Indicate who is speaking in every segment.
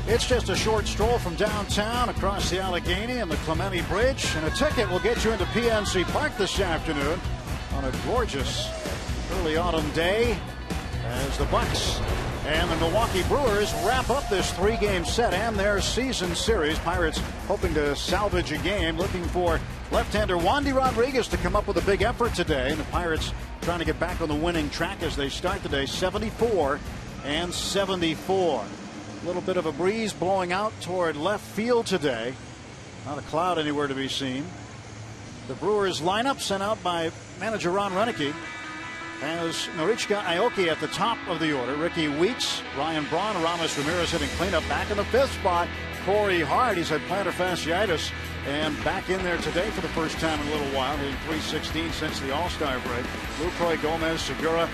Speaker 1: It's just a short stroll from downtown across the Allegheny and the Clemente Bridge, and a ticket will get you into PNC Park this afternoon on a gorgeous early autumn day as the Bucks and the Milwaukee Brewers wrap up this three-game set and their season series. Pirates hoping to salvage a game, looking for left-hander Wandy Rodriguez to come up with a big effort today, and the Pirates trying to get back on the winning track as they start the day 74 and 74. A little bit of a breeze blowing out toward left field today. Not a cloud anywhere to be seen. The Brewers lineup sent out by manager Ron Roenicke has Norichika Aoki at the top of the order. Ricky Weeks, Ryan Braun, Ramos Ramirez hitting cleanup. Back in the fifth spot, Corey Hart. He's had plantar fasciitis and back in there today for the first time in a little while, hitting .316 since the All-Star break. Lucroy, Gomez, Segura,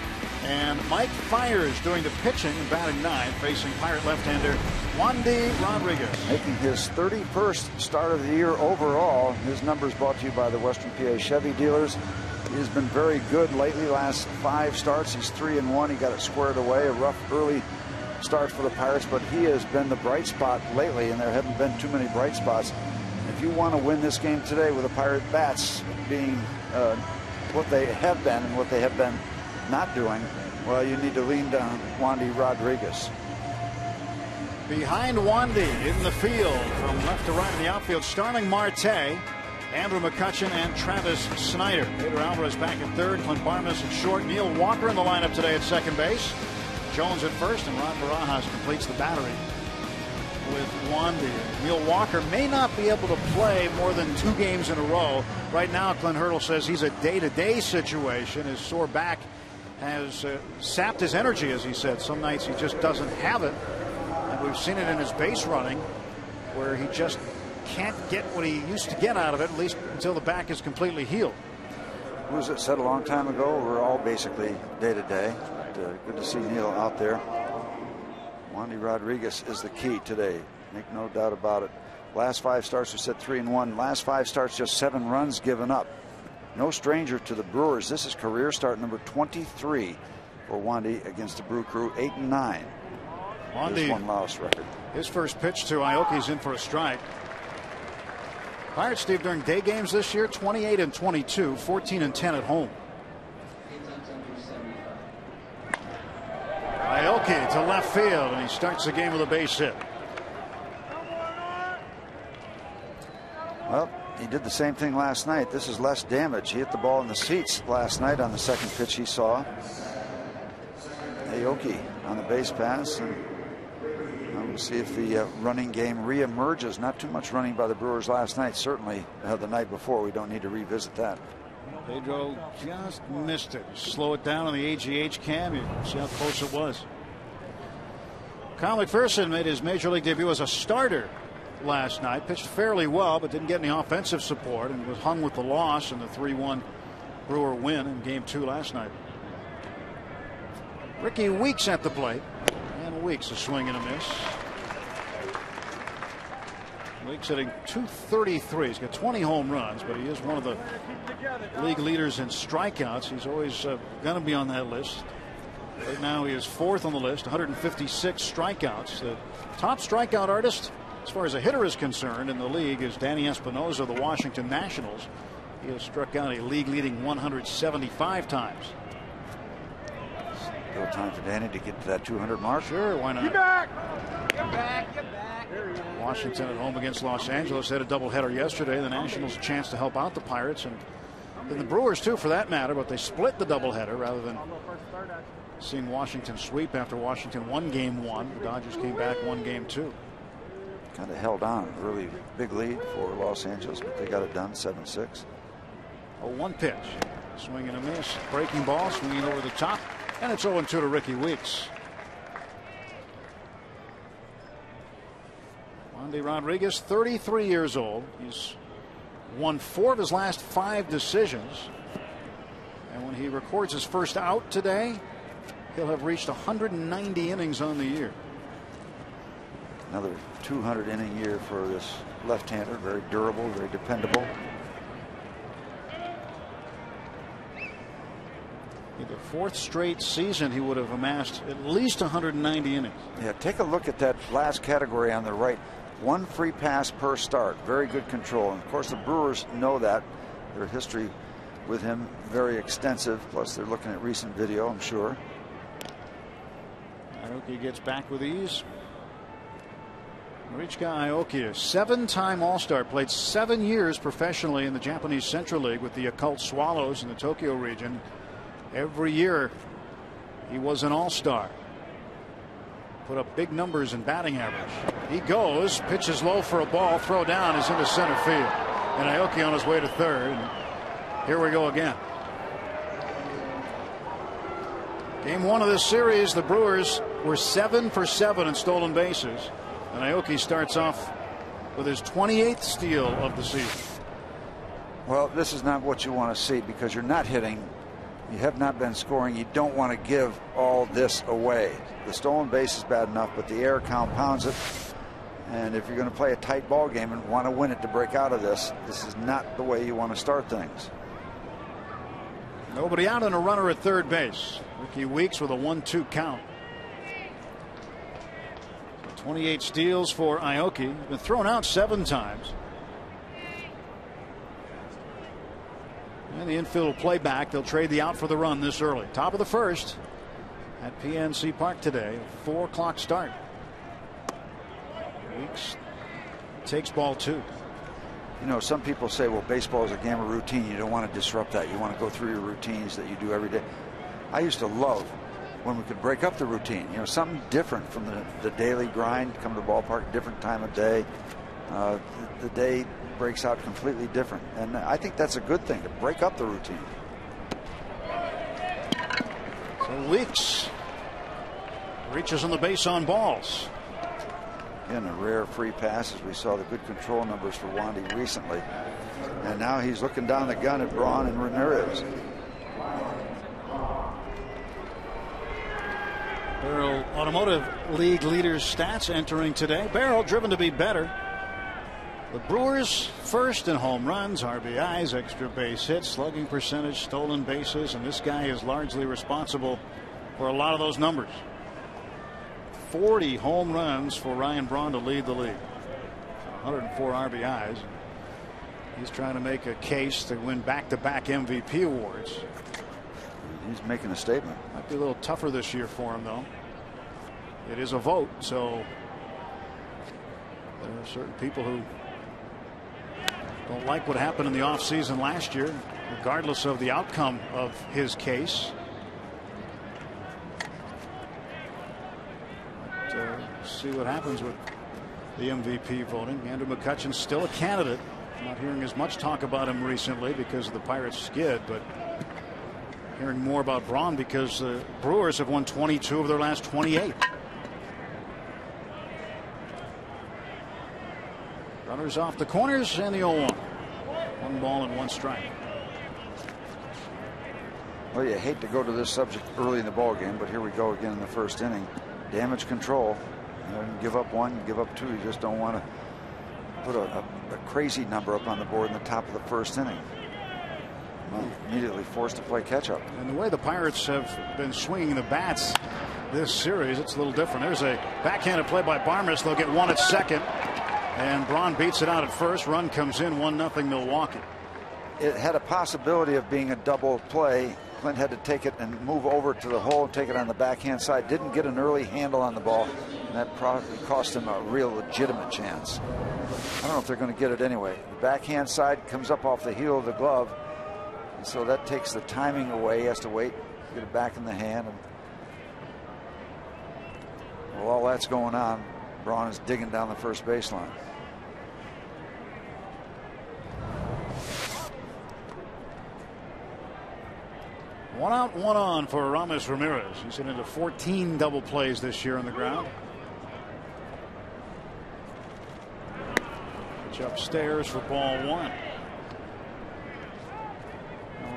Speaker 1: and Mike Fiers doing the pitching and batting ninth, facing Pirate left-hander Wandy Rodriguez.
Speaker 2: Making his 31st start of the year overall. His numbers brought to you by the Western PA Chevy dealers. He has been very good lately. Last 5 starts, he's 3-1. He got it squared away. A rough early start for the Pirates, but he has been the bright spot lately, and there haven't been too many bright spots. If you want to win this game today with the Pirate bats being what they have been and what they have been not doing, well, you need to lean down Wandy Rodriguez.
Speaker 1: Behind Wandy in the field from left to right in the outfield, Starling Marte, Andrew McCutchen, and Travis Snyder. Pedro Alvarez back at third, Clint Barnes at short, Neil Walker in the lineup today at second base, Jones at first, and Ron Barajas completes the battery with Wandy. Neil Walker may not be able to play more than 2 games in a row. Right now, Clint Hurdle says he's a day-to-day situation. His sore back has sapped his energy, as he said. Some nights he just doesn't have it, and we've seen it in his base running where he just can't get what he used to get out of it, at least until the back is completely healed.
Speaker 2: Who was it said a long time ago? We're all basically day to day. Good to see Neil out there. Wandy Rodriguez is the key today. Make no doubt about it. Last 5 starts we said 3-1. Last 5 starts just 7 runs given up. No stranger to the Brewers. This is career start number 23 for Wandy against the Brew Crew. 8-9.
Speaker 1: Wandy,
Speaker 2: one loss record.
Speaker 1: His first pitch to Aoki's in for a strike. Pirates, Steve, during day games this year, 28-22, 14-10 at home. Aoki to left field, and he starts the game with a base hit.
Speaker 2: Well, he did the same thing last night. This is less damage. He hit the ball in the seats last night on the second pitch he saw. Aoki on the base pass. And we'll see if the running game reemerges. Not too much running by the Brewers last night. Certainly the night before. We don't need to revisit that.
Speaker 1: Pedro just missed it. Slow it down on the AGH cam. You see how close it was. Kyle McPherson made his major league debut as a starter last night. Pitched fairly well, but didn't get any offensive support and was hung with the loss in the 3-1 Brewer win in Game 2 last night. Ricky Weeks at the plate. And Weeks a swing and a miss. Weeks hitting .233. He's got 20 home runs, but he is one of the league leaders in strikeouts. He's always going to be on that list. Right now he is 4th on the list, 156 strikeouts. The top strikeout artist as far as a hitter is concerned in the league is Danny Espinosa of the Washington Nationals. He has struck out a league leading 175 times.
Speaker 2: Still time for Danny to get to that 200 mark.
Speaker 1: Sure, why not?
Speaker 3: Get back! Get back! Get back!
Speaker 1: Washington at home against Los Angeles. Had a doubleheader yesterday. The Nationals a chance to help out the Pirates and the Brewers too, for that matter, but they split the doubleheader rather than seeing Washington sweep after Washington won Game 1. The Dodgers came back, won Game 2.
Speaker 2: Kind of held on. Really big lead for Los Angeles, but they got it done 7-6.
Speaker 1: A 1 pitch. Swing and a miss. Breaking ball, swinging over the top. And it's 0-2 to Ricky Weeks. Wandy Rodriguez, 33 years old. He's won 4 of his last 5 decisions. And when he records his first out today, he'll have reached 190 innings on the year.
Speaker 2: Another 200 inning year for this left-hander. Very durable, very dependable.
Speaker 1: The fourth straight season he would have amassed at least 190 innings.
Speaker 2: Yeah, take a look at that last category on the right. 1 free pass per start. Very good control. And of course the Brewers know that. Their history with him very extensive. Plus they're looking at recent video, I'm sure.
Speaker 1: Aoki gets back with ease. Marichika Aoki, a 7-time All-Star, played 7 years professionally in the Japanese Central League with the Occult Swallows in the Tokyo region. Every year he was an All-Star. Put up big numbers in batting average. He goes, pitches low for a ball, throw down is into center field. And Aoki on his way to third. Here we go again. Game 1 of this series, the Brewers were 7 for 7 in stolen bases. And Aoki starts off with his 28th steal of the season.
Speaker 2: Well, this is not what you want to see because you're not hitting. You have not been scoring. You don't want to give all this away. The stolen base is bad enough, but the air compounds it. And if you're going to play a tight ball game and want to win it to break out of this is not the way you want to start things.
Speaker 1: Nobody out and a runner at third base. Ricky Weeks with a 1-2 count. 28 steals for Aoki. Been thrown out 7 times. And the infield will play back. They'll trade the out for the run this early. Top of the first at PNC Park today. 4 o'clock start. Weeks takes ball 2.
Speaker 2: You know, some people say, well, baseball is a game of routine. You don't want to disrupt that. You want to go through your routines that you do every day. I used to love when we could break up the routine. You know, something different from the daily grind. Come to the ballpark, different time of day. The day breaks out completely different. And I think that's a good thing, to break up the routine.
Speaker 1: So Weeks reaches on the base on balls.
Speaker 2: Again, a rare free pass, as we saw the good control numbers for Wandy recently. And now he's looking down the gun at Braun and Ramirez.
Speaker 1: Barrel Automotive League leaders stats entering today. Barrel driven to be better. The Brewers first in home runs, RBIs, extra base hits, slugging percentage, stolen bases, and this guy is largely responsible for a lot of those numbers. 40 home runs for Ryan Braun to lead the league. 104 RBIs. He's trying to make a case to win back-to-back MVP awards.
Speaker 2: He's making a statement.
Speaker 1: Might be a little tougher this year for him, though. It is a vote, so there are certain people who don't like what happened in the offseason last year, regardless of the outcome of his case. But, see what happens with the MVP voting. Andrew McCutcheon's still a candidate. Not hearing as much talk about him recently because of the Pirates skid, but hearing more about Braun because the Brewers have won 22 of their last 28. Runners off the corners and the 0-1. 1 ball and 1 strike.
Speaker 2: Well, you hate to go to this subject early in the ball game, but here we go again in the first inning. Damage control. You know, give up 1, give up 2. You just don't want to put a crazy number up on the board in the top of the first inning. Well, immediately forced to play catch up.
Speaker 1: And the way the Pirates have been swinging the bats this series, it's a little different. There's a backhanded play by Barmes. They'll get 1 at second. And Braun beats it out at first. Run comes in, 1-0 Milwaukee.
Speaker 2: It had a possibility of being a double play. Clint had to take it and move over to the hole and take it on the backhand side. Didn't get an early handle on the ball, and that probably cost him a real legitimate chance. I don't know if they're going to get it anyway. The backhand side comes up off the heel of the glove, and so that takes the timing away. He has to wait, get it back in the hand. And while all that's going on, Braun is digging down the first baseline.
Speaker 1: One out, 1 on for Aramis Ramirez. He's hit into 14 double plays this year on the ground. Pitch upstairs for ball 1. Now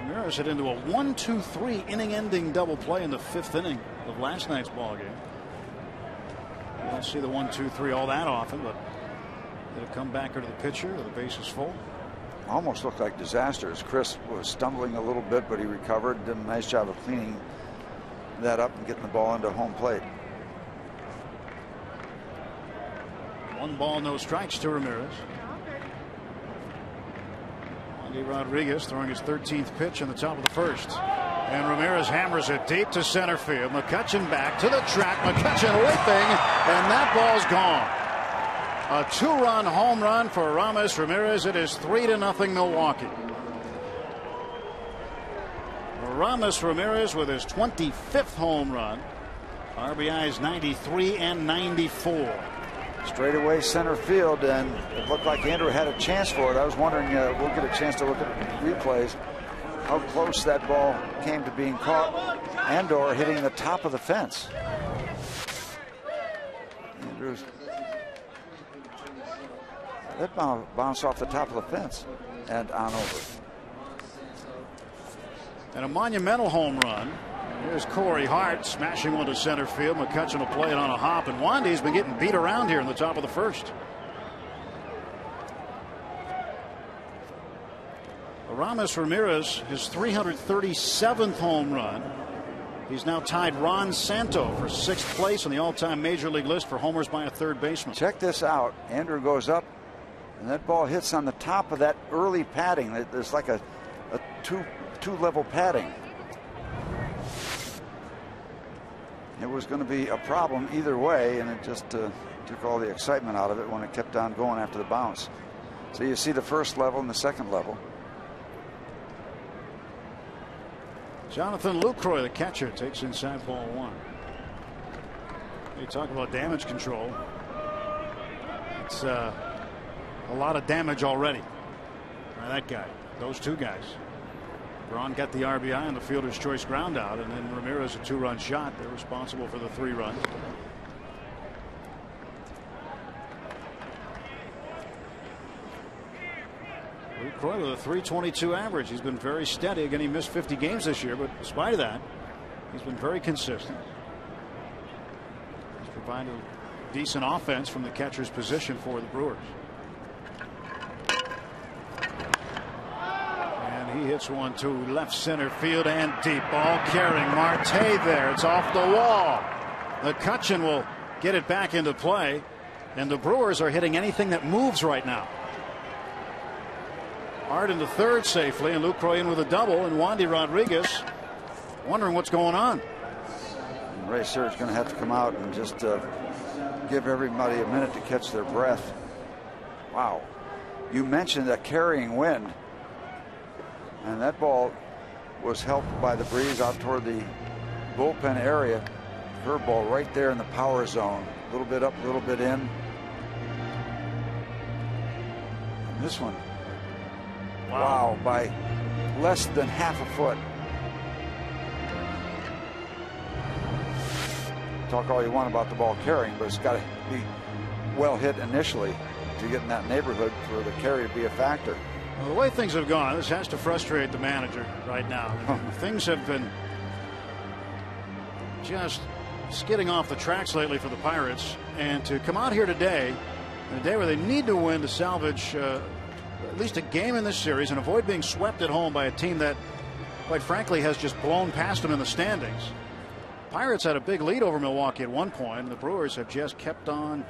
Speaker 1: Ramirez hit into a 1-2-3 inning-ending double play in the 5th inning of last night's ball game. You don't see the 1-2-3 all that often, but it'll come back to the pitcher with the bases full.
Speaker 2: almost looked like disasters. Chris was stumbling a little bit, but he recovered. Did a nice job of cleaning that up and getting the ball into home plate.
Speaker 1: 1 ball, no strikes to Ramirez. Wandy Rodriguez throwing his 13th pitch in the top of the first. And Ramirez hammers it deep to center field. McCutchen back to the track. McCutchen leaping, and that ball's gone. A 2-run home run for Aramis Ramirez. It is 3-0 Milwaukee. Aramis Ramirez with his 25th home run. RBIs 93 and 94.
Speaker 2: Straightaway center field, and it looked like Andrew had a chance for it. I was wondering, we'll get a chance to look at replays, how close that ball came to being caught. Andor hitting the top of the fence. Andrews. That ball bounced off the top of the fence and on over.
Speaker 1: And a monumental home run. Here's Corey Hart smashing one to center field. McCutchen will play it on a hop, and Wandy's been getting beat around here in the top of the first. Aramis Ramirez, his 337th home run. He's now tied Ron Santo for 6th place on the all-time major league list for homers by a third baseman.
Speaker 2: Check this out. Andrew goes up, and that ball hits on the top of that early padding. There's like a two-level padding. It was going to be a problem either way, and it just took all the excitement out of it when it kept on going after the bounce. So you see the first level and the second level.
Speaker 1: Jonathan Lucroy, the catcher, takes inside ball 1. They talk about damage control. It's a lot of damage already by that guy, those 2 guys. Braun got the RBI on the fielder's choice ground out, and then Ramirez a 2-run shot. They're responsible for the 3 runs. Lucroy with a 322 average. He's been very steady. Again, he missed 50 games this year, but despite of that, he's been very consistent. He's provided a decent offense from the catcher's position for the Brewers. He hits one to left center field and deep. Ball carrying Marte there. It's off the wall. McCutchen will get it back into play, and the Brewers are hitting anything that moves right now. Hart into third safely, and Lucroy in with a double, and Wandy Rodriguez wondering what's going on.
Speaker 2: And Ray Searage going to have to come out and just give everybody a minute to catch their breath. Wow. You mentioned a carrying wind. And that ball was helped by the breeze out toward the bullpen area. Curveball right there in the power zone. A little bit up, a little bit in. And this one, wow, by less than half a foot. Talk all you want about the ball carrying, but it's got to be well hit initially to get in that neighborhood for the carry to be a factor.
Speaker 1: Well, the way things have gone, this has to frustrate the manager right now. Things have been just skidding off the tracks lately for the Pirates, and to come out here today, in a day where they need to win to salvage at least a game in this series and avoid being swept at home by a team that, quite frankly, has just blown past them in the standings. Pirates had a big lead over Milwaukee at one point, and the Brewers have just kept on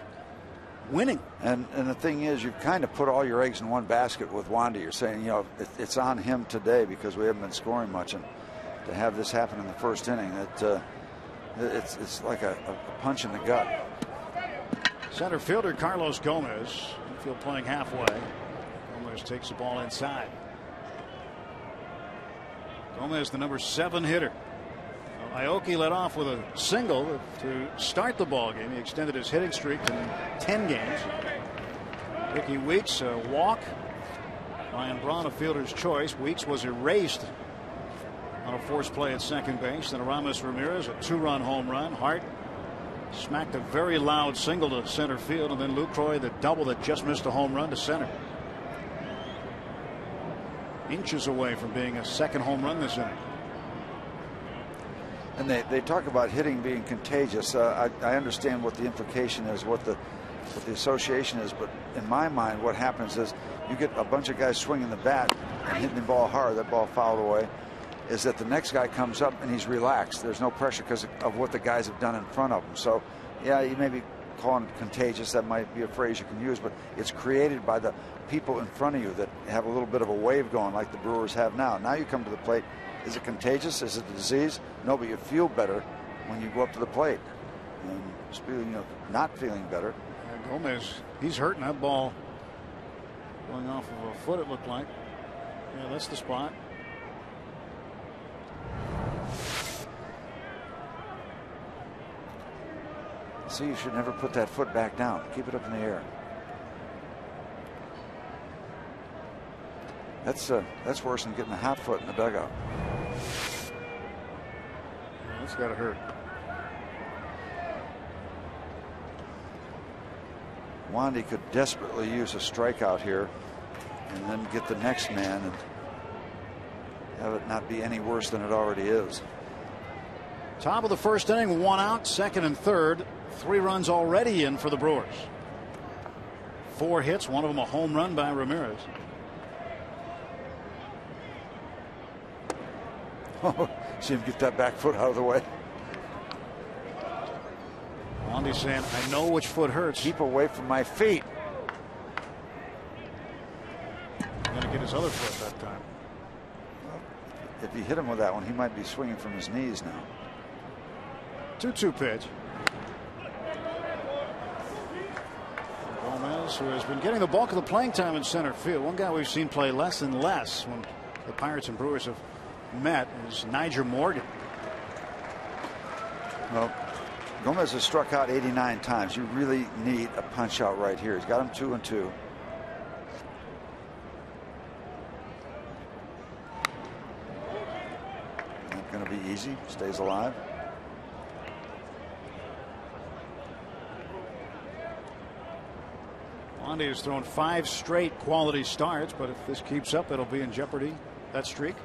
Speaker 1: winning.
Speaker 2: And the thing is, you've kind of put all your eggs in one basket with Wandy. You're saying, you know, it's on him today because we haven't been scoring much, and to have this happen in the first inning, it's like a punch in the gut.
Speaker 1: Center fielder Carlos Gomez, infield playing halfway. Gomez takes the ball inside. Gomez, the number 7 hitter. Aoki led off with a single to start the ball game. He extended his hitting streak to 10 games. Ricky Weeks a walk. Ryan Braun a fielder's choice. Weeks was erased on a forced play at second base. Then Aramis Ramirez a 2-run home run. Hart smacked a very loud single to center field, and then Lucroy the double that just missed a home run to center. Inches away from being a second home run this inning.
Speaker 2: And they talk about hitting being contagious. I understand what the implication is, what the association is, but in my mind what happens is you get a bunch of guys swinging the bat and hitting the ball hard, that ball fouled away, is that the next guy comes up and he's relaxed. There's no pressure because of what the guys have done in front of him. So, yeah, you may be calling it contagious. That might be a phrase you can use, but it's created by the people in front of you that have a little bit of a wave going like the Brewers have now. Now you come to the plate. Is it contagious? Is it a disease? No, but you feel better when you go up to the plate. And speaking of not feeling better,
Speaker 1: Gomez, he's hurting. That ball going off of a foot, it looked like. Yeah, that's the spot.
Speaker 2: See, you should never put that foot back down. Keep it up in the air. That's worse than getting a hot foot in the dugout.
Speaker 1: Yeah, that's got to hurt.
Speaker 2: Wandy could desperately use a strikeout here and then get the next man and have it not be any worse than it already is.
Speaker 1: Top of the first inning, 1 out, second and third. 3 runs already in for the Brewers. 4 hits, one of them a home run by Ramirez.
Speaker 2: See him get that back foot out of the way.
Speaker 1: Wandy saying, I know which foot hurts.
Speaker 2: Keep away from my feet.
Speaker 1: Going to get his other foot that time.
Speaker 2: If he hit him with that one, he might be swinging from his knees now.
Speaker 1: 2-2 pitch. Gomez, who has been getting the bulk of the playing time in center field. One guy we've seen play less and less when the Pirates and Brewers have met is Nyjer Morgan.
Speaker 2: Well, Gomez has struck out 89 times. You really need a punch out right here. He's got him 2-2. Not going to be easy. Stays alive.
Speaker 1: Wandy has thrown 5 straight quality starts, but if this keeps up, it'll be in jeopardy, that streak.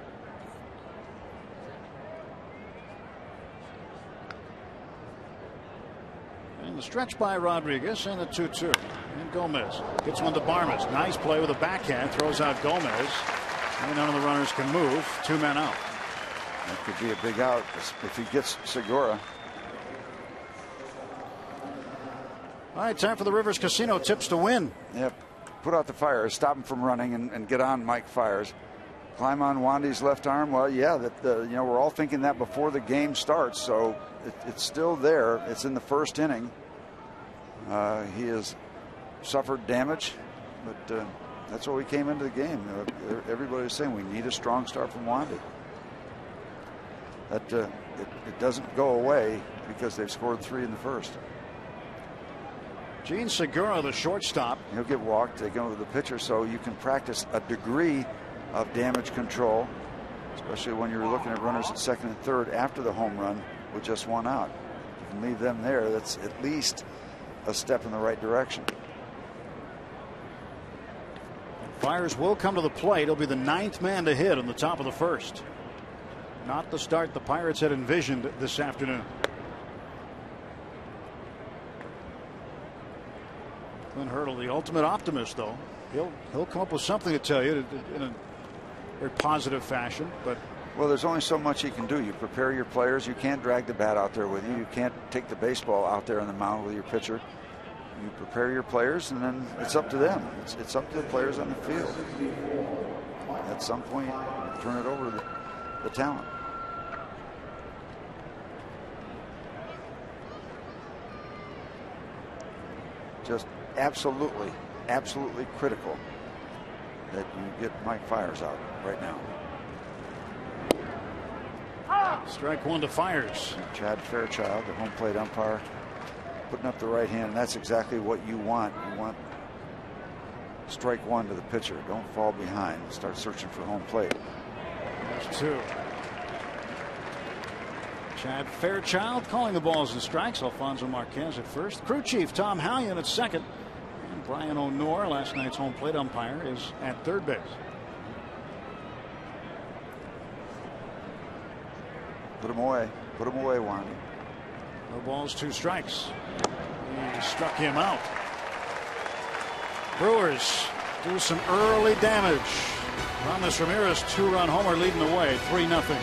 Speaker 1: And the stretch by Rodriguez and the 2-2. And Gomez gets one to Barmes. Nice play with a backhand, throws out Gomez. And none of the runners can move. 2 men out.
Speaker 2: That could be a big out if he gets Segura.
Speaker 1: All right, time for the Rivers Casino tips to win.
Speaker 2: Yep. Put out the fires, stop him from running, and get on Mike Fiers. Climb on Wandy's left arm. Well, yeah, we're all thinking that before the game starts, so it's still there. It's in the first inning. He has suffered damage, but that's what we came into the game. Everybody was saying we need a strong start from Wandy. That it doesn't go away because they've scored 3 in the first.
Speaker 1: Gene Segura, the shortstop.
Speaker 2: He'll get walked. They go to the pitcher, so you can practice a degree of damage control, especially when you're looking at runners at second and third after the home run with just 1 out. You can leave them there. That's at least a step in the right direction.
Speaker 1: Fiers will come to the plate. He'll be the 9th man to hit in the top of the first. Not the start the Pirates had envisioned this afternoon. Clint Hurdle, the ultimate optimist, though. He'll come up with something to tell you in a very positive fashion. But
Speaker 2: well, there's only so much you can do. You prepare your players. You can't drag the bat out there with you. You can't take the baseball out there on the mound with your pitcher. You prepare your players, and then it's up to them. It's up to the players on the field. At some point, turn it over to the talent. Just absolutely critical that you get Mike Fiers out right now.
Speaker 1: Strike 1 to Fiers.
Speaker 2: Chad Fairchild, the home plate umpire, putting up the right hand, and that's exactly what you want. You want strike 1 to the pitcher. Don't fall behind. Start searching for home plate.
Speaker 1: There's 2. Chad Fairchild calling the balls and strikes. Alfonso Marquez at first. Crew chief Tom Hallion at second. And Brian O'Neill, last night's home plate umpire, is at third base.
Speaker 2: Put him away. Put him away, Wandy.
Speaker 1: No balls, 2 strikes. He struck him out. Brewers do some early damage. Ramos Ramirez 2-run homer leading the way, 3-0.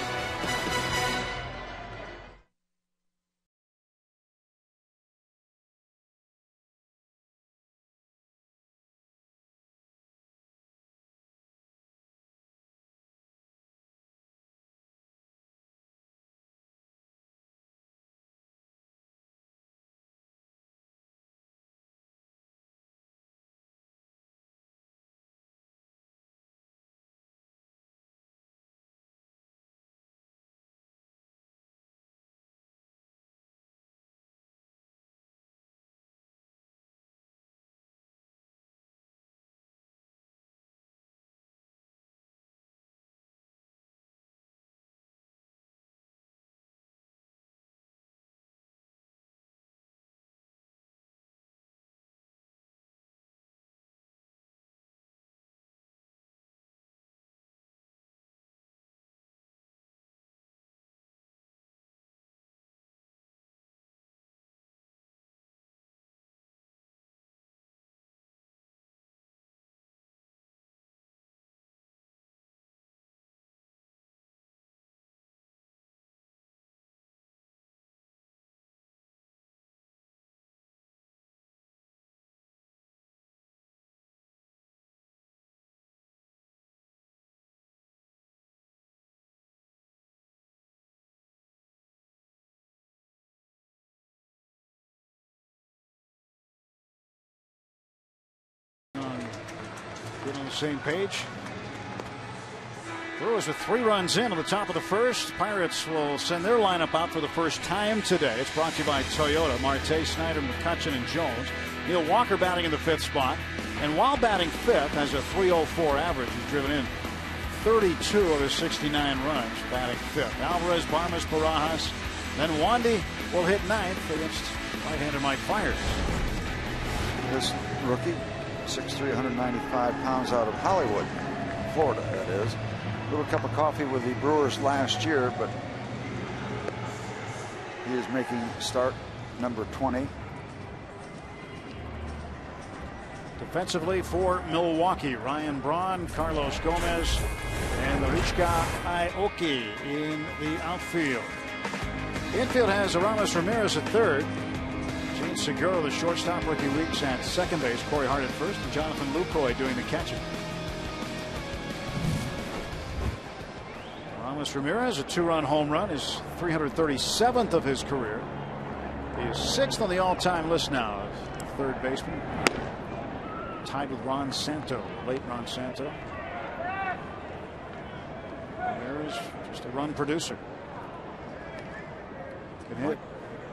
Speaker 1: Get on the same page. Brewers with 3 runs in on the top of the first. Pirates will send their lineup out for the first time today. It's brought to you by Toyota. Marte, Snyder, McCutchen, and Jones. Neil Walker batting in the 5th spot. And while batting 5th, has a .304 average. He's driven in 32 of his 69 runs, batting 5th. Alvarez, Barmes, Barajas. Then Wandy will hit 9th against right-hander Mike Fiers.
Speaker 2: This rookie, 6'3", 195 pounds, out of Hollywood, Florida, that is. A little cup of coffee with the Brewers last year, but he is making start number 20.
Speaker 1: Defensively for Milwaukee, Ryan Braun, Carlos Gomez, and Marichka Aoki in the outfield. The infield has Aramis Ramirez at third. Gene Segura, the shortstop, rookie weeks at second base. Corey Hart at first, and Jonathan Lucroy doing the catching. Aramis Ramirez, a 2-run home run, is 337th of his career. He is 6th on the all-time list now of third baseman. Tied with Ron Santo, late Ron Santo. Ramirez, just a run producer. Good hit.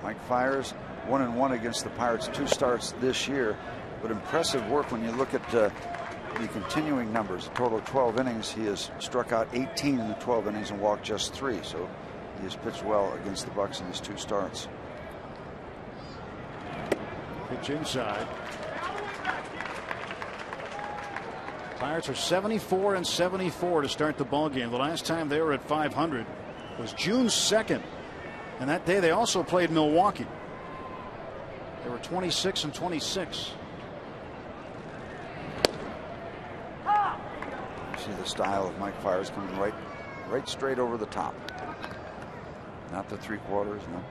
Speaker 2: Mike Fiers, 1-1 against the Pirates, 2 starts this year, but impressive work when you look at the continuing numbers. A total of 12 innings. He has struck out 18 in the 12 innings and walked just 3. So he has pitched well against the Bucks in his 2 starts.
Speaker 1: Pitch inside. Pirates are 74 and 74 to start the ball game. The last time they were at 500 was June 2nd, and that day they also played Milwaukee. They were 26 and 26.
Speaker 2: See the style of Mike Fiers coming right straight over the top. Not the 3/4, no.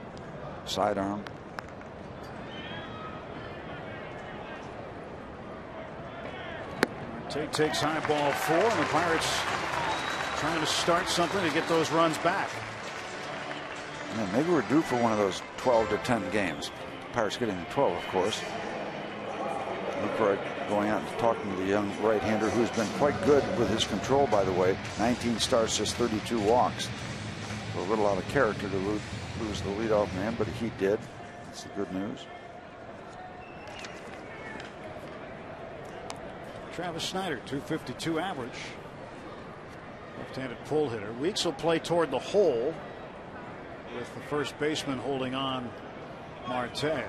Speaker 2: Sidearm.
Speaker 1: Tate takes high, ball 4, and the Pirates trying to start something to get those runs back.
Speaker 2: Yeah, maybe we're due for one of those 12 to 10 games. Pirates getting the 12, of course. Lucroy going out and talking to the young right-hander, who's been quite good with his control, by the way. 19 starts, just 32 walks. So a little out of character to lose the leadoff man, but he did. That's the good news.
Speaker 1: Travis Snyder, .252 average. Left-handed pull hitter. Weeks will play toward the hole with the first baseman holding on Marte.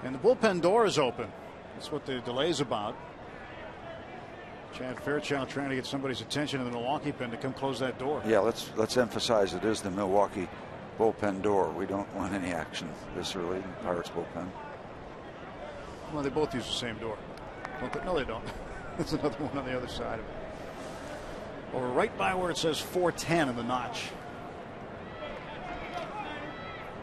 Speaker 1: And the bullpen door is open. That's what the delay is about. Chad Fairchild trying to get somebody's attention in the Milwaukee pen to come close that door.
Speaker 2: Yeah, let's emphasize it is the Milwaukee bullpen door. We don't want any action this early in Pirates bullpen.
Speaker 1: Well, they both use the same door. No, they don't. There's another one on the other side of it. Or right by where it says 410 in the notch.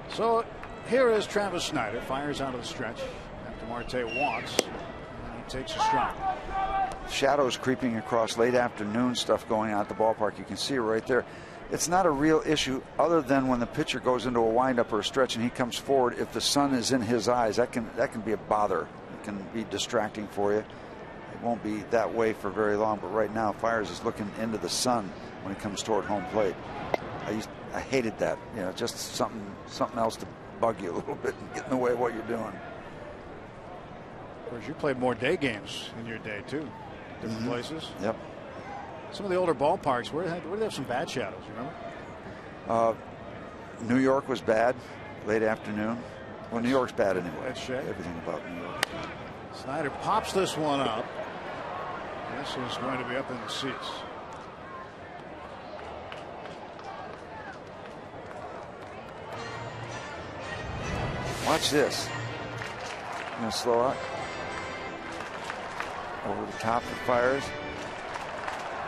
Speaker 1: So here is Travis Snider. Fires out of the stretch after Marte walks. And he takes a strike.
Speaker 2: Shadows creeping across, late afternoon stuff going on at the ballpark. You can see it right there. It's not a real issue other than when the pitcher goes into a windup or a stretch and he comes forward. If the sun is in his eyes, that can be a bother. It can be distracting for you. It won't be that way for very long, but right now Fiers is looking into the sun when he comes toward home plate. I hated that. You know, just something else to bug you a little bit and get in the way of what you're doing.
Speaker 1: Of course, you played more day games in your day too, different places.
Speaker 2: Yep.
Speaker 1: Some of the older ballparks, where did they have some bad shadows? You remember?
Speaker 2: New York was bad, late afternoon. Well, New York's bad anyway.
Speaker 1: That's shade.
Speaker 2: Everything about New York.
Speaker 1: Snider pops this one up. This is going to be up in the seats.
Speaker 2: Watch this. I'm going to slow out. Over the top of Fiers.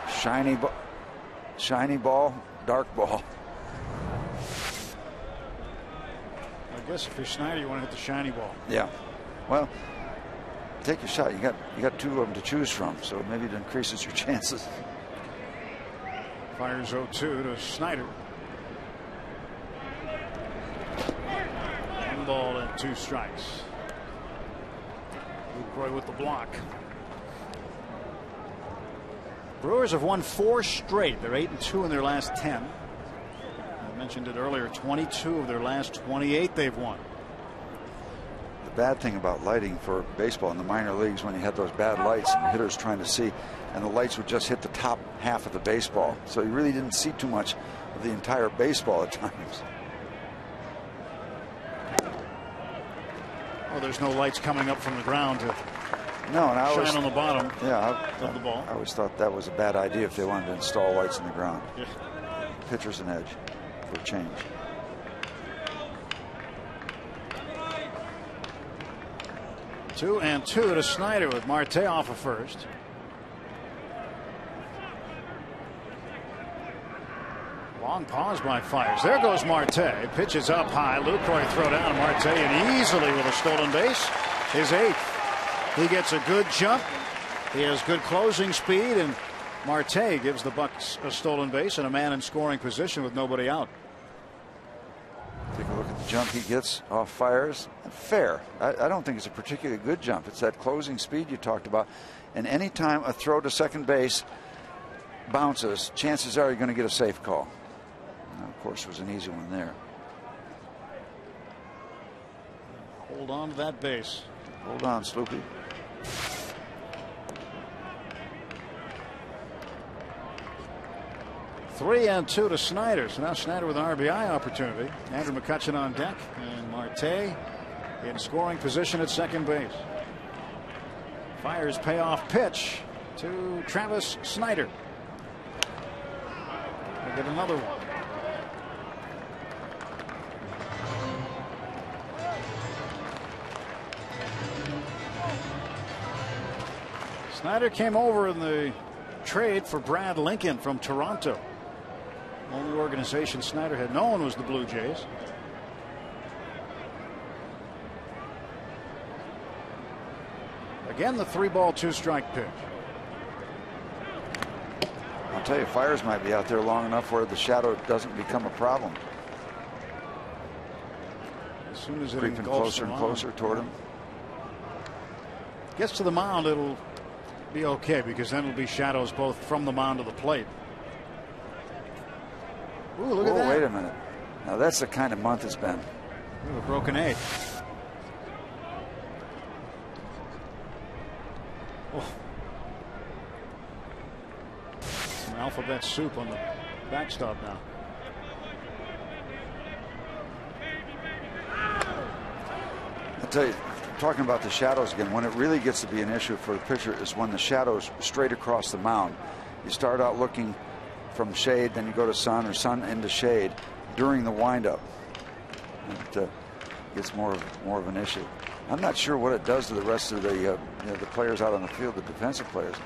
Speaker 2: Shiny ball, dark ball.
Speaker 1: I guess if you're Snider, you want to hit the shiny ball.
Speaker 2: Yeah. Well, take your shot. You got two of them to choose from, so maybe it increases your chances.
Speaker 1: Fires 0-2 to Snider. 1 ball and 2 strikes. Lucroy with the block. Brewers have won 4 straight. They're 8-2 in their last 10. I mentioned it earlier. 22 of their last 28 they've won.
Speaker 2: The bad thing about lighting for baseball in the minor leagues, when you had those bad lights and the hitters trying to see, and the lights would just hit the top half of the baseball, so you really didn't see too much of the entire baseball at times.
Speaker 1: Well, there's no lights coming up from the ground to shine on the bottom of the ball.
Speaker 2: I always thought that was a bad idea if they wanted to install lights in the ground.
Speaker 1: Yeah.
Speaker 2: Pitcher's an edge for a change.
Speaker 1: Two and 2 to Snider with Marte off of first. Long pause by Fiers. There goes Marte. Pitches up high. Lucroy throw down. Marte and easily with a stolen base. His 8th. He gets a good jump. He has good closing speed, and Marte gives the Bucks a stolen base and a man in scoring position with nobody out.
Speaker 2: Take a look at the jump he gets off Fiers. Fair. I don't think it's a particularly good jump. It's that closing speed you talked about. And anytime a throw to second base bounces, chances are you're going to get a safe call. Now, of course, it was an easy one there.
Speaker 1: Hold on to that base.
Speaker 2: Hold on, Sloopy.
Speaker 1: Three and 2 to Snider. So now Snider with an RBI opportunity. Andrew McCutchen on deck, and Marte in scoring position at second base. Fiers payoff pitch to Travis Snider. We'll get another one. Snider came over in the trade for Brad Lincoln from Toronto. Only organization Snider had known was the Blue Jays. Again, the 3-ball 2-strike pitch.
Speaker 2: I'll tell you, Fiers might be out there long enough where the shadow doesn't become a problem.
Speaker 1: As soon as it
Speaker 2: creeping closer and closer toward him.
Speaker 1: Gets to the mound, it'll be okay, because then it'll be shadows both from the mound to the plate. Ooh, look at that.
Speaker 2: Wait a minute. Now that's the kind of month it's been.
Speaker 1: Ooh, a broken 8. Oh. Some alphabet soup on the backstop now.
Speaker 2: I'll tell you, talking about the shadows again, when it really gets to be an issue for the pitcher is when the shadow's straight across the mound. You start out looking from shade, then you go to sun, or sun into shade during the windup. And, gets more of an issue. I'm not sure what it does to the rest of the the players out on the field, the defensive players.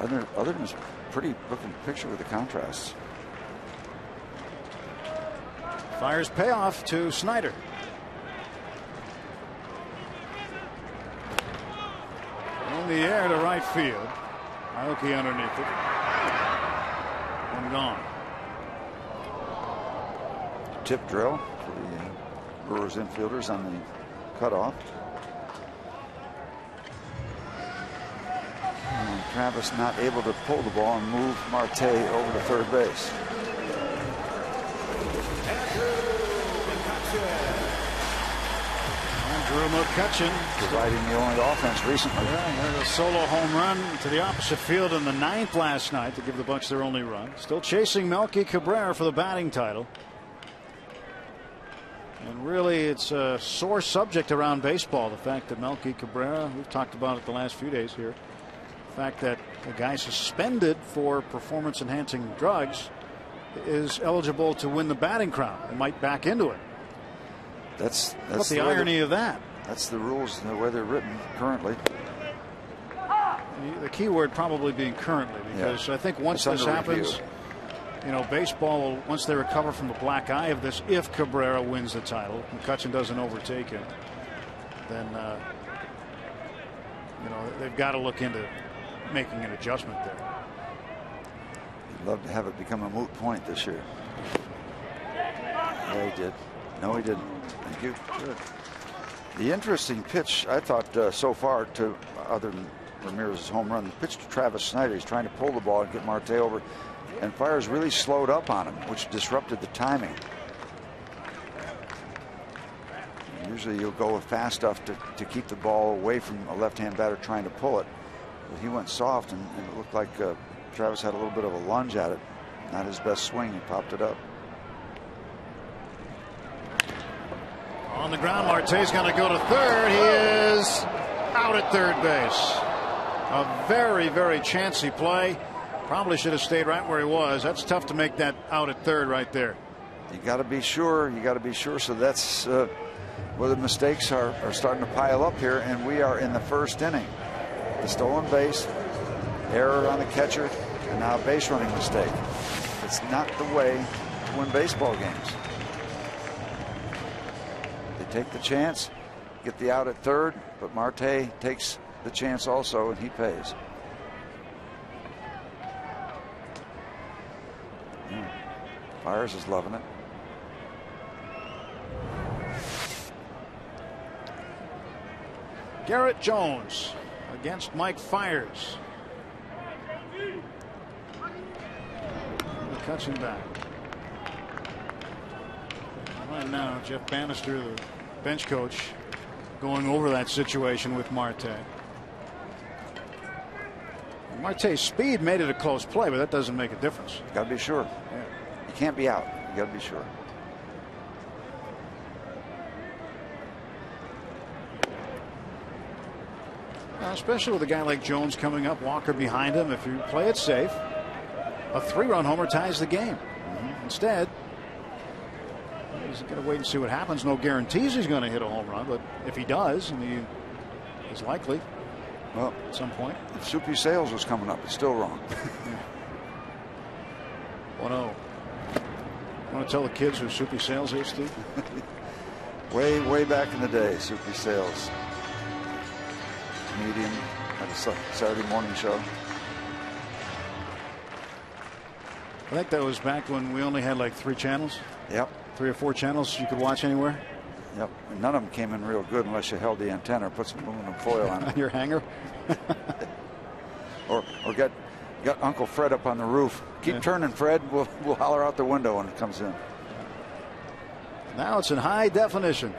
Speaker 2: Other than it's pretty looking picture with the contrasts.
Speaker 1: Fires payoff to Snyder. In the air to right field. Aoki underneath it. And gone.
Speaker 2: Tip drill for the Brewers infielders on the cutoff. And Travis not able to pull the ball and move Marte over to third base.
Speaker 1: Andrew McCutchen
Speaker 2: providing the only offense recently.
Speaker 1: Yeah, a solo home run to the opposite field in the 9th last night to give the Bucs their only run. Still chasing Melky Cabrera for the batting title. And really, it's a sore subject around baseball. The fact that Melky Cabrera, we've talked about it the last few days here, the fact that a guy suspended for performance-enhancing drugs is eligible to win the batting crown and might back into it.
Speaker 2: That's
Speaker 1: what's the irony of that?
Speaker 2: That's the rules, the way they're written currently.
Speaker 1: The key word probably being currently, because I think once this happens, baseball, once they recover from the black eye of this, if Cabrera wins the title, McCutchen doesn't overtake him, then they've got to look into making an adjustment there.
Speaker 2: He'd love to have it become a moot point this year. Yeah, he did. No, he didn't. Thank you. Good. The interesting pitch, I thought, so far, to other than Ramirez's home run, the pitch to Travis Snyder. He's trying to pull the ball and get Marte over, and Fiers really slowed up on him, which disrupted the timing. Usually you'll go fast enough to keep the ball away from a left-hand batter trying to pull it. But he went soft, and it looked like Travis had a little bit of a lunge at it. Not his best swing. He popped it up.
Speaker 1: On the ground, Marte's going to go to third. He is out at third base. A very, very chancy play. Probably should have stayed right where he was. That's tough to make that out at third right there.
Speaker 2: You got to be sure. You got to be sure. So that's where the mistakes are starting to pile up here, and we are in the first inning. The stolen base, error on the catcher, and now a base running mistake. It's not the way to win baseball games. They take the chance, get the out at third, but Marte takes the chance also, and he pays. Fiers is loving it.
Speaker 1: Garrett Jones against Mike Fiers. McCutchen back. Right now, Jeff Bannister, the bench coach, going over that situation with Marte. Marte's speed made it a close play, but that doesn't make a difference.
Speaker 2: Got to be sure.
Speaker 1: Yeah.
Speaker 2: You can't be out. You got to be sure.
Speaker 1: Especially with a guy like Jones coming up, Walker behind him. If you play it safe, a 3-run homer ties the game. Instead, he's going to wait and see what happens. No guarantees he's going to hit a home run, but if he does, and he is likely,
Speaker 2: well,
Speaker 1: at some point.
Speaker 2: If Soupy Sales was coming up, it's still wrong.
Speaker 1: 1-0. Want to tell the kids who Soupy Sales is, Steve?
Speaker 2: way back in the day, Soupy Sales. Comedian at a Saturday morning show.
Speaker 1: I think that was back when we only had like 3 channels.
Speaker 2: Yep.
Speaker 1: 3 or 4 channels you could watch anywhere.
Speaker 2: Yep. And none of them came in real good unless you held the antenna or put some aluminum foil on it.
Speaker 1: Your hanger.
Speaker 2: or got Uncle Fred up on the roof. Keep turning, Fred. We'll holler out the window when it comes in.
Speaker 1: Now it's in high definition.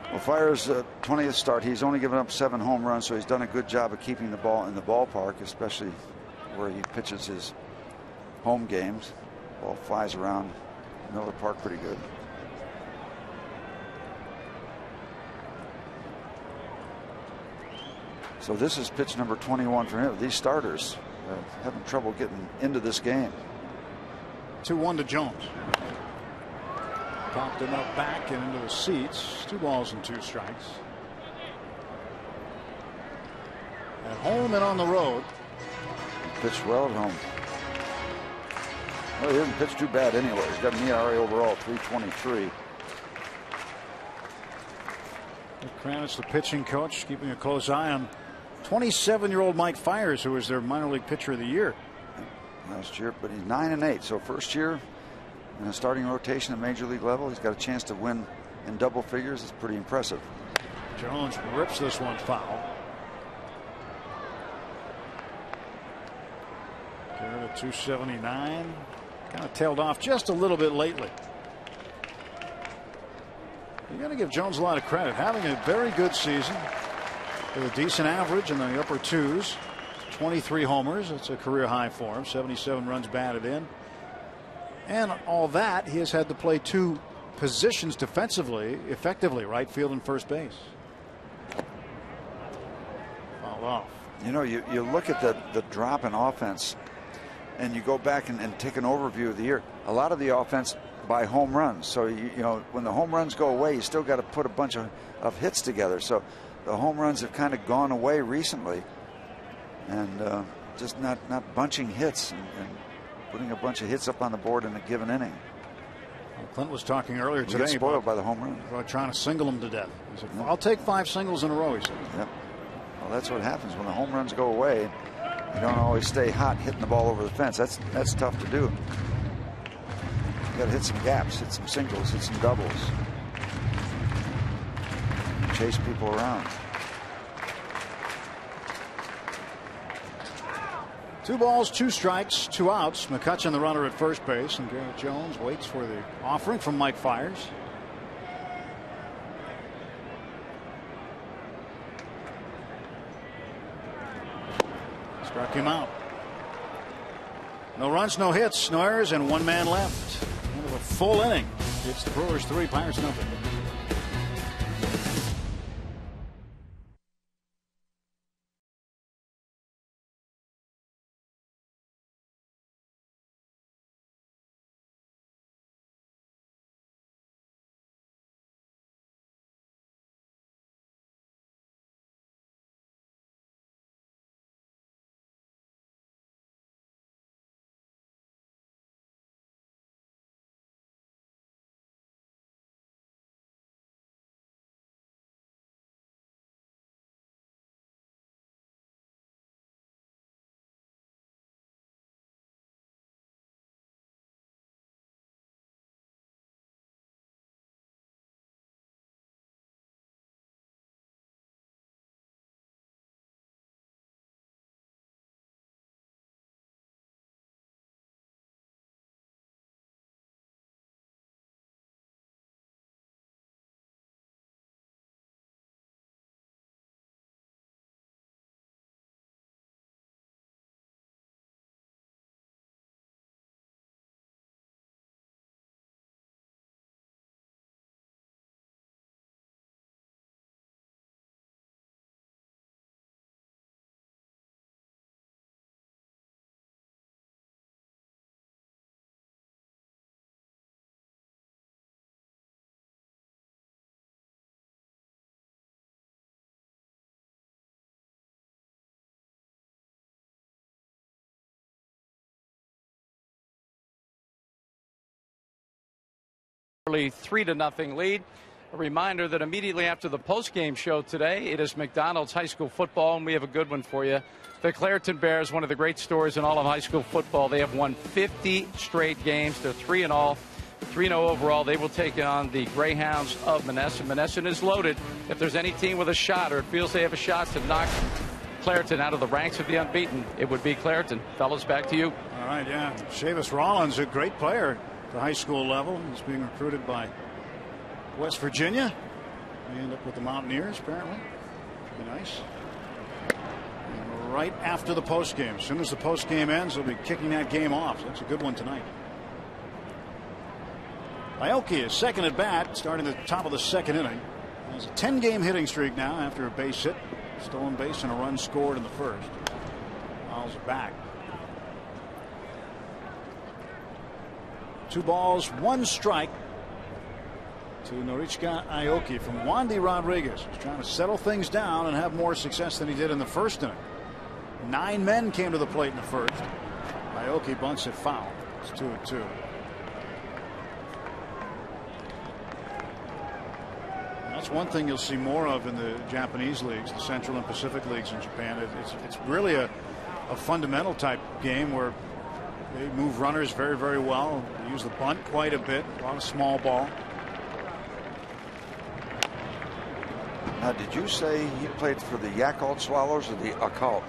Speaker 2: Well, Fiers' 20th start, he's only given up 7 home runs, so he's done a good job of keeping the ball in the ballpark, especially where he pitches his home games. Ball flies around Miller Park pretty good. So this is pitch number 21 for him. These starters having trouble getting into this game.
Speaker 1: 2-1 to Jones. popped enough back and into the seats. 2 balls and 2 strikes. At home and on the road.
Speaker 2: Pitched well at home. Well, he didn't pitch too bad anyway. He's got an ERA overall 3.23.
Speaker 1: Kranitz, the pitching coach, keeping a close eye on 27-year-old Mike Fiers, who was their minor league pitcher of the year
Speaker 2: last year. But he's 9-8, so first year in a starting rotation at major league level, he's got a chance to win in double figures. It's pretty impressive.
Speaker 1: Jones rips this one foul. Garrett at 279. Kind of tailed off just a little bit lately. You got to give Jones a lot of credit, having a very good season with a decent average in the upper 2s. 23 homers. It's a career high for him. 77 runs batted in. And all that, he has had to play 2 positions defensively effectively, right field and first base. Fouled off.
Speaker 2: You know, you look at the drop in offense and you go back and take an overview of the year. A lot of the offense by home runs. So, you know, when the home runs go away, you still got to put a bunch of hits together. So the home runs have kind of gone away recently. And just not bunching hits and putting a bunch of hits up on the board in a given inning.
Speaker 1: Well, Clint was talking earlier today.
Speaker 2: Get spoiled by the home run.
Speaker 1: About trying to single them to death. He said, I'll take 5 singles in a row, he said.
Speaker 2: Yep. Well, that's what happens when the home runs go away. You don't always stay hot hitting the ball over the fence. That's tough to do. You got to hit some gaps, hit some singles, hit some doubles. Chase people around.
Speaker 1: 2 balls, 2 strikes, 2 outs. McCutchen, the runner at first base, and Garrett Jones waits for the offering from Mike Fiers. Struck him out. No runs, no hits, no errors, and 1 man left. End of a full inning. It's the Brewers 3, Pirates nothing.
Speaker 4: early 3-0 lead. A reminder that immediately after the post-game show today, it is McDonald's high school football, and we have a good one for you. The Clairton Bears, one of the great stories in all of high school football. They have won 50 straight games. They're 3-0 overall. They will take on the Greyhounds of Monessen. Monessen is loaded. If there's any team with a shot or it feels they have a shot to knock Clairton out of the ranks of the unbeaten, it would be Clairton. Fellas, back to you.
Speaker 1: All right, yeah. Chavis Rollins, a great player at the high school level. He's being recruited by West Virginia. They end up with the Mountaineers, apparently. Should be nice. And right after the postgame. As soon as the postgame ends, they'll be kicking that game off. So that's a good one tonight. Aoki is second at bat, starting at the top of the second inning. Has a 10-game hitting streak now after a base hit, stolen base, and a run scored in the first. Fouls it back. 2 balls, 1 strike to Norichika Aoki from Wandy Rodriguez. He's trying to settle things down and have more success than he did in the first inning. 9 men came to the plate in the first. Aoki bunts it foul. It's 2-2. That's one thing you'll see more of in the Japanese leagues, the Central and Pacific leagues in Japan. It's really a fundamental type game where they move runners very, very well. They use the bunt quite a bit. A lot of small ball.
Speaker 2: Now, did you say he played for the Yakult Swallows or the Occult?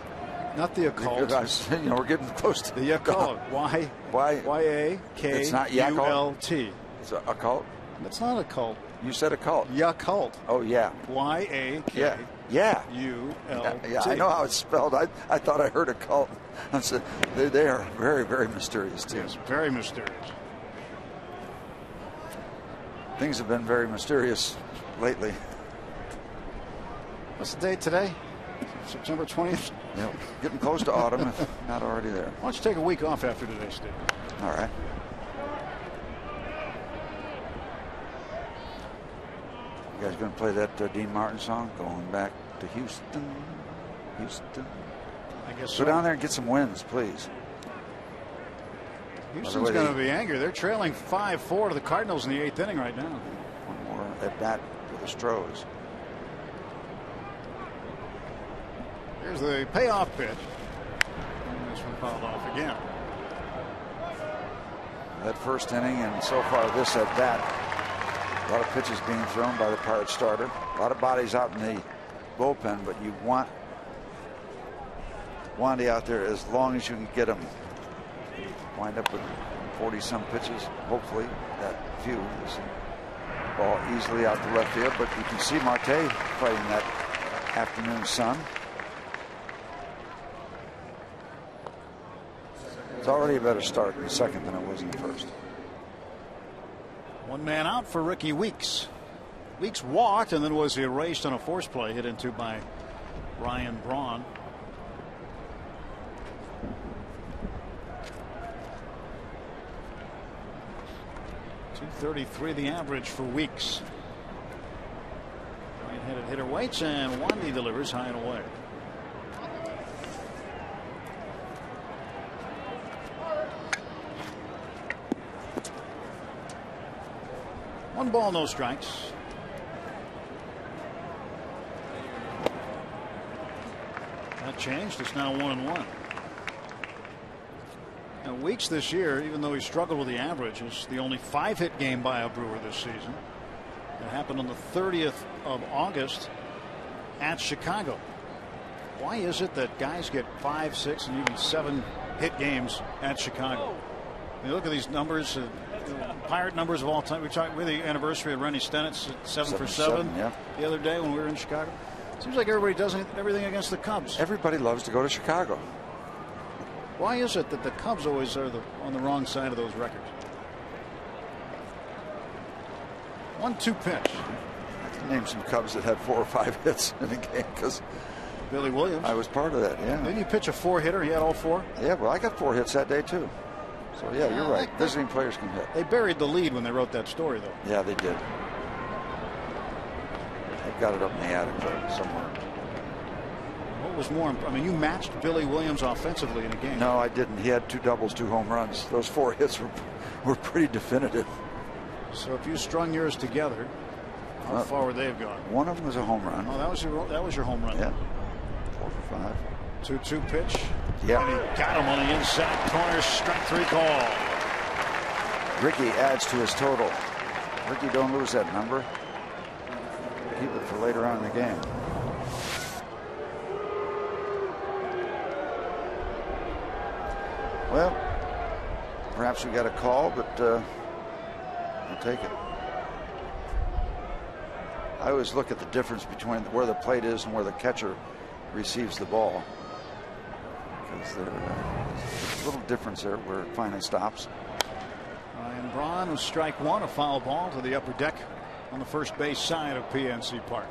Speaker 1: Not the Occult.
Speaker 2: Because, we're getting close to
Speaker 1: the Yakult. Y-A-K-U-L-T.
Speaker 2: It's not Yakult. It's a Occult.
Speaker 1: It's not a cult.
Speaker 2: You said Occult.
Speaker 1: Yakult.
Speaker 2: Oh yeah.
Speaker 1: Y-A-K.
Speaker 2: Yeah.
Speaker 1: U-L-T.
Speaker 2: Yeah, I know how it's spelled. I thought I heard a cult. I said they are very, very mysterious too.
Speaker 1: Yes, very mysterious.
Speaker 2: Things have been very mysterious lately.
Speaker 1: What's the date today? September 20th.
Speaker 2: Yeah, getting close to autumn, if not already there.
Speaker 1: Why don't you take a week off after today, Steve?
Speaker 2: All right. You guys going to play that Dean Martin song, Going Back to Houston? Houston.
Speaker 1: I guess
Speaker 2: so. Go down there and get some wins, please.
Speaker 1: Houston's going to be angry. They're trailing 5-4 to the Cardinals in the 8th inning right now.
Speaker 2: One more at bat for the Stros.
Speaker 1: Here's the payoff pitch. And this one fouled off again.
Speaker 2: That first inning, and so far this at bat. A lot of pitches being thrown by the Pirate starter. A lot of bodies out in the bullpen, but you want Wandy out there as long as you can get him. Wind up with 40-some pitches, hopefully that few. This ball easily out to left field, but you can see Marte fighting that afternoon sun. It's already a better start in the second than it was in the first.
Speaker 1: 1 man out for Ricky Weeks. Weeks walked and then was erased on a force play hit into by Ryan Braun. .233 the average for Weeks. Right-handed hitter waits, and Wandy delivers high and away. One ball, no strikes. That changed. It's now 1-1. Now, Weeks this year, even though he struggled with the average, is the only 5-hit game by a Brewer this season. It happened on the 30th of August at Chicago. Why is it that guys get 5, 6, and even 7-hit games at Chicago? You look at these numbers. Pirate numbers of all time. We talked with the anniversary of Rennie Stennett's 7 for 7
Speaker 2: yeah.
Speaker 1: The other day when we were in Chicago. Seems like everybody does everything against the Cubs.
Speaker 2: Everybody loves to go to Chicago.
Speaker 1: Why is it that the Cubs always are on the wrong side of those records? 1-2 pitch.
Speaker 2: I can name some Cubs that had 4 or 5 hits in a game because
Speaker 1: Billy Williams.
Speaker 2: I was part of that. Yeah.
Speaker 1: Didn't he pitch a 4-hitter? He had all 4.
Speaker 2: Yeah. Well, I got 4 hits that day too. So yeah, you're right. Visiting players can hit.
Speaker 1: They buried the lead when they wrote that story, though.
Speaker 2: Yeah, they did. They've got it up in the attic somewhere.
Speaker 1: What was more? I mean, you matched Billy Williams offensively in a game.
Speaker 2: No, I didn't. He had 2 doubles, 2 home runs. Those 4 hits were pretty definitive.
Speaker 1: So if you strung yours together, how far would they have gone?
Speaker 2: One of them was a home run.
Speaker 1: Oh, that was your home run.
Speaker 2: Yeah. 4 for 5.
Speaker 1: 2-2 pitch.
Speaker 2: Yeah.
Speaker 1: And he got him on the inside corner. Strike 3 call.
Speaker 2: Ricky adds to his total. Ricky, don't lose that number. Keep it for later on in the game. Well, perhaps we got a call, but we'll take it. I always look at the difference between where the plate is and where the catcher receives the ball. Because there's a little difference there where it finally stops.
Speaker 1: Ryan Braun with strike 1, a foul ball to the upper deck on the first base side of PNC Park.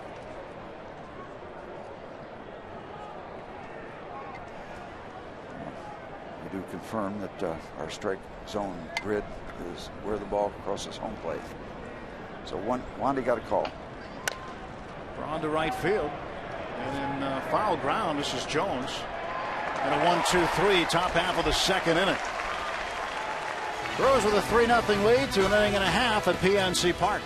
Speaker 2: We do confirm that our strike zone grid is where the ball crosses home plate. So Wandy got a call.
Speaker 1: Braun to right field. And in foul ground, this is Jones. And a 1-2-3 top half of the second inning. Brewers with a 3-0 lead to an inning and a half at PNC Park.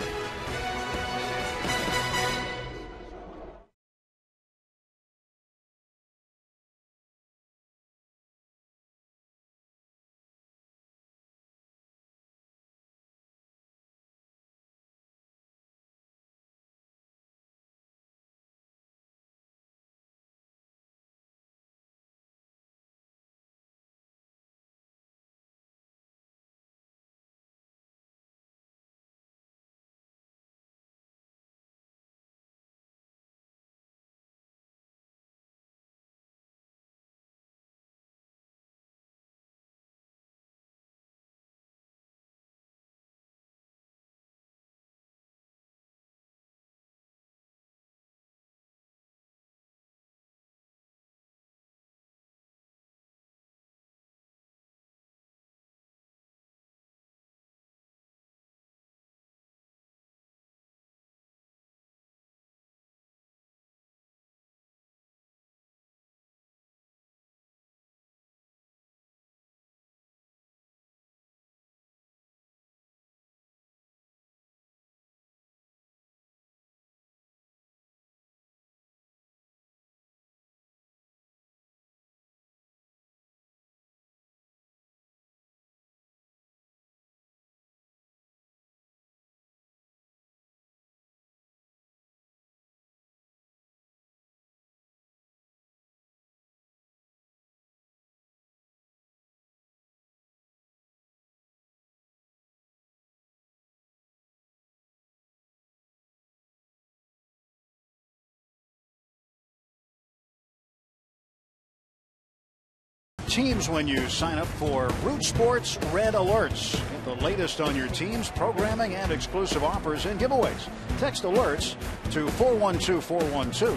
Speaker 1: Teams when you sign up for Root Sports Red Alerts. Get the latest on your team's programming and exclusive offers and giveaways. Text alerts to 412-412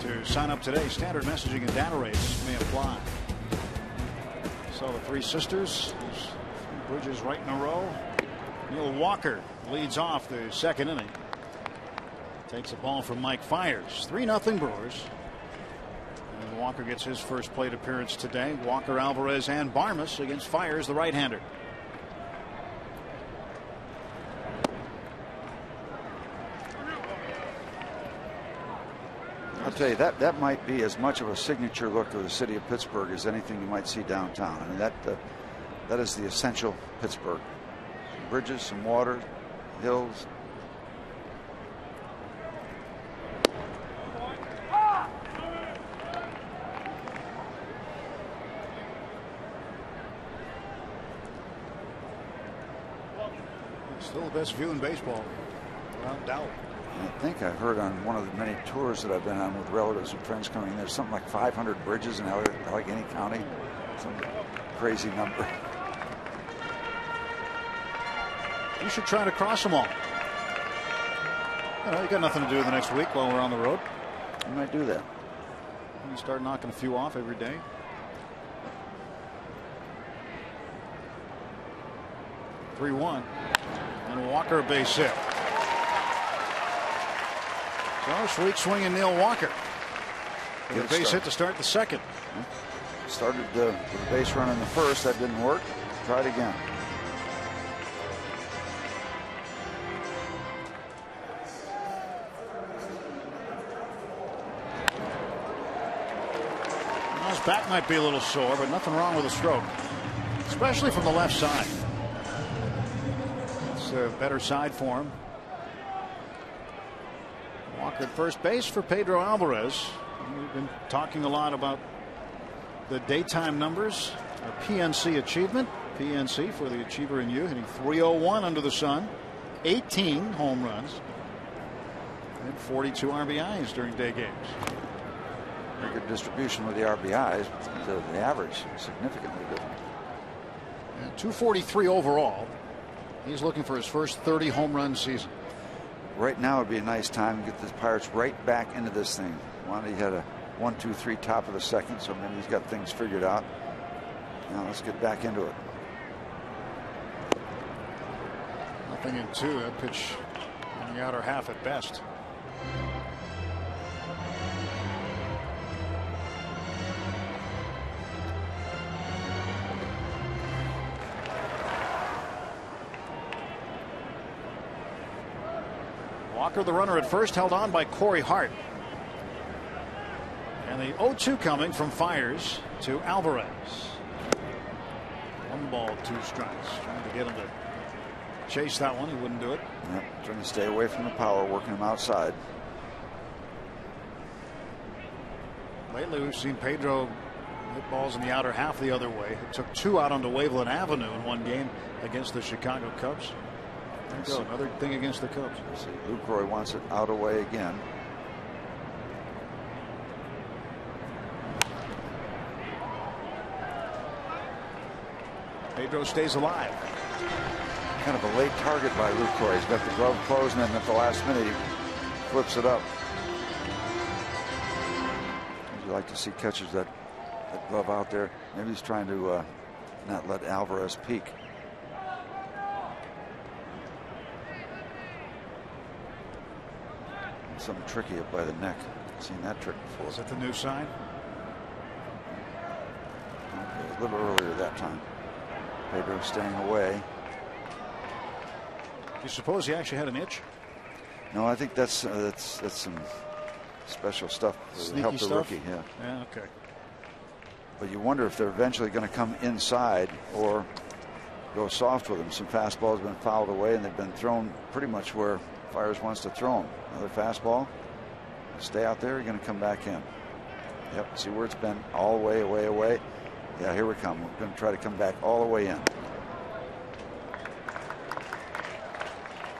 Speaker 1: to sign up today. Standard messaging and data rates may apply. So the three sisters, Bridges right in a row. Neil Walker leads off the second inning. Takes the ball from Mike Fiers. 3-0 Brewers. And Walker gets his first plate appearance today. Walker, Alvarez, and Barmes against Fiers, the right-hander.
Speaker 2: I'll tell you, that might be as much of a signature look of the city of Pittsburgh as anything you might see downtown. I mean, that is the essential Pittsburgh. Some bridges, some water, hills.
Speaker 1: Still the best view in baseball, without doubt.
Speaker 2: I think I heard on one of the many tours that I've been on with relatives and friends coming in, there's something like 500 bridges in Allegheny County. Some crazy number.
Speaker 1: You should try to cross them all. You know, you got nothing to do the next week while we're on the road.
Speaker 2: You might do that.
Speaker 1: You start knocking a few off every day. (3-1) and Walker a base hit. So sweet swinging Neil Walker with a base hit to start the second.
Speaker 2: Started with a base run in the first. That didn't work. Tried again.
Speaker 1: Well, his back might be a little sore, but nothing wrong with a stroke, especially from the left side. It's a better side for him. Walker at first base for Pedro Alvarez. We've been talking a lot about the daytime numbers. Our PNC achievement. PNC for the achiever in you, hitting .301 under the sun, 18 home runs, and 42 RBIs during day games.
Speaker 2: Very good distribution with the RBIs. The average significantly different.
Speaker 1: And 243 overall. He's looking for his first 30 home run season.
Speaker 2: Right now would be a nice time to get the Pirates right back into this thing. Wandy had a 1-2-3 top of the second, so maybe he's got things figured out. Now let's get back into it.
Speaker 1: 0-2. That pitch On the outer half at best. Walker, the runner at first, held on by Corey Hart. And the 0-2 coming from Fiers to Alvarez. 1 ball, 2 strikes. Trying to get him to chase that one. He wouldn't do it.
Speaker 2: Yep, trying to stay away from the power, working him outside.
Speaker 1: Lately, we've seen Pedro hit balls in the outer half the other way. It took 2 out onto Waveland Avenue in 1 game against the Chicago Cubs. There you go, another thing against the Cubs.
Speaker 2: See, Lucroy wants it out away again.
Speaker 1: Pedro stays alive.
Speaker 2: Kind of a late target by Lucroy. He's got the glove closed, and then at the last minute he flips it up. You like to see catchers that glove out there. Maybe he's trying to not let Alvarez peek. Something tricky up by the neck. Seen that trick before.
Speaker 1: Is that the new sign?
Speaker 2: Okay, a little earlier that time. Pedro staying away.
Speaker 1: You suppose he actually had an itch?
Speaker 2: No, I think that's some special stuff to help the rookie.
Speaker 1: Yeah, okay.
Speaker 2: But you wonder if they're eventually going to come inside or go soft with them. Some fastballs have been fouled away, and they've been thrown pretty much where Fiers wants to throw them. Another fastball. Stay out there. You're going to come back in. Yep. See where it's been all the way, away. Yeah, here we come. We're going to try to come back all the way in.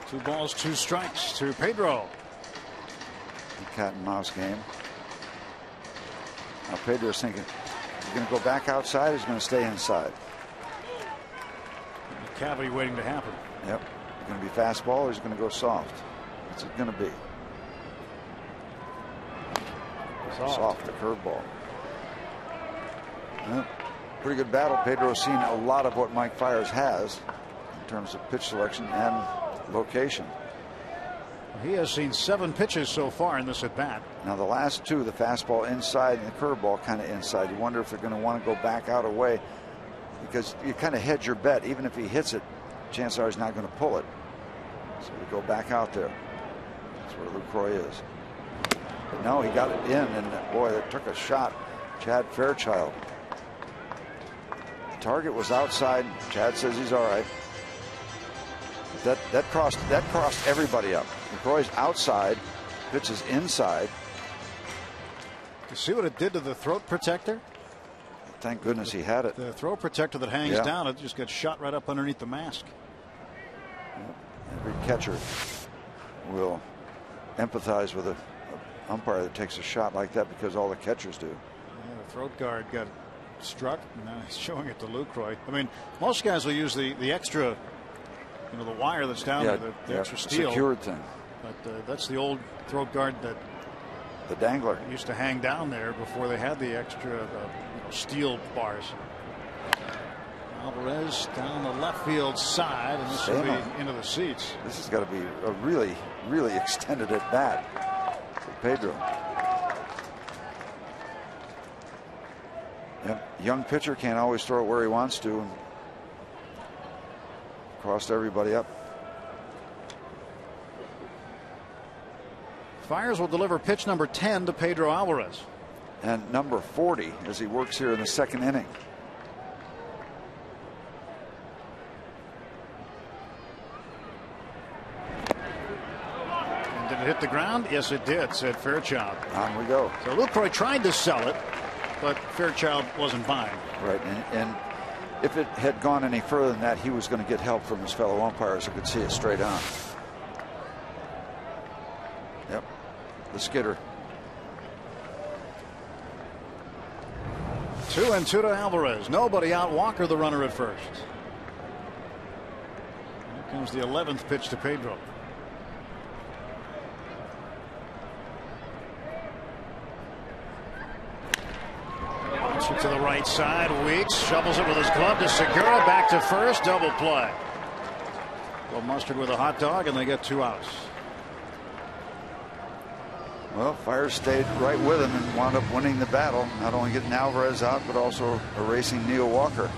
Speaker 1: 2 balls, 2 strikes to Pedro.
Speaker 2: The cat and mouse game. Now Pedro's thinking, he's going to go back outside, he's going to stay inside.
Speaker 1: The cavity waiting to happen.
Speaker 2: Yep. He's going to be fastball or he's going to go soft. What's it going to be? Soft, the curveball. Well, pretty good battle. Pedro's seen a lot of what Mike Fiers has in terms of pitch selection and location.
Speaker 1: He has seen 7 pitches so far in this at bat.
Speaker 2: Now the last 2, the fastball inside and the curveball kind of inside. You wonder if they're going to want to go back out away, because you kind of hedge your bet. Even if he hits it, chances are he's not going to pull it. So we go back out there. That's where Lucroy is. But no, he got it in, and boy, that took a shot. Chad Fairchild. The target was outside. Chad says he's all right. That crossed everybody up. McCoy's outside, pitches inside.
Speaker 1: You see what it did to the throat protector?
Speaker 2: Thank goodness he had it.
Speaker 1: The throat prprotector that hangs down, it just gets shot right up underneath the mask.
Speaker 2: Every catcher will empathize with an umpire that takes a shot like that, because all the catchers do.
Speaker 1: Yeah, the throat guard got struck, and now he's showing it to Lucroy. I mean, most guys will use the extra, the wire that's down there, the extra steel.
Speaker 2: Secured thing.
Speaker 1: But that's the old throat guard that
Speaker 2: the dangler
Speaker 1: used to hang down there before they had the extra steel bars. Alvarez down the left field side, and this will be into the seats.
Speaker 2: This has got to be a really, really extended at bat for Pedro. Yep. Young pitcher can't always throw it where he wants to. And crossed everybody up.
Speaker 1: Fiers will deliver pitch number 10 to Pedro Alvarez.
Speaker 2: And number 40 as he works here in the 2nd inning.
Speaker 1: And did it hit the ground? Yes, it did, said Fairchild.
Speaker 2: On we go.
Speaker 1: So Lucroy tried to sell it, but Fairchild wasn't buying.
Speaker 2: Right, and if it had gone any further than that, he was going to get help from his fellow umpires who could see it straight on. Yep, the skidder.
Speaker 1: 2-2 to Alvarez. Nobody out. Walker, the runner at first. Here comes the 11th pitch to Pedro. To the right side. Weeks shovels it with his glove to Segura. Back to first. Double play. Well, Mustard with a hot dog, and they get 2 outs.
Speaker 2: Well, Fires stayed right with him and wound up winning the battle, not only getting Alvarez out, but also erasing Neil Walker.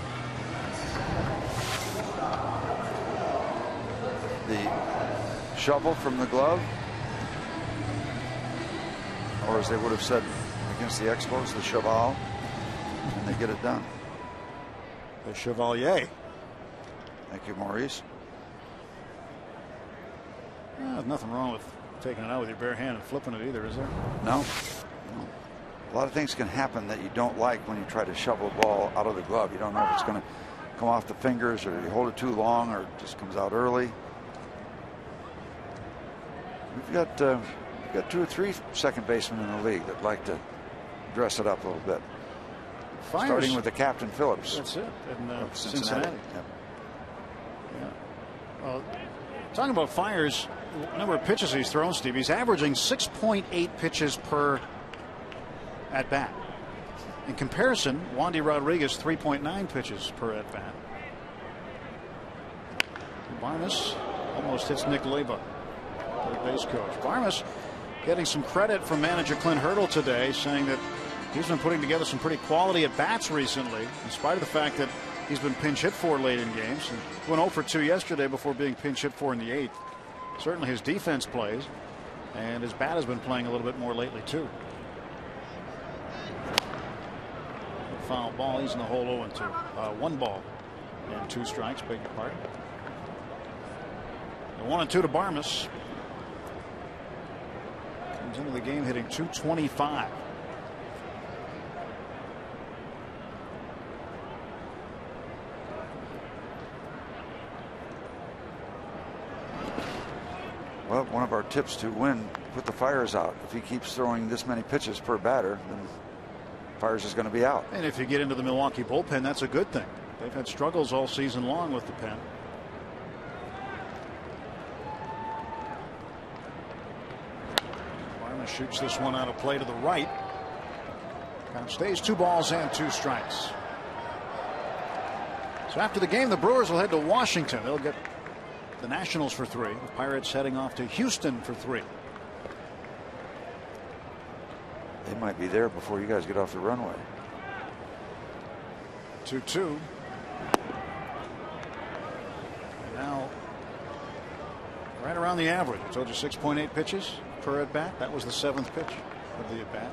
Speaker 2: The shovel from the glove, or as they would have said against the Expos, the cheval, and they get it done.
Speaker 1: The Chevalier.
Speaker 2: Thank you, Maurice.
Speaker 1: There's nothing wrong with taking it out with your bare hand and flipping it either, is there?
Speaker 2: No. A lot of things can happen that you don't like when you try to shovel a ball out of the glove. You don't know if it's going to come off the fingers, or you hold it too long, or it just comes out early. We've got 2 or 3 second basemen in the league that like to dress it up a little bit.
Speaker 1: Fires.
Speaker 2: Starting with the captain Phillips.
Speaker 1: That's it. In
Speaker 2: Cincinnati.
Speaker 1: Yeah. Well, talking about Fires, the number of pitches he's thrown, Steve, he's averaging 6.8 pitches per at bat. In comparison, Wandy Rodriguez 3.9 pitches per at bat. Barmes almost hits Nick Leyba, third base coach. Barmes getting some credit from manager Clint Hurdle today, saying that he's been putting together some pretty quality at bats recently, in spite of the fact that he's been pinch hit for late in games. And went 0 for 2 yesterday before being pinch hit for in the 8th. Certainly his defense plays, and his bat has been playing a little bit more lately too. Foul ball. He's in the hole 0-2. 1 ball and 2 strikes. Beg your pardon. The 1-2 to Barmes. Comes into the game hitting .225.
Speaker 2: Well, one of our tips to win, put the Fires out. If he keeps throwing this many pitches per batter, then Fires is going to be out.
Speaker 1: And if you get into the Milwaukee bullpen, that's a good thing. They've had struggles all season long with the pen. Barnes shoots this one out of play to the right. Count stays 2 balls and 2 strikes. So after the game, the Brewers will head to Washington. They'll get the Nationals for 3. The Pirates heading off to Houston for 3.
Speaker 2: They might be there before you guys get off the runway.
Speaker 1: 2-2. Now right around the average. I told you 6.8 pitches per at bat. That was the 7th pitch of the at bat.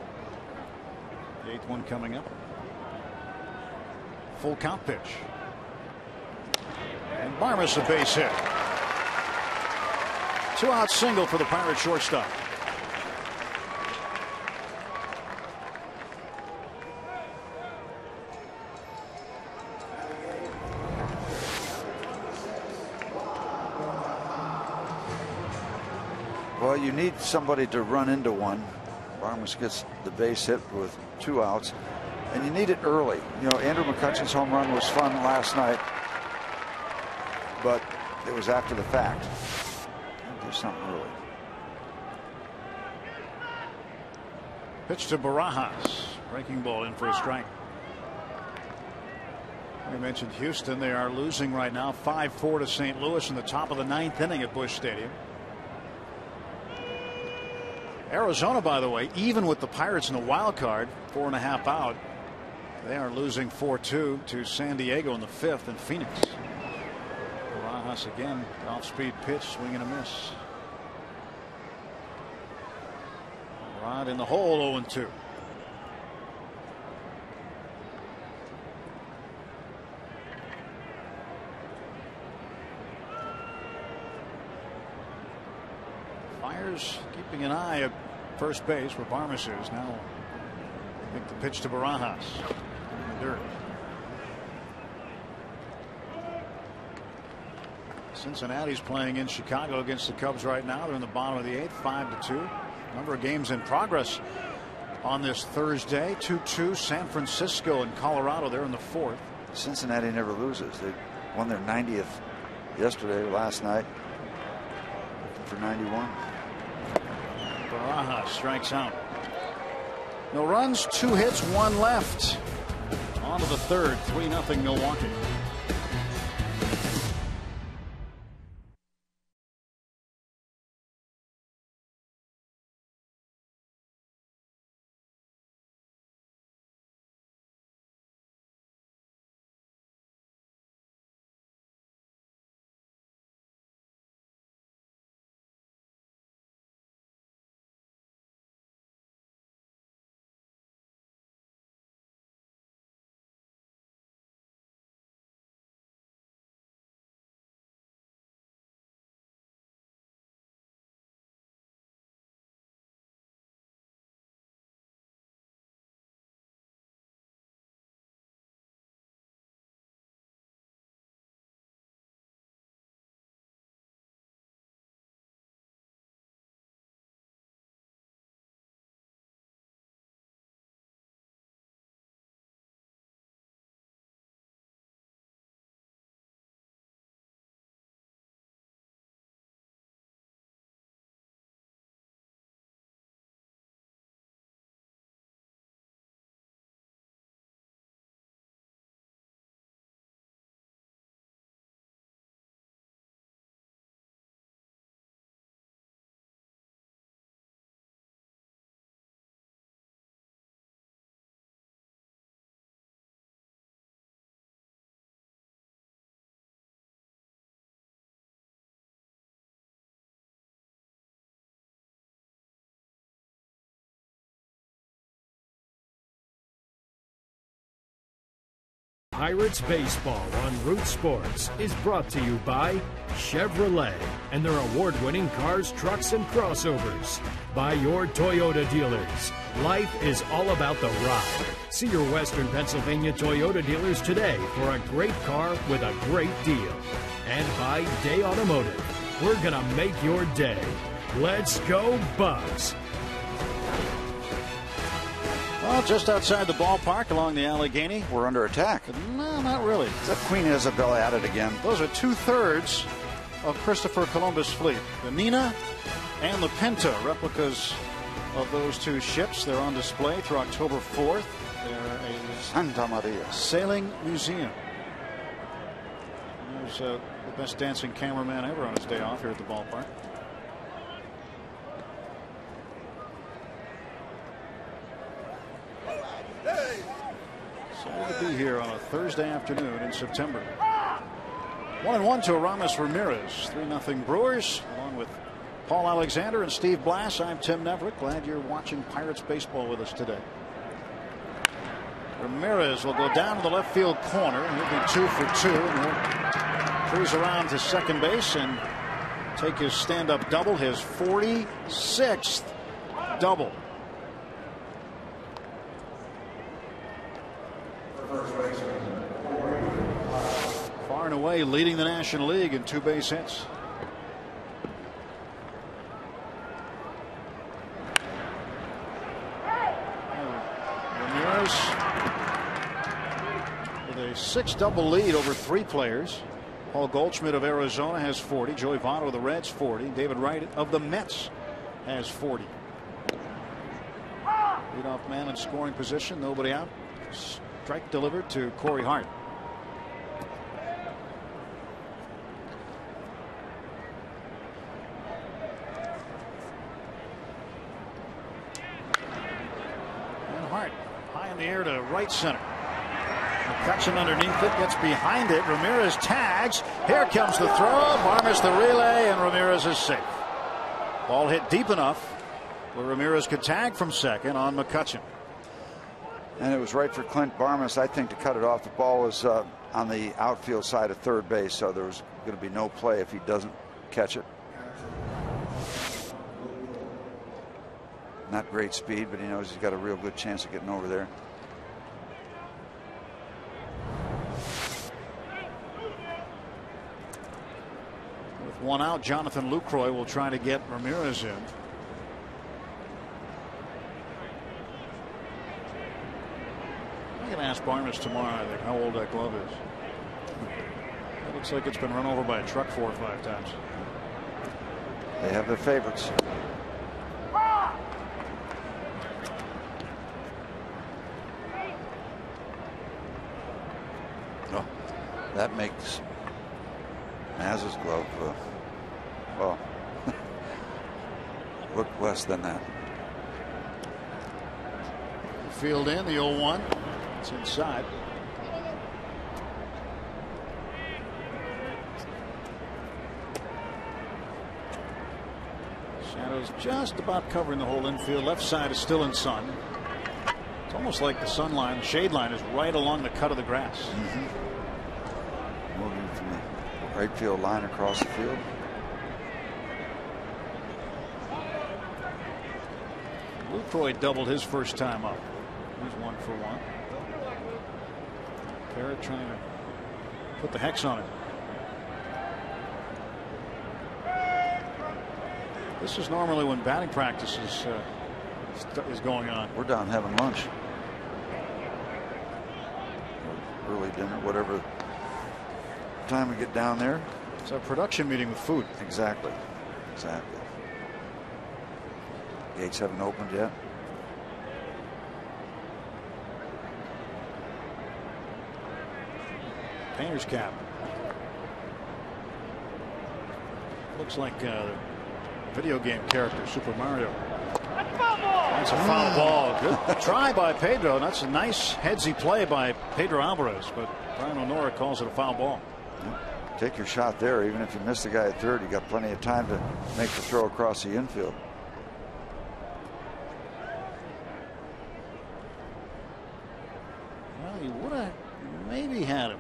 Speaker 1: The 8th one coming up. Full count pitch. And Barmes a base hit. 2-out single for the Pirates shortstop.
Speaker 2: Well, you need somebody to run into one. Barmes gets the base hit with 2 outs, and you need it early. You know, Andrew McCutchen's home run was fun last night, but it was after the fact. Do something early.
Speaker 1: Pitch to Barajas. Breaking ball in for a strike. We mentioned Houston. They are losing right now 5-4 to St. Louis in the top of the 9th inning at Busch Stadium. Arizona, by the way, even with the Pirates in the wild card, 4.5 out, they are losing 4-2 to San Diego in the 5th in Phoenix. Barajas again, off-speed pitch, swing and a miss. Rod in the hole, 0-2. Fires keeping an eye at first base where Barmes is now. I think the pitch to Barajas in the dirt. Cincinnati's playing in Chicago against the Cubs right now. They're in the bottom of the 8th, 5-2. Number of games in progress on this Thursday. 2-2 San Francisco and Colorado. They're in the 4th.
Speaker 2: Cincinnati never loses. They won their 90th yesterday or last night for 91.
Speaker 1: Barajas strikes out. No runs, 2 hits, 1 left. On to the 3rd, 3-0 Milwaukee.
Speaker 5: Pirates Baseball on Root Sports is brought to you by Chevrolet and their award-winning cars, trucks, and crossovers. By your Toyota dealers. Life is all about the ride. See your Western Pennsylvania Toyota dealers today for a great car with a great deal. And by Day Automotive. We're gonna make your day. Let's go, Bucks!
Speaker 1: Well, just outside the ballpark along the Allegheny.
Speaker 2: We're under attack.
Speaker 1: No, not really.
Speaker 2: That Queen Isabel at it again.
Speaker 1: Those are 2/3 of Christopher Columbus' fleet. The Nina and the Pinta, replicas of those two ships. They're on display through October 4th. They're a
Speaker 2: Santa Maria
Speaker 1: sailing museum. There's the best dancing cameraman ever on his day off here at the ballpark. Excited to be here on a Thursday afternoon in September. 1-1 to Aramis Ramirez. 3-0 Brewers, along with Paul Alexander and Steve Blass. I'm Tim Neverick. Glad you're watching Pirates baseball with us today. Ramirez will go down to the left field corner. He'll be 2 for 2. And he'll cruise around to second base and take his stand-up double, his 46th double. Far and away leading the National League in 2 base hits. Ramirez with a 6-double lead over 3 players. Paul Goldschmidt of Arizona has 40. Joey Votto of the Reds 40. David Wright of the Mets has 40. Leadoff man in scoring position. Nobody out. Strike delivered to Corey Hart. And Hart high in the air to right center. McCutchen underneath it, gets behind it. Ramirez tags. Here comes the throw. Barmes the relay, and Ramirez is safe. Ball hit deep enough where Ramirez could tag from second on McCutchen.
Speaker 2: And it was right for Clint Barmes, I think, to cut it off. The ball was on the outfield side of third base, so there was going to be no play if he doesn't catch it. Not great speed, but he knows he's got a real good chance of getting over there.
Speaker 1: With 1 out, Jonathan Lucroy will try to get Ramirez in. I'm going to ask Barnes tomorrow, I think, how old that glove is. It looks like it's been run over by a truck 4 or 5 times.
Speaker 2: They have their favorites. Oh, that makes Maz's glove, well, look less than that.
Speaker 1: Field in the 0-1. It's inside. Shadows just about covering the whole infield. Left side is still in sun. It's almost like the sun line, shade line is right along the cut of the grass.
Speaker 2: Moving from the right field line across the field.
Speaker 1: Lucroy doubled his first time up. He's 1 for 1. Parrott trying to put the hex on it. This is normally when batting practice is going on.
Speaker 2: We're down having lunch. Early dinner, whatever time we get down there.
Speaker 1: It's a production meeting with food.
Speaker 2: Exactly. Exactly. Gates haven't opened yet.
Speaker 1: Painter's cap. Looks like a video game character, Super Mario. That's a foul ball. Good try by Pedro. That's a nice headsy play by Pedro Alvarez, but Brian O'Nora calls it a foul ball.
Speaker 2: Take your shot there. Even if you miss the guy at third, you got plenty of time to make the throw across the infield.
Speaker 1: Well, he would have maybe maybe had him.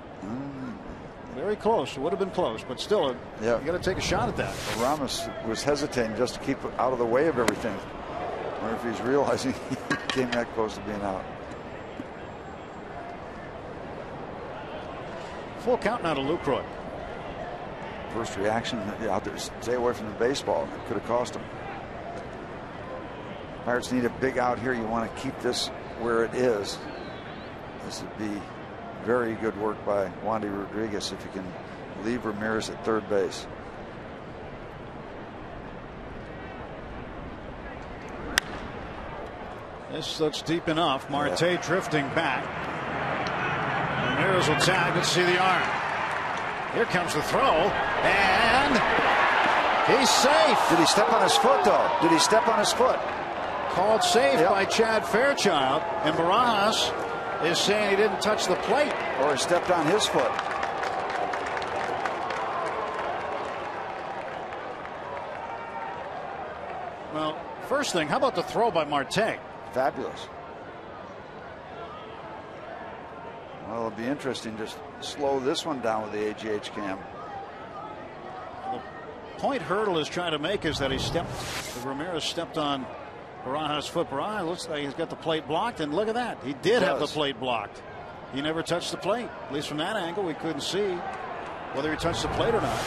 Speaker 1: Very close. It would have been close, but still, you got to take a shot at that.
Speaker 2: Ramos was hesitating just to keep out of the way of everything. I wonder if he's realizing he came that close to being out.
Speaker 1: Full count now to Lucroy.
Speaker 2: First reaction out there, stay away from the baseball. It could have cost him. Pirates need a big out here. You want to keep this where it is. This would be very good work by Wandy Rodriguez if you can leave Ramirez at third base.
Speaker 1: This looks deep enough. Marte drifting back. Ramirez will tag. Let's see the arm. Here comes the throw. And he's safe.
Speaker 2: Did he step on his foot, though? Did he step on his foot?
Speaker 1: Called safe by Chad Fairchild. And Barajas is saying he didn't touch the plate.
Speaker 2: Or he stepped on his foot.
Speaker 1: Well, first thing, how about the throw by Marte?
Speaker 2: Fabulous. Well, it'll be interesting to slow this one down with the AGH cam.
Speaker 1: The point Hurdle is trying to make is that Ramirez stepped on Barajas' foot. Barajas looks like he's got the plate blocked, and look at that. He did have the plate blocked. He never touched the plate. At least from that angle, we couldn't see whether he touched the plate or not.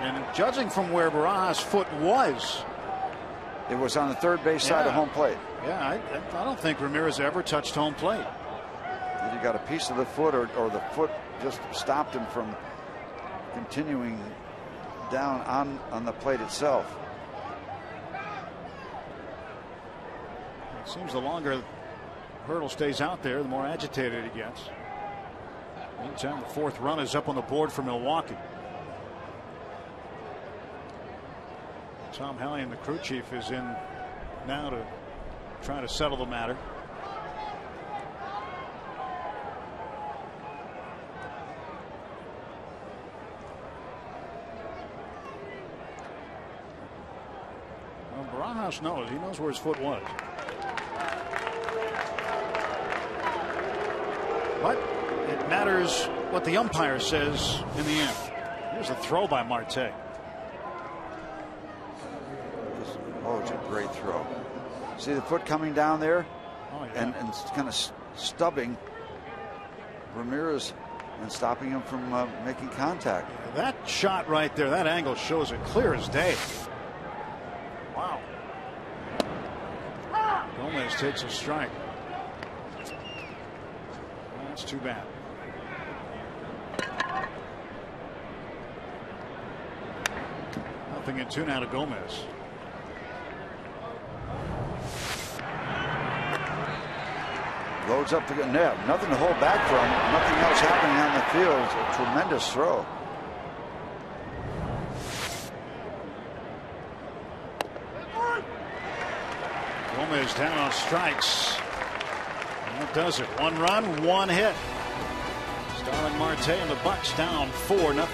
Speaker 1: And judging from where Barajas' foot was,
Speaker 2: it was on the third base side of home plate.
Speaker 1: Yeah, I don't think Ramirez ever touched home plate.
Speaker 2: Either you got a piece of the foot or the foot just stopped him from continuing down on the plate itself.
Speaker 1: It seems the longer Hurdle stays out there, the more agitated he gets. Meantime, the fourth run is up on the board for Milwaukee. Tom Hellion, the crew chief, is in now to try to settle the matter. Well, Barajas knows. He knows where his foot was. But it matters what the umpire says in the end. Here's a throw by Marte.
Speaker 2: Oh, it's a great throw. See the foot coming down there?
Speaker 1: Oh, yeah.
Speaker 2: And kind of stubbing Ramirez and stopping him from making contact.
Speaker 1: Yeah, that shot right there, that angle shows it clear as day. Wow. Gomez takes a strike. That's too bad. Nothing in two now to Gomez.
Speaker 2: Loads up the net. Nothing to hold back from. Nothing else happening on the field. It's a tremendous throw.
Speaker 1: Gomez down on strikes. And that does it. One run, one hit. Starling Marte and the Bucks down 4-0.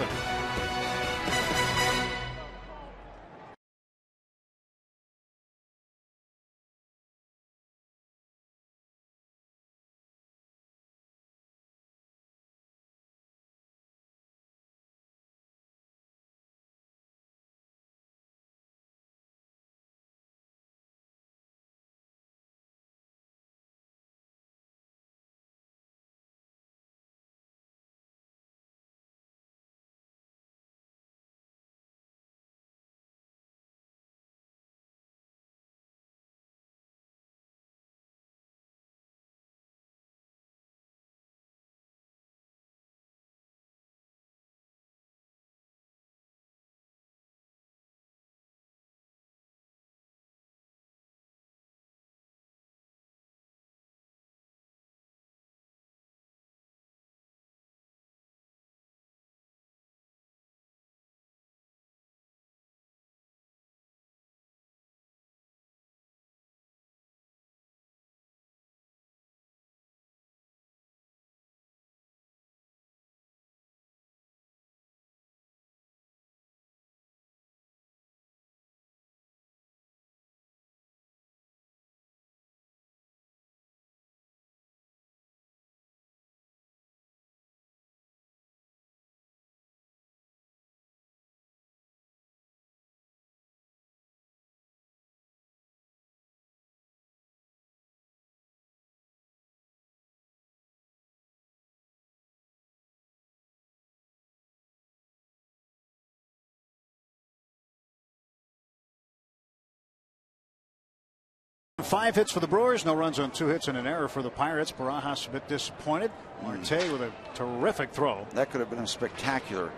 Speaker 1: 5 hits for the Brewers, no runs on 2 hits and an error for the Pirates. Barajas a bit disappointed. Marte with a terrific throw.
Speaker 2: That could have been a spectacular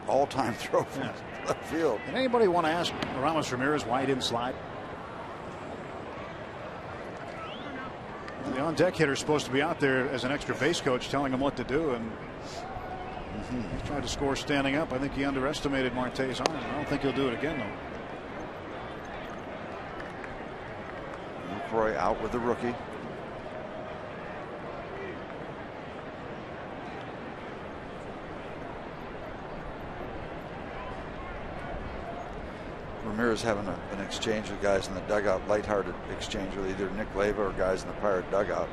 Speaker 2: all-time throw from left field.
Speaker 1: Did anybody want to ask Ramos Ramirez why he didn't slide? The on-deck hitter is supposed to be out there as an extra base coach telling him what to do, and he tried to score standing up. I think he underestimated Marte's arm. I don't think he'll do it again, though.
Speaker 2: Lucroy out with the rookie. Ramirez having an exchange with guys in the dugout, lighthearted exchange with either Nick Leyva or guys in the Pirate dugout.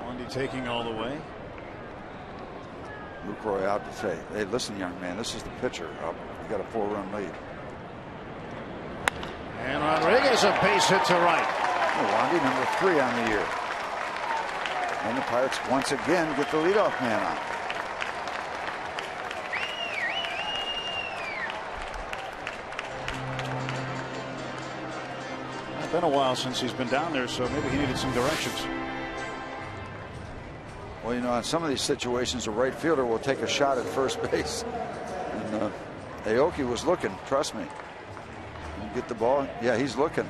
Speaker 1: Wandy taking all the way.
Speaker 2: Lucroy out to say, hey, listen, young man, this is the pitcher. You got a 4-run lead.
Speaker 1: And Rodriguez a base hit to right.
Speaker 2: Wandy number 3 on the year. And the Pirates once again get the leadoff man on.
Speaker 1: It's been a while since he's been down there, so maybe he needed some directions.
Speaker 2: Well, you know, in some of these situations, a right fielder will take a shot at first base. And Aoki was looking, trust me. You get the ball? Yeah, he's looking.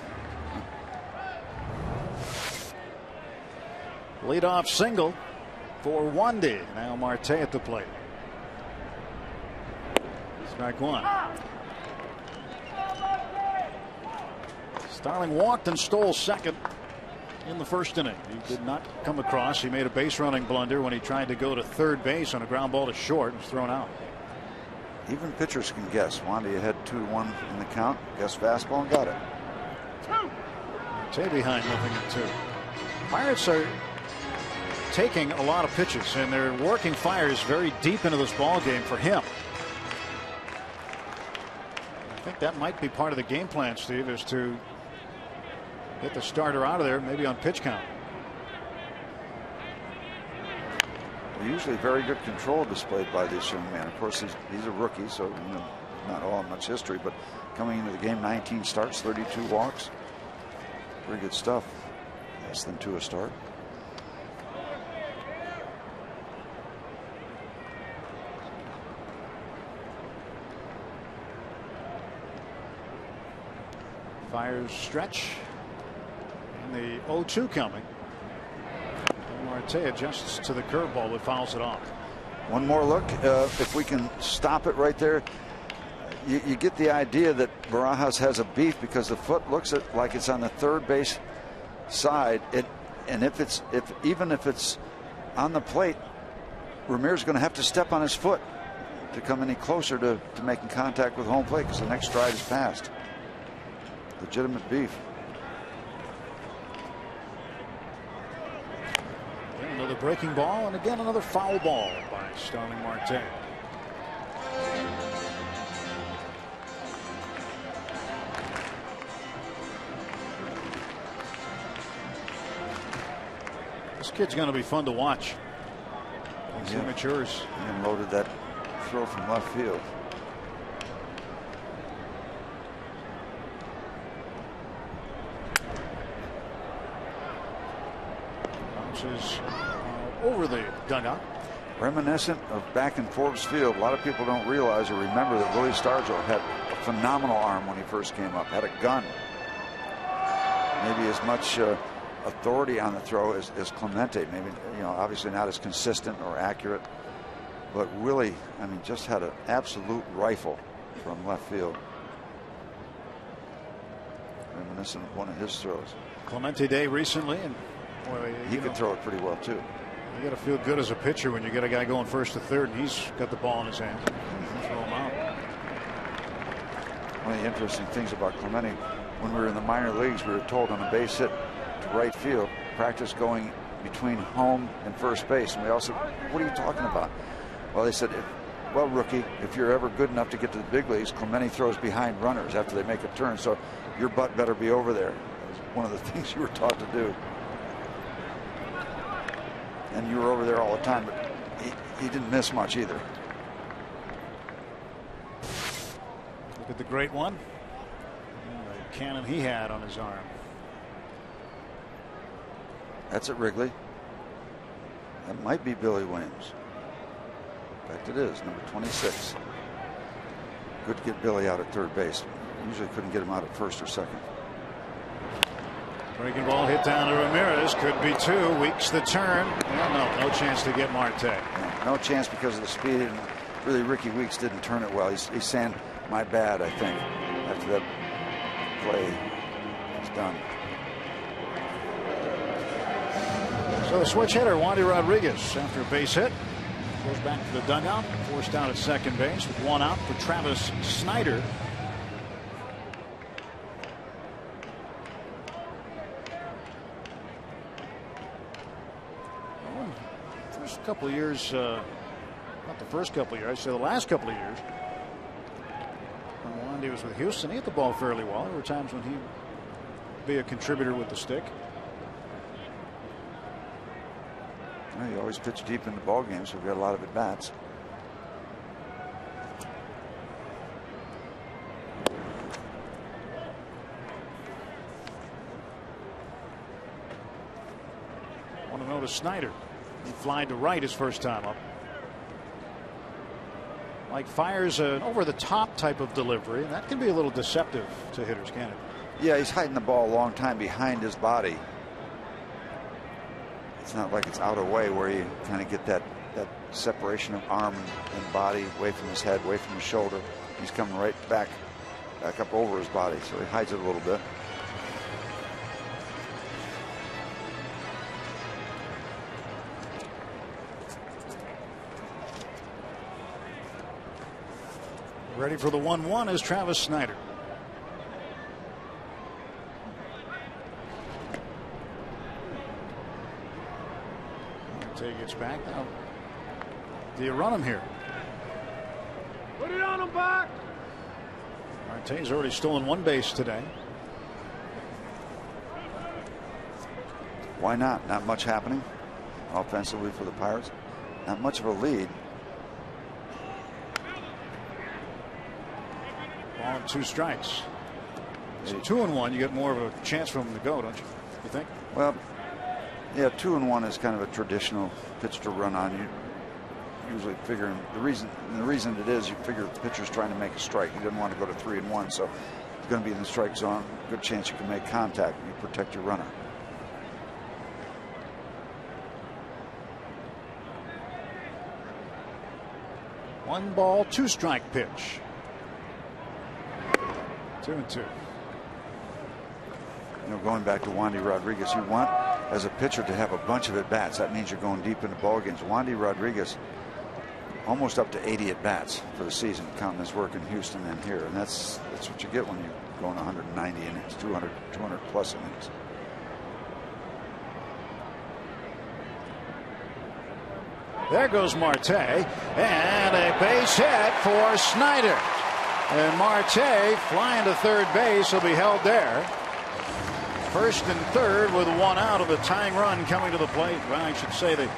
Speaker 1: Leadoff single for Wandy. Now Marte at the plate. Strike 1. Starling walked and stole second in the first inning. He did not come across. He made a base running blunder when he tried to go to third base on a ground ball to short and was thrown out.
Speaker 2: Even pitchers can guess. Wandy ahead 2-1 in the count. Guess fastball and got it.
Speaker 1: Marte behind 0-2. Pirates are taking a lot of pitches and they're working Fiers very deep into this ball game for him. I think that might be part of the game plan, Steve, is to get the starter out of there, maybe on pitch count.
Speaker 2: Well, usually very good control displayed by this young man. Of course, he's a rookie, so not all much history, but coming into the game, 19 starts, 32 walks. Pretty good stuff. Less than 2 a start.
Speaker 1: Fiers stretch. And the 0-2 coming. Marte adjusts to the curveball but fouls it off.
Speaker 2: One more look. If we can stop it right there. You get the idea that Barajas has a beef because the foot looks like it's on the third base side. And even if it's on the plate, Ramirez is going to have to step on his foot to come any closer to making contact with home plate because the next stride is passed. Legitimate beef.
Speaker 1: Another breaking ball, and again another foul ball by Starling Marte. This kid's going to be fun to watch as he matures.
Speaker 2: He unloaded that throw from left field.
Speaker 1: Bounces over the dugout.
Speaker 2: Reminiscent of back in Forbes Field. A lot of people don't realize or remember that Willie Stargell had a phenomenal arm when he first came up. Had a gun. Maybe as much authority on the throw as Clemente. Maybe, you know, obviously not as consistent or accurate. But Willie, I mean, just had an absolute rifle from left field. Reminiscent of one of his throws.
Speaker 1: Clemente Day recently, and boy,
Speaker 2: he could throw it pretty well too.
Speaker 1: You got to feel good as a pitcher when you get a guy going first to third and he's got the ball in his hands. Throw him out.
Speaker 2: One of the interesting things about Clemente, when we were in the minor leagues, we were told on a base hit to right field, practice going between home and first base. And we also, what are you talking about? Well, they said, well, rookie, if you're ever good enough to get to the big leagues, Clemente throws behind runners after they make a turn, so your butt better be over there. It was one of the things you were taught to do. And you were over there all the time, but he didn't miss much either.
Speaker 1: Look at the great one. The cannon he had on his arm.
Speaker 2: That's at Wrigley. That might be Billy Williams. In fact, it is number 26. Good to get Billy out at third base. Usually couldn't get him out at first or second.
Speaker 1: Breaking ball hit down to Ramirez. Could be two. Weeks the turn. Well, no chance to get Marte.
Speaker 2: No chance because of the speed. And really, Ricky Weeks didn't turn it well. He's saying, my bad, I think, after that play is done.
Speaker 1: So the switch hitter, Wandy Rodriguez, after a base hit, goes back to the dugout, forced out at second base with one out for Travis Snider. First couple of years, not the first couple of years, I say the last couple of years, when Wandy was with Houston, he hit the ball fairly well. There were times when he'd be a contributor with the stick.
Speaker 2: Well, you always pitch deep in the ball game, so we've got a lot of at bats.
Speaker 1: Want to notice Snider. He flied to right his first time up. Like fires an over-the-top type of delivery, and that can be a little deceptive to hitters, can't it?
Speaker 2: Yeah, he's hiding the ball a long time behind his body. It's not like it's out of way where you kind of get that separation of arm and body away from his head, away from his shoulder. He's coming right back up over his body, so he hides it a little bit.
Speaker 1: Ready for the 1-1 is Travis Snider. Marte gets back now. Do you run him here?
Speaker 3: Put it on him, back.
Speaker 1: Marte's already stolen one base today.
Speaker 2: Why not? Not much happening offensively for the Pirates. Not much of a lead.
Speaker 1: Ball and 2 strikes. So 2-1, you get more of a chance for him to go, don't you? You think?
Speaker 2: Well, yeah, 2-1 is kind of a traditional pitch to run on. You usually figure the reason it is, you figure the pitcher's trying to make a strike. He doesn't want to go to 3-1, so he's going to be in the strike zone. Good chance you can make contact and you protect your runner.
Speaker 1: One ball, 2 strike pitch. 2-2.
Speaker 2: You know, going back to Wandy Rodriguez, you want as a pitcher to have a bunch of at bats. That means you're going deep into ball games. Wandy Rodriguez almost up to 80 at bats for the season, counting his work in Houston and here, and that's what you get when you're going 190 innings, 200 plus innings.
Speaker 1: There goes Marte, and a base hit for Snider. And Marte flying to third base will be held there. First and third with 1 out of the tying run coming to the plate. Well, I should say the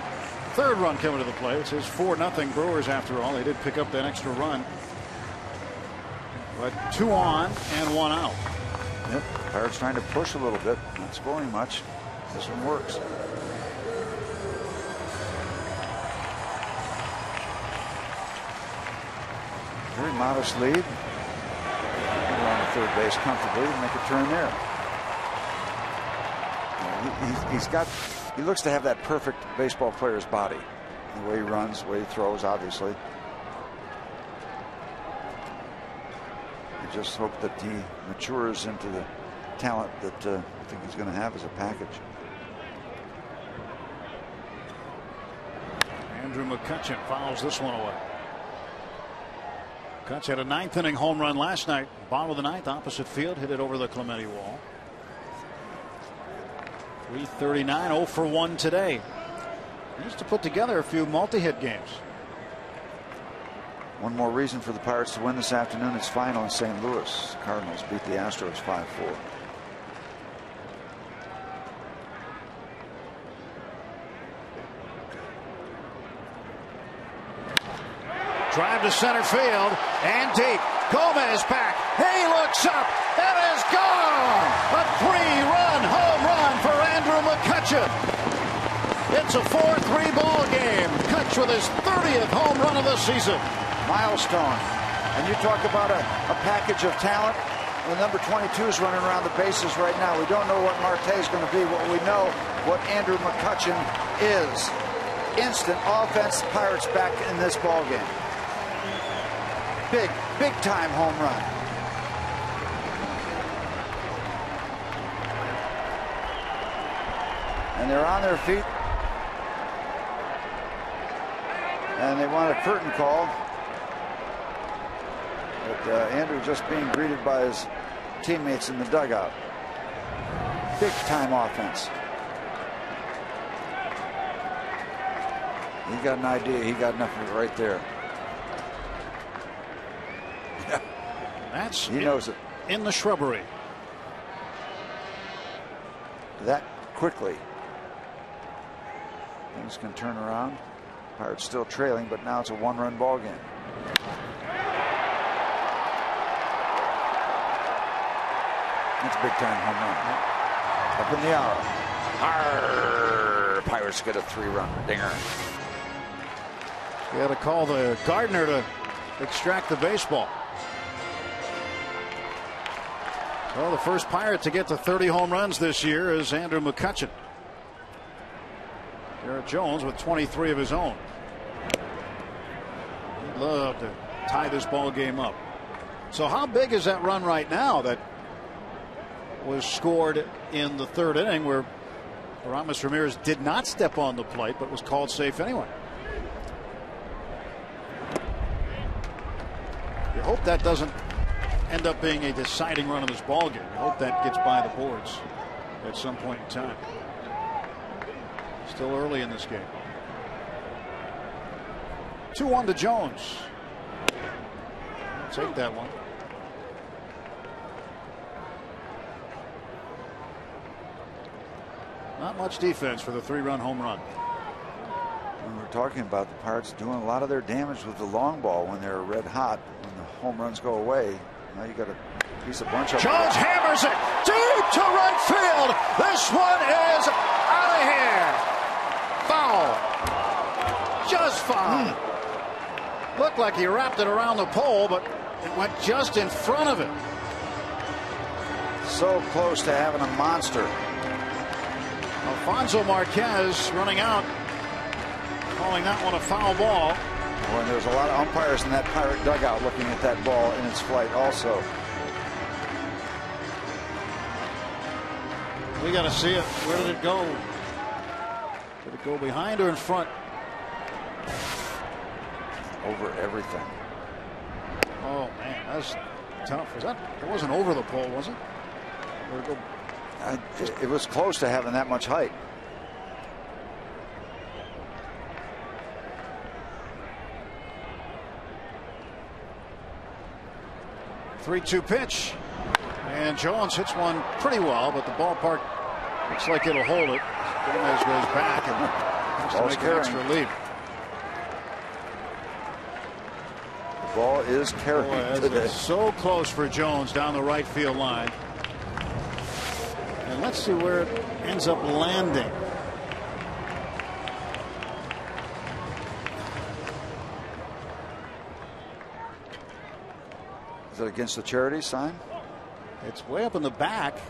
Speaker 1: third run coming to the plate. It says 4-0 Brewers after all. They did pick up that extra run. But 2 on and 1 out.
Speaker 2: Yep. Pirates trying to push a little bit, not scoring much. This one works. Very modest lead. Around the third base comfortably and make a turn there. He looks to have that perfect baseball player's body. The way he runs, the way he throws, obviously. I just hope that he matures into the talent that I think he's going to have as a package.
Speaker 1: Andrew McCutchen fouls this one away. Cutch had a 9th inning home run last night. Bottom of the 9th, opposite field, hit it over the Clemente wall. 339, 0 for 1 today. He used to put together a few multi-hit games.
Speaker 2: One more reason for the Pirates to win this afternoon. It's final in St. Louis. Cardinals beat the Astros 5-4.
Speaker 1: Drive to center field and deep. Gomez back. He looks up. It is gone. A 3-run home run for Andrew McCutchen. It's a 4-3 ball game. Kutch with his 30th home run of the season.
Speaker 2: Milestone. And you talk about a package of talent. The number 22 is running around the bases right now. We don't know what Marte is going to be, but we know what Andrew McCutchen is. Instant offense. Pirates back in this ball game. Big time home run. And they're on their feet. And they want a curtain call. But Andrew just being greeted by his teammates in the dugout. Big time offense. He got an idea. He got enough of it right there. He knows it.
Speaker 1: In the shrubbery.
Speaker 2: That quickly. Things can turn around. Pirates still trailing, but now it's a 1-run ball game. That's a big time home run. Up in the aisle. Arr, Pirates get a 3-run dinger.
Speaker 1: We had to call the gardener to extract the baseball. Well, the first Pirate to get to 30 home runs this year is Andrew McCutchen. Garrett Jones with 23 of his own. He'd love to tie this ball game up. So how big is that run right now that was scored in the 3rd inning where Aramis Ramirez did not step on the plate but was called safe anyway? You hope that doesn't end up being a deciding run of this ball game. I hope that gets by the boards at some point in time. Still early in this game. 2-1 to Jones. I'll take that one. Not much defense for the 3-run home run.
Speaker 2: We were talking about the Pirates doing a lot of their damage with the long ball when they're red hot. When the home runs go away, now you got a piece of bunch of.
Speaker 1: Jones hammers it deep to right field. This one is out of here. Foul. Just foul. Looked like he wrapped it around the pole, but it went just in front of it.
Speaker 2: So close to having a monster.
Speaker 1: Alfonso Marquez running out, calling that one a foul ball.
Speaker 2: Well, there's a lot of umpires in that Pirate dugout looking at that ball in its flight also.
Speaker 1: We got to see it. Where did it go? Did it go behind or in front?
Speaker 2: Over everything.
Speaker 1: Oh man, that's tough. Was that? It wasn't over the pole, was it? Where did it go?
Speaker 2: It was close to having that much height.
Speaker 1: Three-two pitch, and Jones hits one pretty well, but the ballpark looks like it'll hold it. Gomez goes back and has to make an extra lead.
Speaker 2: The ball is carrying today.
Speaker 1: So close for Jones down the right field line. And let's see where it ends up landing.
Speaker 2: Is it against the charity sign?
Speaker 1: It's way up in the back.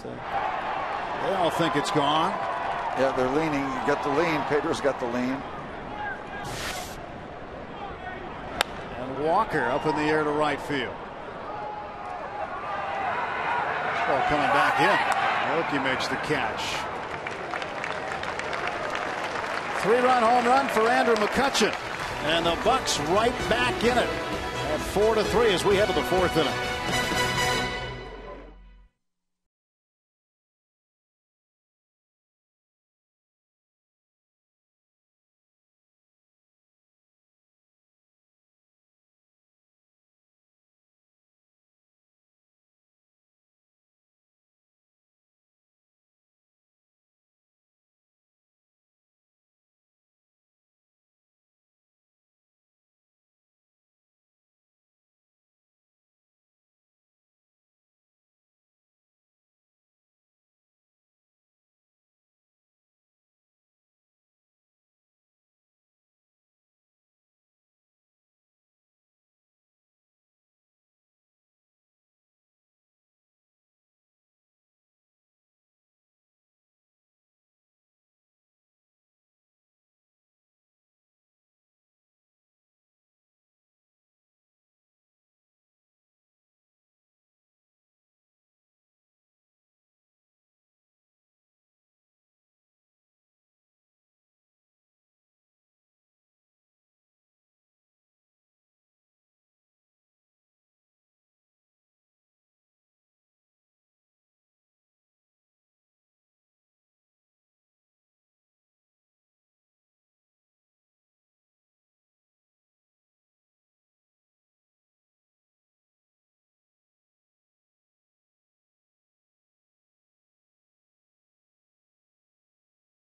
Speaker 1: They all think it's gone.
Speaker 2: Yeah, they're leaning. You got the lean. Pedro's got the lean.
Speaker 1: And Walker up in the air to right field. Ball coming back in. Wilkie makes the catch. 3-run home run for Andrew McCutchen. And the Bucks right back in it at 4-3 as we head to the 4th inning.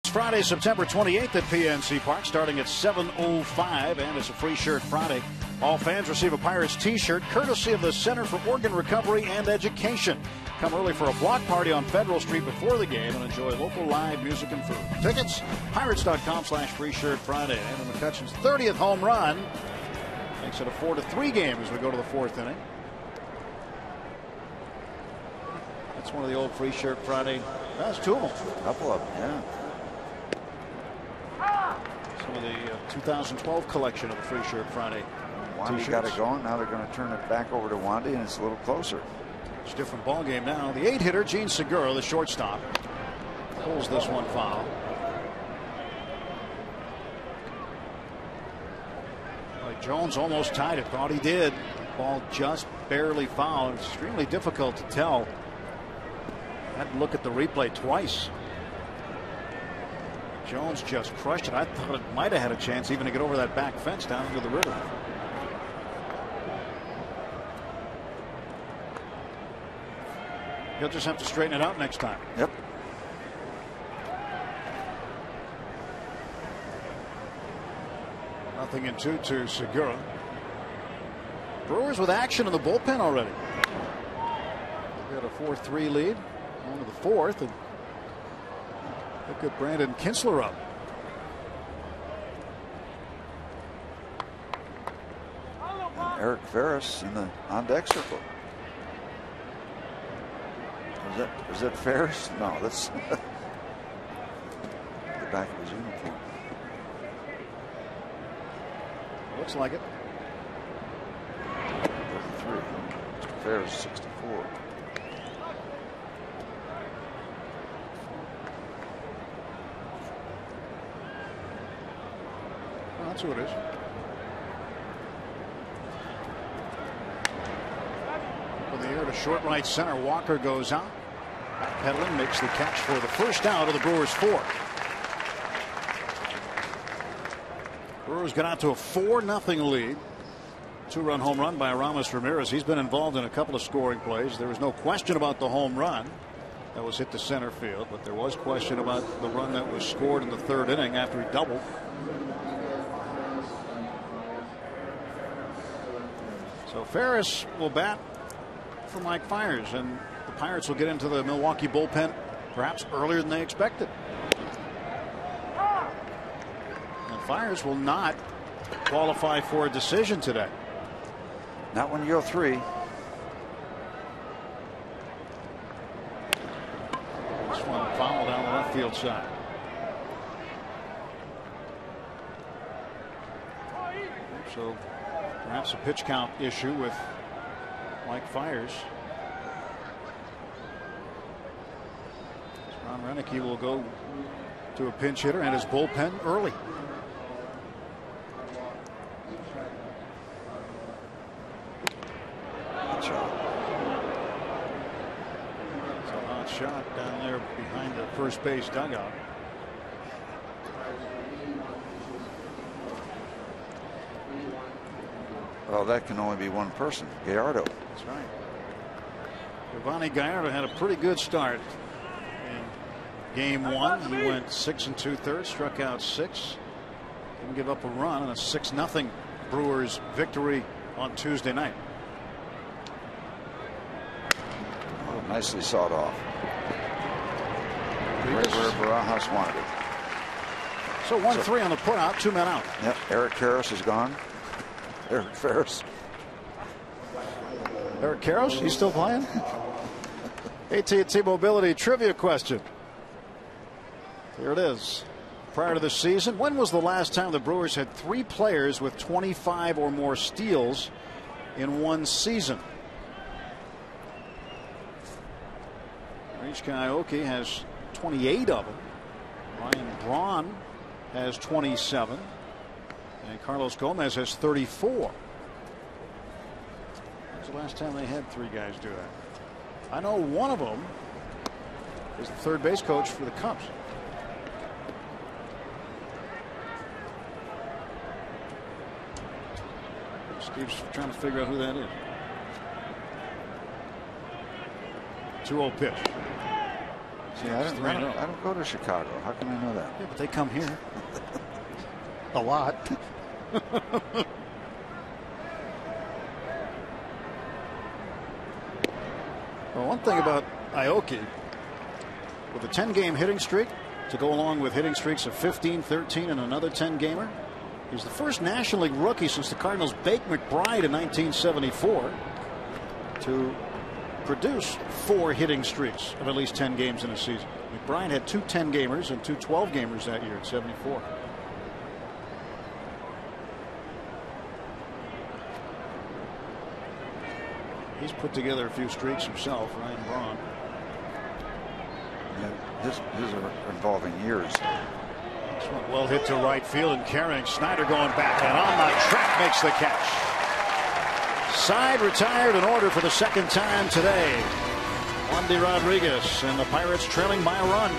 Speaker 1: Friday, September 28th at PNC Park, starting at 7:05, and it's a Free Shirt Friday. All fans receive a Pirates t-shirt courtesy of the Center for Organ Recovery and Education. Come early for a block party on Federal Street before the game and enjoy local live music and food. Tickets, pirates.com/Free Shirt Friday. And McCutchen's 30th home run makes it a 4-3 game as we go to the 4th inning. That's one of the old Free Shirt Friday. That's two of them.
Speaker 2: A couple of them, yeah.
Speaker 1: Some of the 2012 collection of the Free Shirt Friday.
Speaker 2: Wandy got it going. Now they're going to turn it back over to Wandy, and it's a little closer.
Speaker 1: It's a different ball game now. The 8-hitter, Gene Segura, the shortstop, pulls this one foul. Like Jones almost tied it. Thought he did. Ball just barely fouled. It's extremely difficult to tell. Had to look at the replay twice. Jones just crushed it. I thought it might have had a chance even to get over that back fence down into the river. He'll just have to straighten it out next time.
Speaker 2: Yep.
Speaker 1: Nothing in 2-2 Segura. Brewers with action in the bullpen already. Got a 4-3 lead. On to the 4th. And look at Brandon Kinsler up.
Speaker 2: And Eric Ferris in the on-deck circle. Is that Ferris? No, that's the back of his uniform.
Speaker 1: Looks like it.
Speaker 2: 33. Mr. Ferris, 64.
Speaker 1: Well, that's who it is. From the air to short right center. Walker goes out. Backpedaling, makes the catch for the first out of the Brewers' 4th. Brewers got out to a 4-0 lead. 2-run home run by Aramis Ramirez. He's been involved in a couple of scoring plays. There was no question about the home run that was hit to center field, but there was question about the run that was scored in the 3rd inning after he doubled. So Ferris will bat for Mike Fiers, and the Pirates will get into the Milwaukee bullpen perhaps earlier than they expected. And Fiers will not qualify for a decision today.
Speaker 2: Not when you go 3.
Speaker 1: This one foul down the left field side. So perhaps a pitch count issue with Mike Fiers. Ron Renicky will go to a pinch hitter and his bullpen early. It's a hot shot down there behind the first base dugout.
Speaker 2: Well, that can only be one person, Gallardo.
Speaker 1: That's right. Giovanni Gallardo had a pretty good start in game 1. He went 6 2/3, struck out 6. Didn't give up a run, and a 6-0 Brewers victory on Tuesday night.
Speaker 2: Oh, nicely sawed off. Right where Barajas wanted it.
Speaker 1: So 1-3 on the putout, 2 men out.
Speaker 2: Yep, Eric Karros is gone. Eric Ferris.
Speaker 1: Eric Karros, he's still playing? AT&T Mobility trivia question. Here it is. Prior to the season, when was the last time the Brewers had 3 players with 25 or more steals in one season? Rich Aoki has 28 of them. Ryan Braun has 27. And Carlos Gomez has 34. When's the last time they had 3 guys do that? I know one of them is the third base coach for the Cubs. Steve's trying to figure out who that is. 2-0 pitch.
Speaker 2: See, I don't go to Chicago. How can I know that?
Speaker 1: Yeah, but they come here a lot. Well, one thing about Aoki, with a 10-game hitting streak to go along with hitting streaks of 15, 13, and another 10-gamer, he's the first National League rookie since the Cardinals' Bake McBride in 1974 to produce 4 hitting streaks of at least 10 games in a season. McBride had 2 10-gamers and 2 12-gamers that year in '74. He's put together a few streaks himself, Ryan Braun.
Speaker 2: Yeah, his are involving years.
Speaker 1: This one well hit to right field and carrying. Snyder going back and on the track makes the catch. Side retired in order for the second time today. Wandy Rodriguez and the Pirates trailing by a run.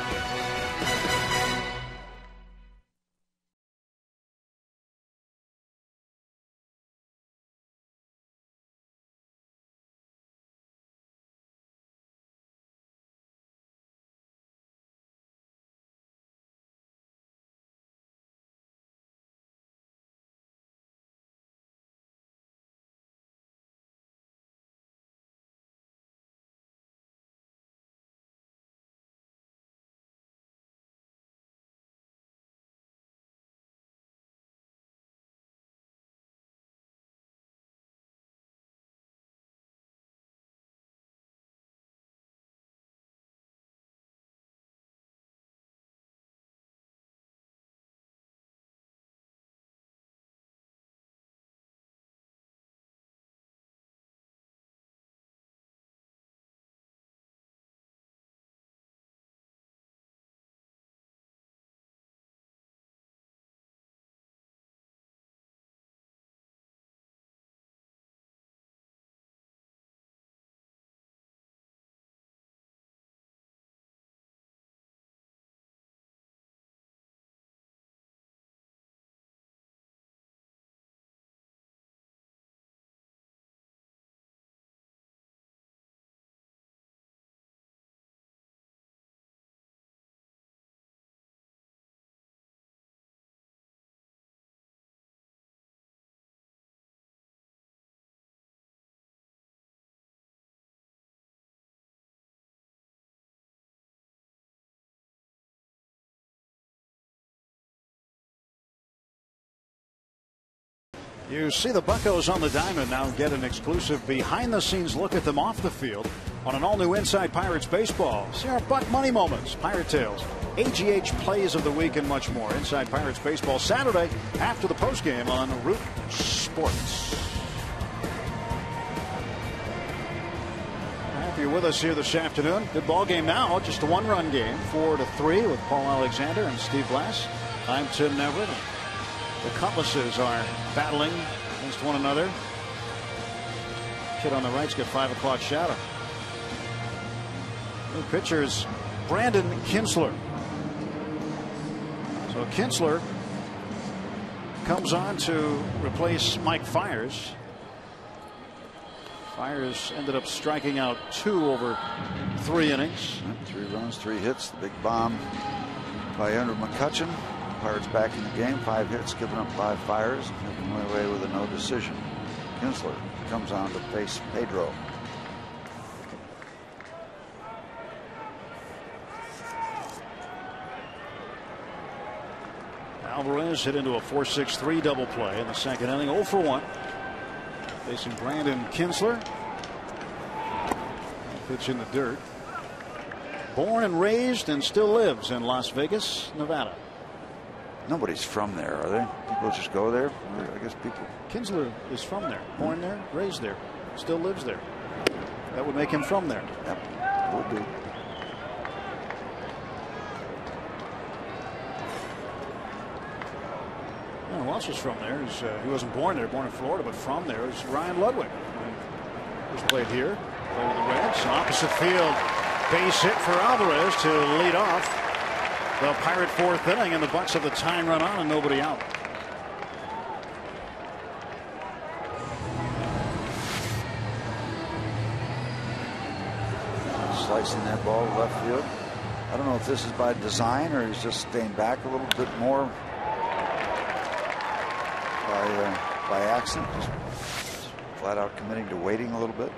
Speaker 1: You see the Buccos on the diamond now get an exclusive behind-the-scenes look at them off the field on an all-new Inside Pirates Baseball. See our Buck Money Moments, Pirate Tales, AGH Plays of the Week, and much more. Inside Pirates Baseball Saturday after the postgame on Root Sports. Happy you're with us here this afternoon. Good ball game now, just a one-run game, 4-3 with Paul Alexander and Steve Blass. I'm Tim Neverett. The Cutlasses are battling against one another. Kid on the right's got 5 o'clock shadow. New pitcher's Brandon Kintzler. So Kintzler comes on to replace Mike Fiers. Fiers ended up striking out 2 over 3 innings.
Speaker 2: 3 runs, 3 hits. The big bomb by Andrew McCutchen. Pirates back in the game. 5 hits given up by Fiers, making away with a no decision. Kintzler comes on to face Pedro.
Speaker 1: Alvarez hit into a 4-6-3 double play in the second inning. 0 for 1. Facing Brandon Kintzler. Pitch in the dirt. Born and raised and still lives in Las Vegas, Nevada.
Speaker 2: Nobody's from there, are they? People just go there? I guess people.
Speaker 1: Kintzler is from there. Born there, raised there, still lives there. That would make him from there.
Speaker 2: Yep, would be.
Speaker 1: Who else is from there? He wasn't born there, born in Florida, but from there is Ryan Ludwig. Who's played here, played with the Reds. Opposite field, base hit for Alvarez to lead off the Pirate 4th inning, and the Bucks have the tying run on and nobody out.
Speaker 2: Slicing that ball to left field. I don't know if this is by design or he's just staying back a little bit more by accident, just flat out committing to waiting a little bit.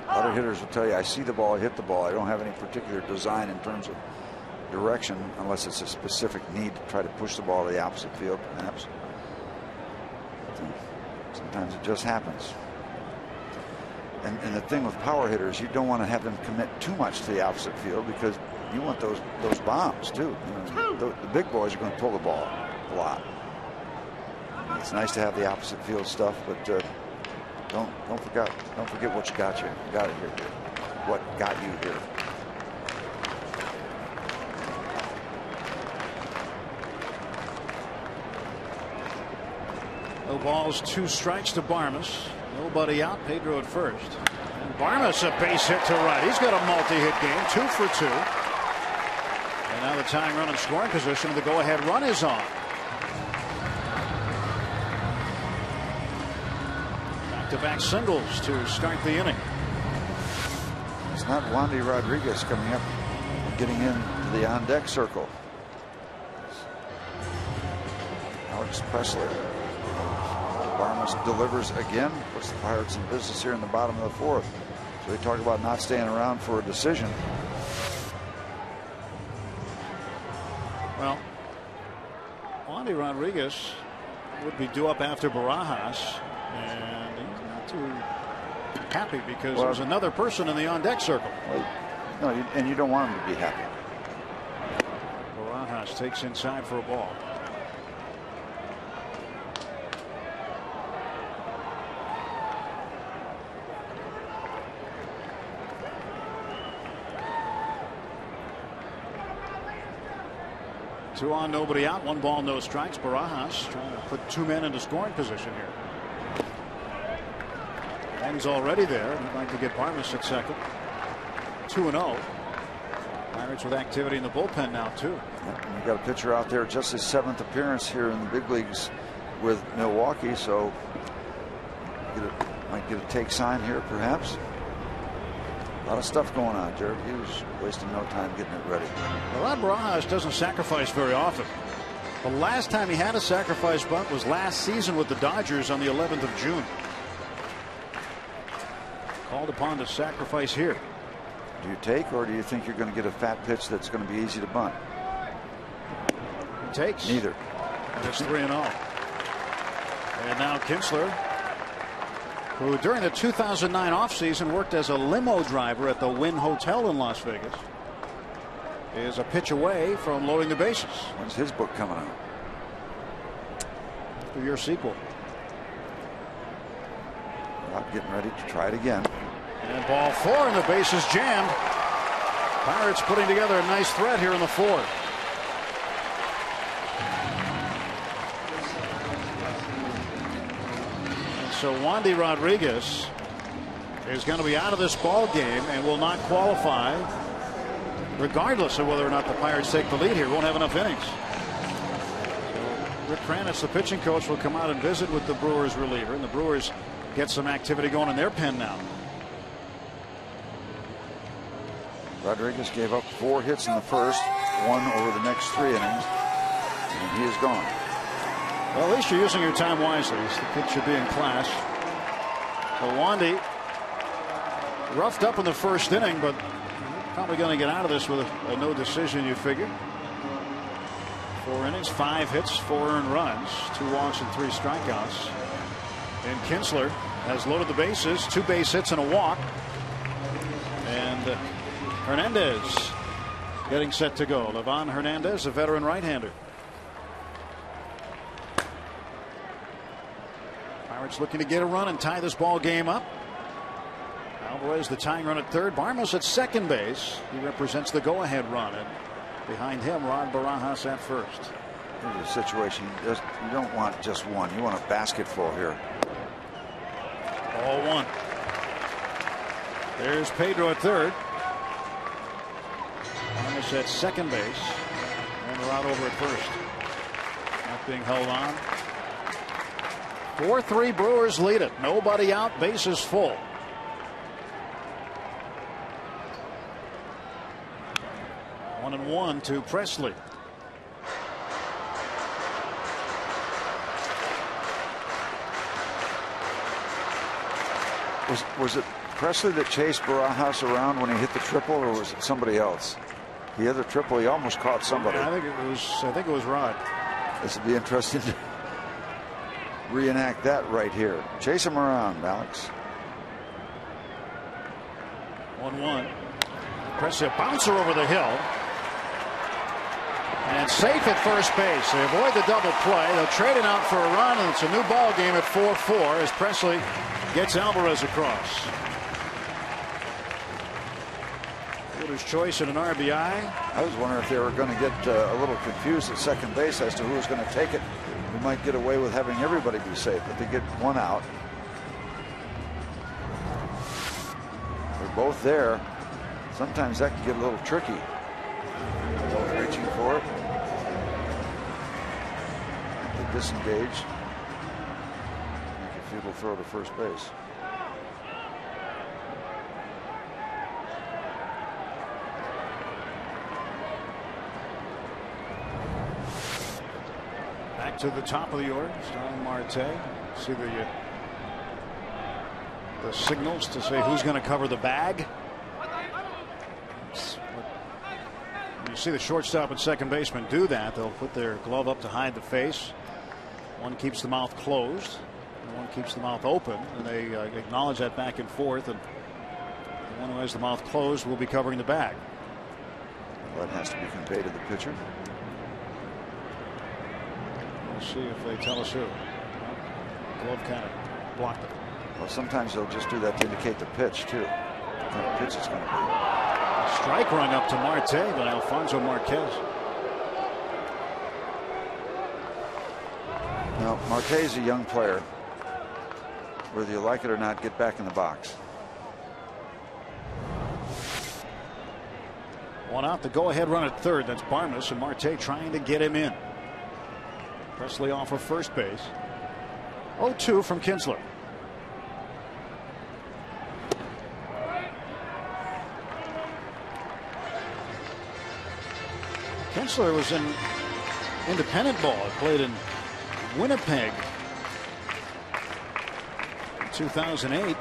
Speaker 2: A lot of hitters will tell you, I see the ball, I hit the ball. I don't have any particular design in terms of direction unless it's a specific need to try to push the ball to the opposite field, perhaps. Sometimes it just happens. And the thing with power hitters, you don't want to have them commit too much to the opposite field because you want those bombs too. You know, the big boys are going to pull the ball a lot. It's nice to have the opposite field stuff, but don't forget what you got here. What got you here.
Speaker 1: No balls, 2 strikes to Barmes. Nobody out. Pedro at first. And Barmes a base hit to right. He's got a multi-hit game, 2 for 2. And now the tying run in scoring position. The go-ahead run is on. Back-to-back singles to start the inning.
Speaker 2: It's not Wandy Rodriguez coming up, getting into the on-deck circle. Alex Pressler. Barmes delivers again, puts the Pirates in business here in the bottom of the 4th. So we talk about not staying around for a decision.
Speaker 1: Well, Wandy Rodriguez would be due up after Barajas, and he's not too happy because there's another person in the on-deck circle.
Speaker 2: Well, no, and you don't want him to be happy.
Speaker 1: Barajas takes inside for a ball. Two on, nobody out. 1 ball, no strikes. Barajas trying to put 2 men into scoring position here. And he's already there. He'd like to get Barmes at second. 2-0. Pirates with activity in the bullpen now, too.
Speaker 2: Yep, and you got a pitcher out there, just his 7th appearance here in the big leagues with Milwaukee. So might get a take sign here, perhaps. A lot of stuff going on. Jared Hughes wasting no time getting it ready.
Speaker 1: Well, Rod Barajas doesn't sacrifice very often. The last time he had a sacrifice bunt was last season with the Dodgers on the 11th of June. Called upon to sacrifice here.
Speaker 2: Do you take, or do you think you're going to get a fat pitch that's going to be easy to bunt?
Speaker 1: He takes.
Speaker 2: Neither.
Speaker 1: And it's 3-0. And now Kinsler, who during the 2009 offseason worked as a limo driver at the Wynn Hotel in Las Vegas, is a pitch away from loading the bases.
Speaker 2: When's his book coming out?
Speaker 1: For your sequel.
Speaker 2: Not getting ready to try it again.
Speaker 1: And ball 4, and the base is jammed. Pirates putting together a nice threat here in the 4th. So Wandy Rodriguez is going to be out of this ball game and will not qualify regardless of whether or not the Pirates take the lead here. Won't have enough innings. So Rick Kranitz, the pitching coach, will come out and visit with the Brewers reliever, and the Brewers get some activity going in their pen now.
Speaker 2: Rodriguez gave up 4 hits in the first, 1 over the next 3 innings, and he is gone.
Speaker 1: Well, at least you're using your time wisely. The kid should be in class. So Wandy roughed up in the first inning, but probably going to get out of this with a no decision, you figure. 4 innings, 5 hits, 4 earned runs, 2 walks and 3 strikeouts. And Kinsler has loaded the bases, 2 base hits and a walk. And Hernandez getting set to go. Livan Hernandez, a veteran right-hander. Pirates looking to get a run and tie this ball game up. Alvarez the tying run at third. Barmes at second base. He represents the go-ahead run, and behind him Rod Barajas at first.
Speaker 2: Here's a situation you don't want just one. You want a basketful here.
Speaker 1: Ball 1. There's Pedro at third. Barmes at second base, and Rod over at first. Not being held on. 4-3 Brewers lead it. Nobody out, bases full. One and one to Presley.
Speaker 2: Was it Presley that chased Barajas around when he hit the triple, or was it somebody else? He hit the triple. He almost caught somebody.
Speaker 1: I think it was Rod.
Speaker 2: This would be interesting to reenact that right here. Chase him around, Alex.
Speaker 1: 1-1. Presley, a bouncer over the hill. And safe at first base. They avoid the double play. They'll trade it out for a run, and it's a new ball game at 4-4 as Presley gets Alvarez across. Fielder's choice and an RBI.
Speaker 2: I was wondering if they were going to get a little confused at second base as to who was going to take it. We might get away with having everybody be safe, but they get one out. They're both there. Sometimes that can get a little tricky. Both reaching for it. They disengage. Make a futile throw to first base.
Speaker 1: Back to the top of the order, starting Marte. See the signals to say who's going to cover the bag. You see the shortstop and second baseman do that. They'll put their glove up to hide the face. One keeps the mouth closed, and one keeps the mouth open, and they acknowledge that back and forth. And the one who has the mouth closed will be covering the bag.
Speaker 2: That has to be conveyed to the pitcher.
Speaker 1: We'll see if they tell us who. Glove kind of blocked it.
Speaker 2: Well, sometimes they'll just do that to indicate the pitch too. What kind of pitch it's going to be.
Speaker 1: Strike rung up to Marte by Alfonso Marquez.
Speaker 2: Now, Marte is a young player. Whether you like it or not, get back in the box.
Speaker 1: One out, the go-ahead run at third. That's Barnes, and Marte trying to get him in. Presley off of first base. 0-2 from Kinsler. Kinsler was in independent ball. He played in Winnipeg in 2008.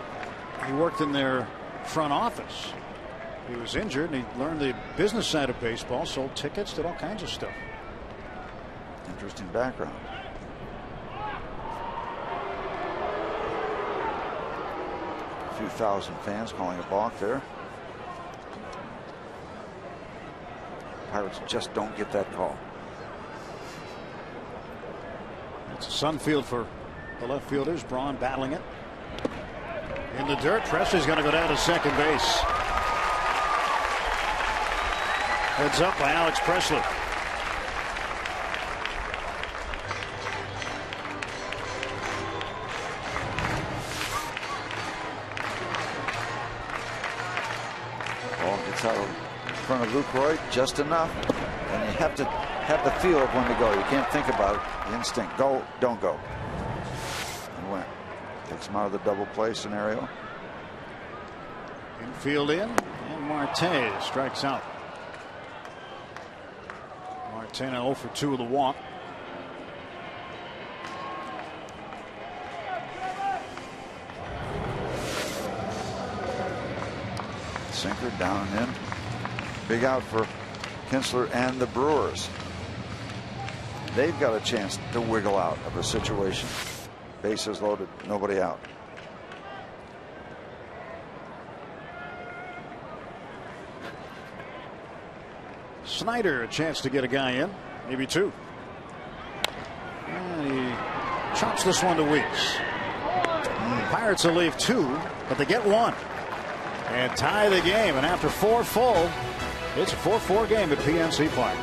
Speaker 1: He worked in their front office. He was injured and he learned the business side of baseball, sold tickets, did all kinds of stuff.
Speaker 2: Interesting background. A few thousand fans calling a balk there. Pirates just don't get that call.
Speaker 1: It's a sun field for the left fielders. Braun battling it. In the dirt. Presley's going to go down to second base. Heads up by Alex Presley.
Speaker 2: Ball gets out in front of Lucroy just enough, and you have to have the feel of when to go. You can't think about it. The instinct. Go, don't go. And went. Takes him out of the double play scenario.
Speaker 1: Infield in, and Marte strikes out. Marte now 0 for 2 with a walk.
Speaker 2: Sinker down and in. Big out for Kinsler and the Brewers. They've got a chance to wiggle out of a situation. Bases loaded, nobody out.
Speaker 1: Snyder a chance to get a guy in, maybe two. And he chops this one to Weeks. Pirates will leave 2, but they get 1 and tie the game. And after 4 full, it's a 4-4 game at PNC Park.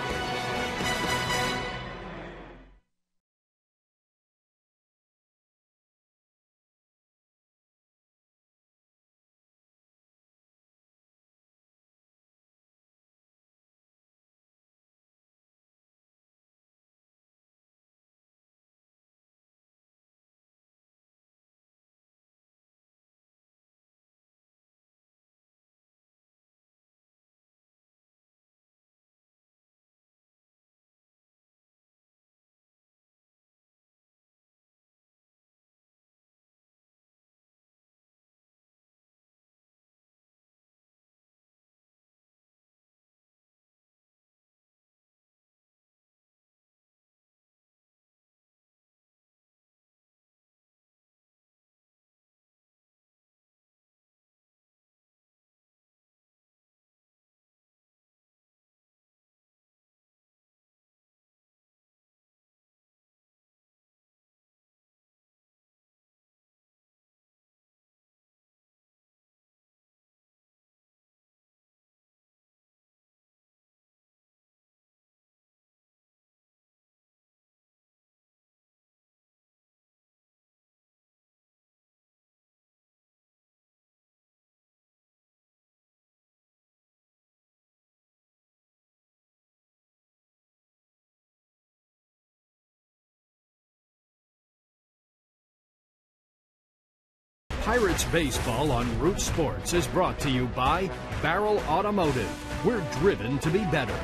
Speaker 5: Pirates baseball on Root Sports is brought to you by Barrel Automotive. We're driven to be better.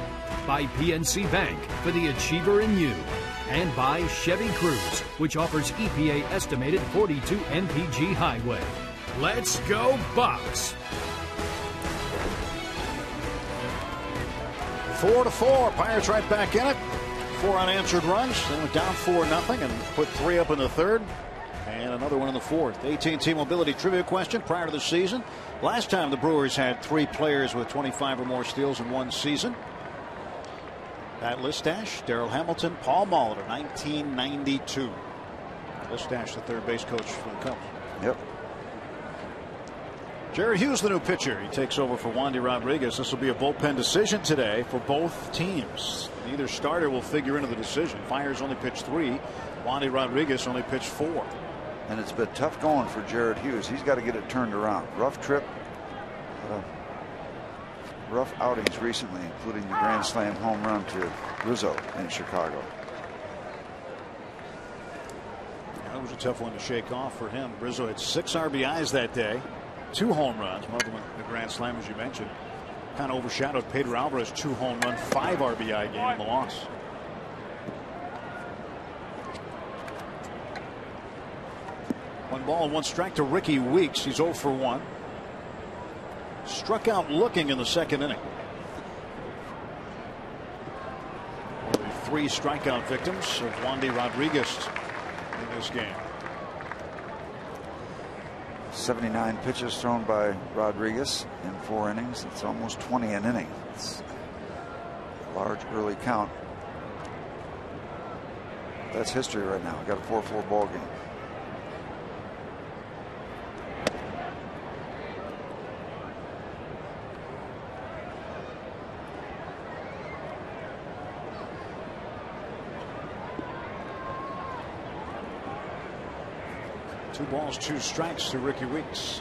Speaker 5: By PNC Bank for the achiever in you. And by Chevy Cruze, which offers EPA estimated 42 mpg highway. Let's go Bucks!
Speaker 1: 4-4. Pirates right back in it. 4 unanswered runs. They went down 4-0 and put 3 up in the third. And another one in the fourth. AT&T Mobility trivia question prior to the season. Last time the Brewers had 3 players with 25 or more steals in one season. Pat Listash, Darrell Hamilton, Paul Molitor, 1992. Listash, the third base coach for the Cubs.
Speaker 2: Yep.
Speaker 1: Jared Hughes, the new pitcher. He takes over for Wandy Rodriguez. This will be a bullpen decision today for both teams. Neither starter will figure into the decision. Fiers only pitched 3. Wandy Rodriguez only pitched 4.
Speaker 2: And it's been tough going for Jared Hughes. He's got to get it turned around. Rough trip. Rough outings recently, including the Grand Slam home run to Rizzo in Chicago.
Speaker 1: That was a tough one to shake off for him. Rizzo had 6 RBIs that day, 2 home runs, one of them the Grand Slam, as you mentioned. Kind of overshadowed Pedro Alvarez, 2 home run, 5 RBI game in the loss. One ball and 1 strike to Ricky Weeks. He's 0 for 1. Struck out looking in the second inning. One of the 3 strikeout victims of Wandy Rodriguez in this game.
Speaker 2: 79 pitches thrown by Rodriguez in 4 innings. It's almost 20 an inning. It's a large early count. That's history right now. We've got a 4-4 ball game.
Speaker 1: Two balls, 2 strikes to Ricky Weeks.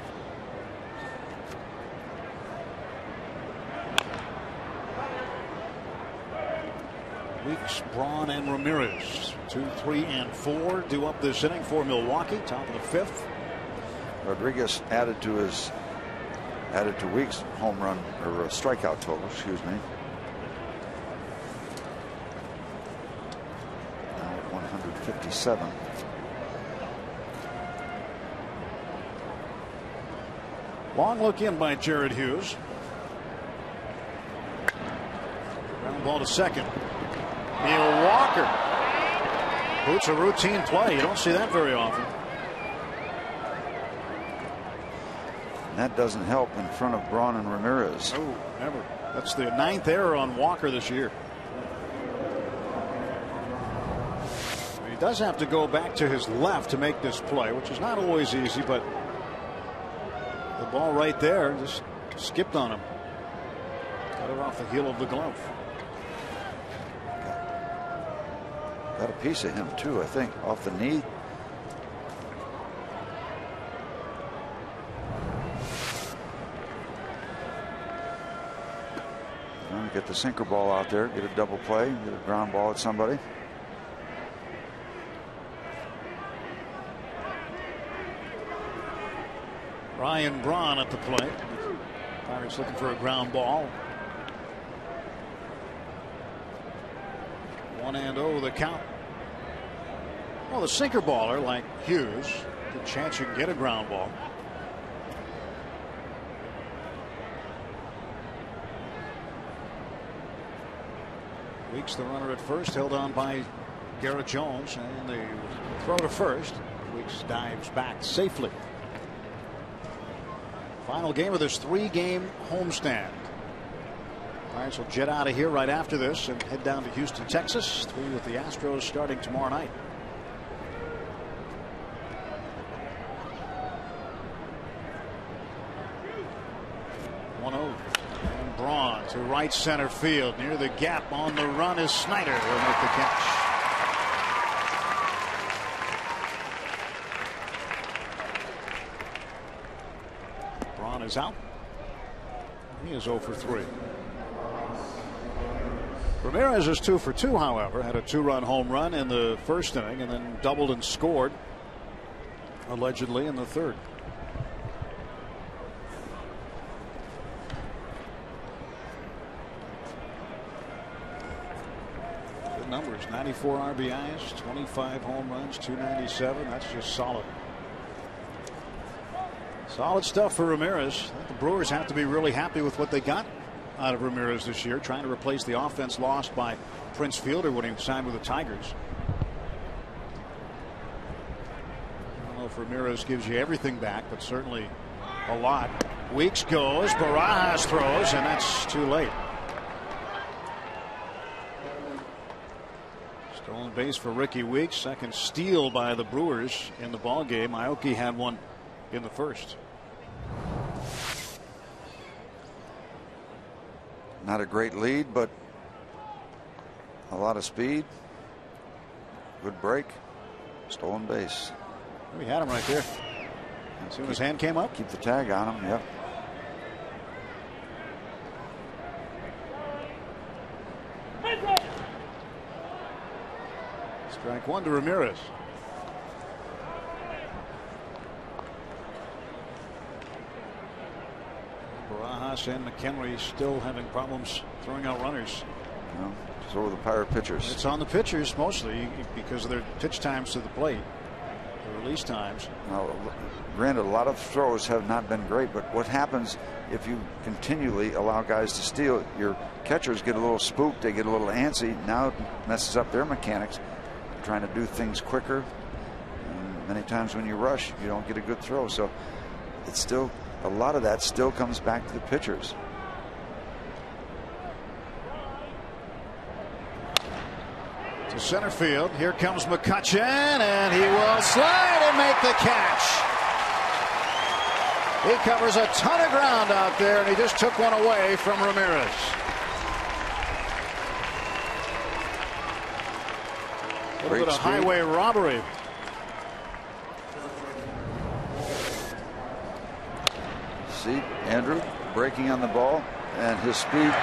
Speaker 1: Weeks, Braun, and Ramirez. 2, 3, and 4 due up this inning for Milwaukee. Top of the 5th.
Speaker 2: Rodriguez added to Weeks' home run or strikeout total. Excuse me. Now at 157.
Speaker 1: Long look in by Jared Hughes. Ground ball to second. Neil Walker. Boots a routine play. You don't see that very often.
Speaker 2: And that doesn't help in front of Braun and Ramirez.
Speaker 1: Oh, never. That's the 9th error on Walker this year. He does have to go back to his left to make this play, which is not always easy, but the ball right there just skipped on him. Got it off the heel of the glove.
Speaker 2: Got a piece of him too, I think, off the knee. Get the sinker ball out there, get a double play, get a ground ball at somebody.
Speaker 1: Ryan Braun at the plate. Pirates looking for a ground ball. 1-0 the count. Well, the sinker baller like Hughes, good chance you can get a ground ball. Weeks the runner at first, held on by Garrett Jones, and the throw to first. Weeks dives back safely. Final game of this 3-game homestand. Pirates will jet out of here right after this and head down to Houston, Texas. 3 with the Astros starting tomorrow night. And Braun to right center field near the gap. On the run is Snyder. Will make the catch. Braun is out. He is 0 for 3. Ramirez is 2 for 2, however. Had a 2-run home run in the first inning and then doubled and scored allegedly in the third. numbers. 94 RBIs, 25 home runs, 297. That's just solid. Solid stuff for Ramirez. I think the Brewers have to be really happy with what they got out of Ramirez this year, trying to replace the offense lost by Prince Fielder when he signed with the Tigers. I don't know if Ramirez gives you everything back, but certainly a lot. Weeks goes, Barajas throws, and that's too late. Stolen base for Ricky Weeks. Second steal by the Brewers in the ball game. Aoki had one in the first.
Speaker 2: Not a great lead, but a lot of speed. Good break. Stolen base.
Speaker 1: We had him right there. As soon as his hand came up.
Speaker 2: Keep the tag on him. Yep.
Speaker 1: Strike one to Ramirez. Barajas and McHenry still having problems throwing out runners.
Speaker 2: Well, so are the Pirate pitchers.
Speaker 1: It's on the pitchers mostly because of their pitch times to the plate, the release times.
Speaker 2: Now, granted, a lot of throws have not been great, but what happens if you continually allow guys to steal? Your catchers get a little spooked, they get a little antsy. Now it messes up their mechanics, trying to do things quicker. And many times when you rush, you don't get a good throw. So it's still, a lot of that still comes back to the pitchers.
Speaker 1: To center field. Here comes McCutchen, and he will slide and make the catch. He covers a ton of ground out there, and he just took one away from Ramirez. A little bit of highway robbery.
Speaker 2: See Andrew breaking on the ball, and his speed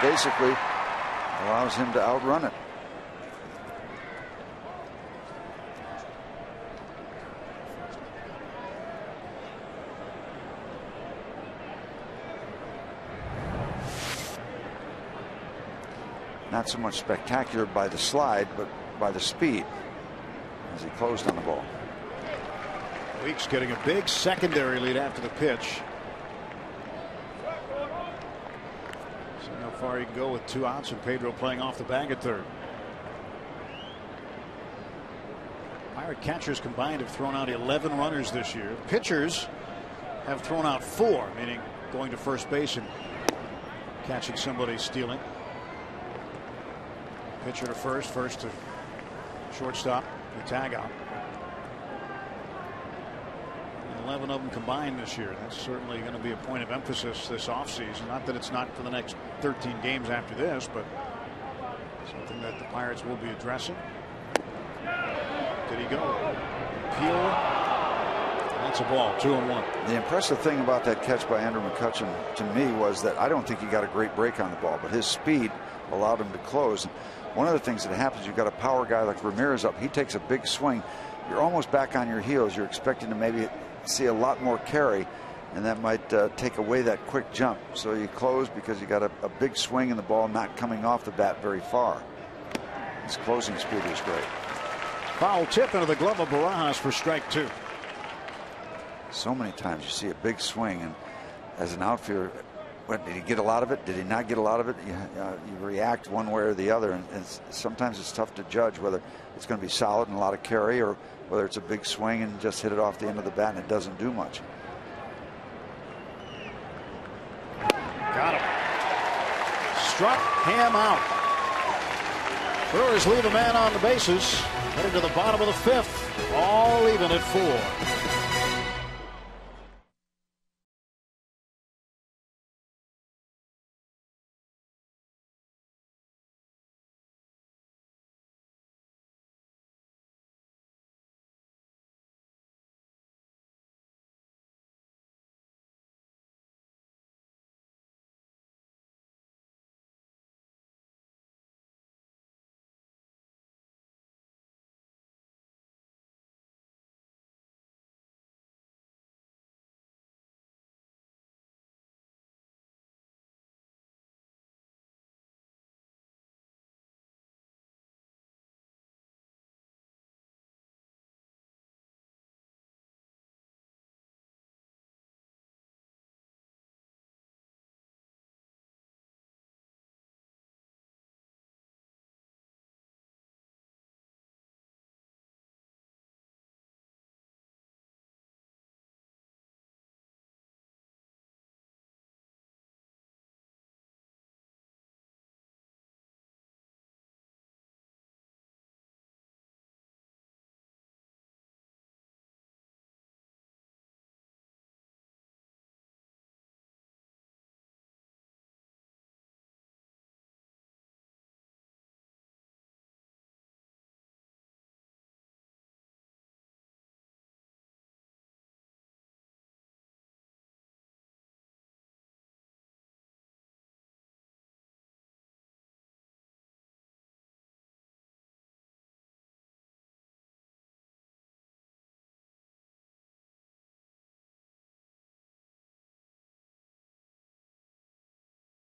Speaker 2: basically allows him to outrun it. Not so much spectacular by the slide, but by the speed as he closed on the ball.
Speaker 1: Weeks getting a big secondary lead after the pitch. See how far he can go with 2 outs and Pedro playing off the bag at third. Pirate catchers combined have thrown out 11 runners this year. Pitchers have thrown out 4, meaning going to first base and catching somebody stealing. Pitcher to first, first to shortstop, the tag out. 11 of them combined this year. That's certainly going to be a point of emphasis this offseason. Not that it's not for the next 13 games after this, but something that the Pirates will be addressing. Did he go? Peel. That's a ball, 2-1.
Speaker 2: The impressive thing about that catch by Andrew McCutchen to me was that I don't think he got a great break on the ball, but his speed allowed him to close. One of the things that happens, you've got a power guy like Ramirez up. He takes a big swing. You're almost back on your heels. You're expecting to maybe see a lot more carry, and that might take away that quick jump. So you close because you got a big swing and the ball not coming off the bat very far. His closing speed is great.
Speaker 1: Foul tip into the glove of Barajas for strike 2.
Speaker 2: So many times you see a big swing, and as an outfielder, did he get a lot of it? Did he not get a lot of it? You react one way or the other, and sometimes it's tough to judge whether it's going to be solid and a lot of carry, or whether it's a big swing and just hit it off the end of the bat and it doesn't do much.
Speaker 1: Got him. Struck him out. Brewers leave a man on the bases. Heading to the bottom of the 5th. All even at 4.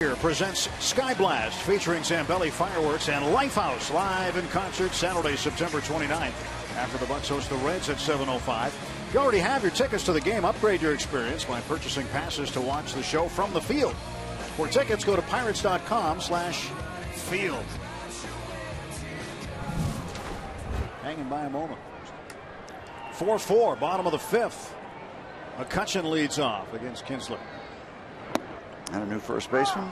Speaker 1: Walker presents Sky Blast featuring Zambelli Fireworks and Lifehouse live in concert Saturday, September 29th. After the Bucks host the Reds at 7:05. If you already have your tickets to the game, upgrade your experience by purchasing passes to watch the show from the field. For tickets, go to pirates.com/field. Hanging by a moment. 4-4, bottom of the fifth. McCutchen leads off against Kinsler.
Speaker 2: And a new first baseman,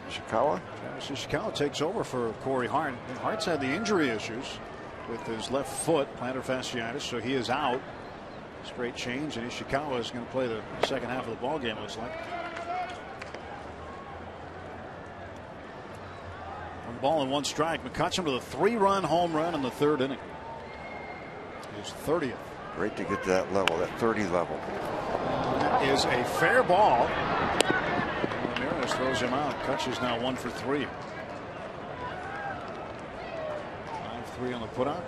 Speaker 2: Ishikawa.
Speaker 1: Travis Ishikawa takes over for Corey Hart. Hart's had the injury issues with his left foot, plantar fasciitis, so he is out. Straight change, and Ishikawa is going to play the second half of the ball game, looks like. One ball and one strike. McCutchen with a 3-run home run in the third inning. His 30th.
Speaker 2: Great to get to that level, that 30 level.
Speaker 1: That is a fair ball. Ramirez throws him out. Kutch is now 1 for 3. 5-3 on the putout.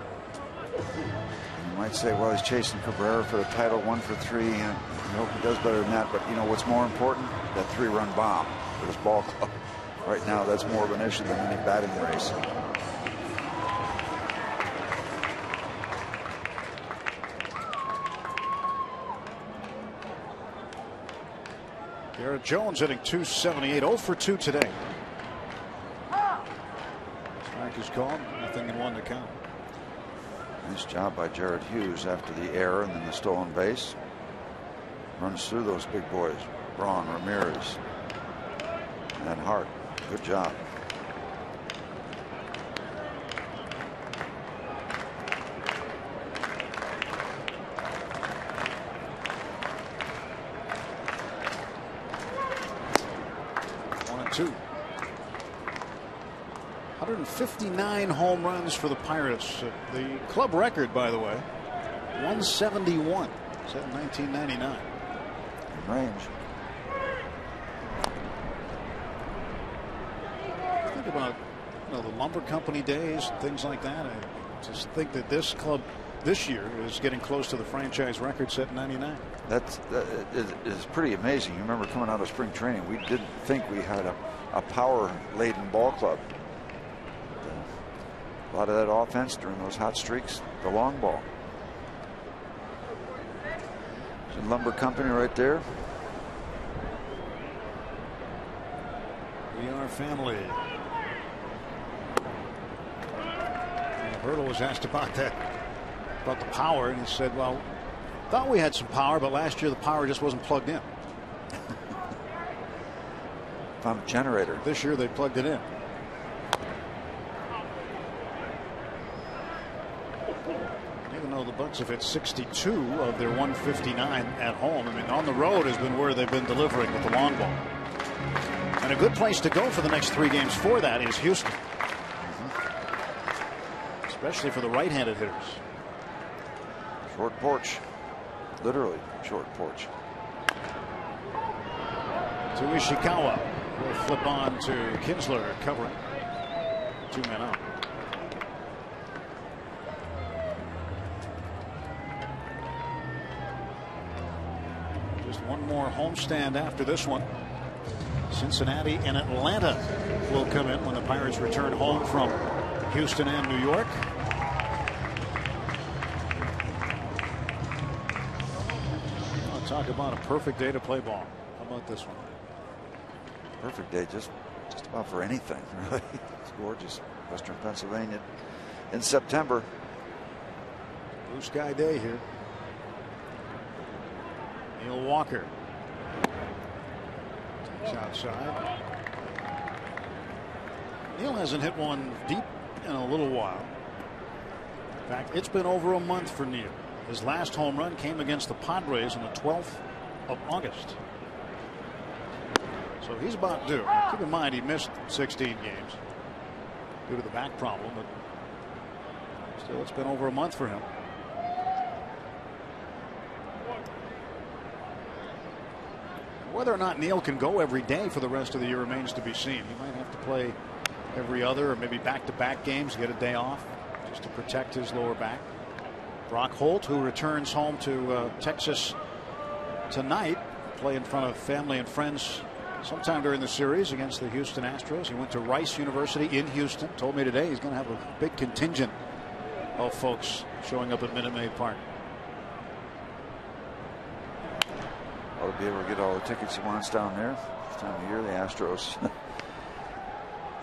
Speaker 2: You might say, well, he's chasing Cabrera for the title, 1 for 3, and I hope he does better than that. But you know what's more important? That 3-run bomb for this ball club. Right now, that's more of an issue than any batting race.
Speaker 1: Garrett Jones hitting .278, 0 for 2 today. Strike is called, nothing in 1 to count.
Speaker 2: Nice job by Jared Hughes after the error and then the stolen base. Runs through those big boys. Braun, Ramirez, and Hart. Good job.
Speaker 1: Two. 159 home runs for the Pirates. The club record, by the way, 171. Set in 1999.
Speaker 2: In range.
Speaker 1: Think about the lumber company days, things like that. I just think that this club this year is getting close to the franchise record set in 99.
Speaker 2: That is pretty amazing. You remember coming out of spring training, we didn't think we had a power-laden ball club. A lot of that offense during those hot streaks, the long ball. There's a lumber company right there.
Speaker 1: We are family. Hurdle was asked about that, about the power, and he said, well, thought we had some power, but last year the power just wasn't plugged in.
Speaker 2: Found a generator.
Speaker 1: This year they plugged it in. Even though the Bucks have hit 62 of their 159 at home, I mean, on the road has been where they've been delivering with the long ball. And a good place to go for the next 3 games for that is Houston. Especially for the right-handed hitters.
Speaker 2: Short porch. Literally short porch.
Speaker 1: To Ishikawa. Will flip on to Kinsler covering. 2 men out. Just one more homestand after this one. Cincinnati and Atlanta will come in when the Pirates return home from Houston and New York. I'll talk about a perfect day to play ball. How about this one?
Speaker 2: Perfect day just about for anything, really. It's gorgeous. Western Pennsylvania in September.
Speaker 1: Blue sky day here. Neil Walker takes outside. Neil hasn't hit one deep in a little while. In fact, it's been over a month for Neil. His last home run came against the Padres on the 12th of August. So he's about due. Keep in mind he missed 16 games due to the back problem, but still it's been over a month for him. Whether or not Neil can go every day for the rest of the year remains to be seen. He might have to play every other or maybe back-to-back games, get a day off just to protect his lower back. Brock Holt, who returns home to Texas tonight, play in front of family and friends sometime during the series against the Houston Astros. He went to Rice University in Houston. Told me today he's going to have a big contingent of folks showing up at Minute Maid Park.
Speaker 2: Ought to be able to get all the tickets he wants down there. This time of year, the Astros,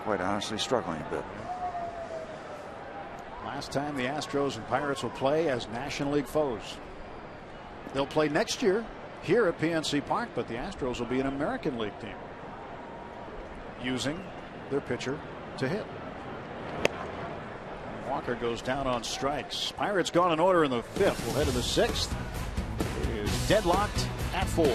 Speaker 2: quite honestly, struggling a bit.
Speaker 1: Last time the Astros and Pirates will play as National League foes. They'll play next year here at PNC Park, but the Astros will be an American League team using their pitcher to hit. Walker goes down on strikes. Pirates gone in order in the 5th. We'll head to the 6th. It is deadlocked at 4.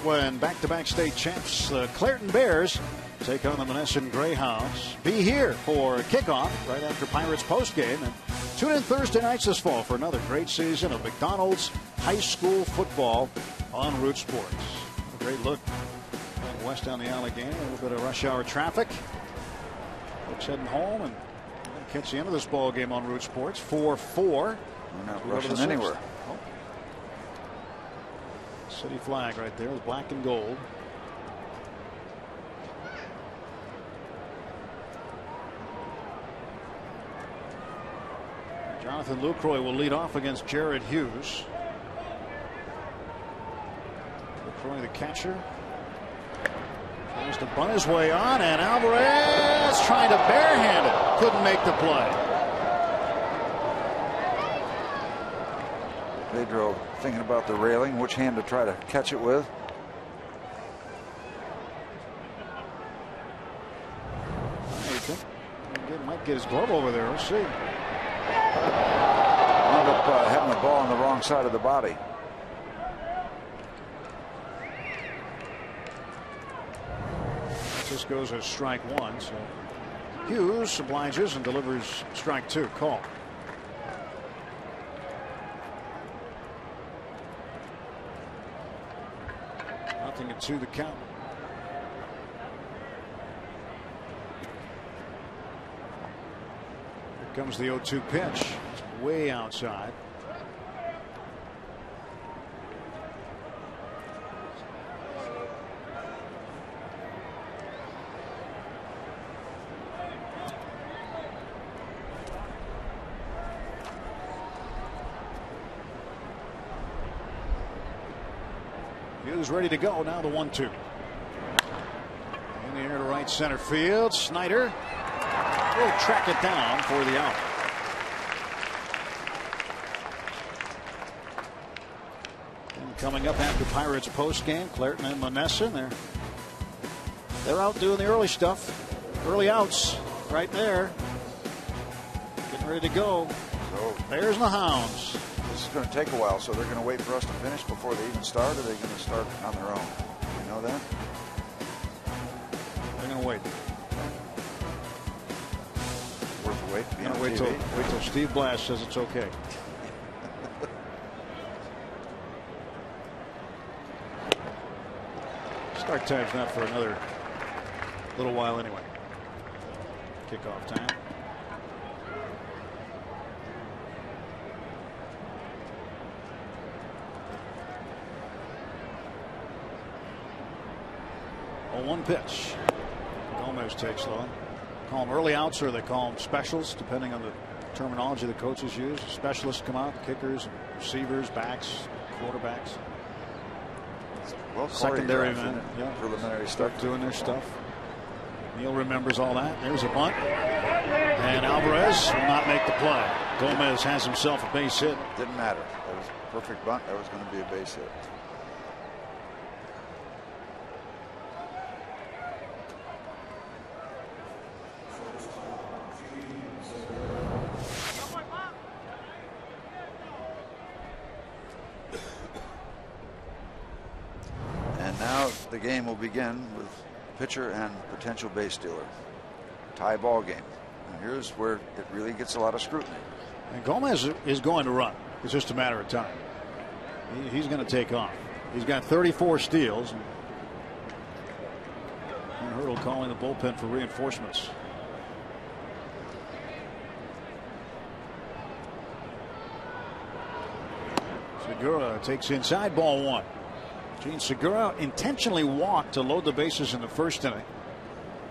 Speaker 1: When back-to-back state champs, the Clairton Bears, take on the Monessen Greyhounds. Be here for kickoff right after Pirates postgame. And tune in Thursday nights this fall for another great season of McDonald's high school football on Root Sports. A great look west down the Allegheny. A little bit of rush hour traffic. Folks heading home and catch the end of this ball game on Root Sports. 4-4.
Speaker 2: We're not rushing anywhere.
Speaker 1: City flag right there with black and gold. Jonathan Lucroy will lead off against Jared Hughes. Lucroy, the catcher, tries to bunt his way on, and Alvarez trying to barehand it. Couldn't make the play.
Speaker 2: Pedro thinking about the railing, which hand to try to catch it with.
Speaker 1: Might get his glove over there. We'll see.
Speaker 2: Wound up having the ball on the wrong side of the body.
Speaker 1: This goes as strike 1. So Hughes obliges and delivers strike 2. Call. Nothing at 2 the count. Here comes the 0-2 pitch. It's way outside. Hughes ready to go. Now the 1-2. In the air to right center field. Snyder will track it down for the out. And coming up after Pirates post game, Clairton and Monessen. They're out doing the early stuff. Early outs right there. Getting ready to go.
Speaker 2: So
Speaker 1: Bears and the Hounds.
Speaker 2: this is going to take a while, so they're going to wait for us to finish before they even start, or are they going to start on their own? You know that?
Speaker 1: They're going to gonna wait.
Speaker 2: Worth the wait.
Speaker 1: Gonna wait till Steve Blass says it's okay. Start time's not for another little while anyway. Kickoff time. One pitch. Gomez takes low. Call them early outs, or they call them specials, depending on the terminology the coaches use. Specialists come out, kickers, receivers, backs, quarterbacks.
Speaker 2: Well,
Speaker 1: secondary men,
Speaker 2: preliminary stuff,
Speaker 1: doing their stuff. Neil remembers all that. There's a bunt, and Alvarez will not make the play. Gomez has himself a base hit.
Speaker 2: Didn't matter. That was a perfect bunt. That was going to be a base hit. The game will begin with pitcher and potential base stealer. Tie ball game. And here's where it really gets a lot of scrutiny.
Speaker 1: And Gomez is going to run. It's just a matter of time. He's going to take off. He's got 34 steals. And Hurdle calling the bullpen for reinforcements. Segura takes inside, ball one. Gene Segura intentionally walked to load the bases in the first inning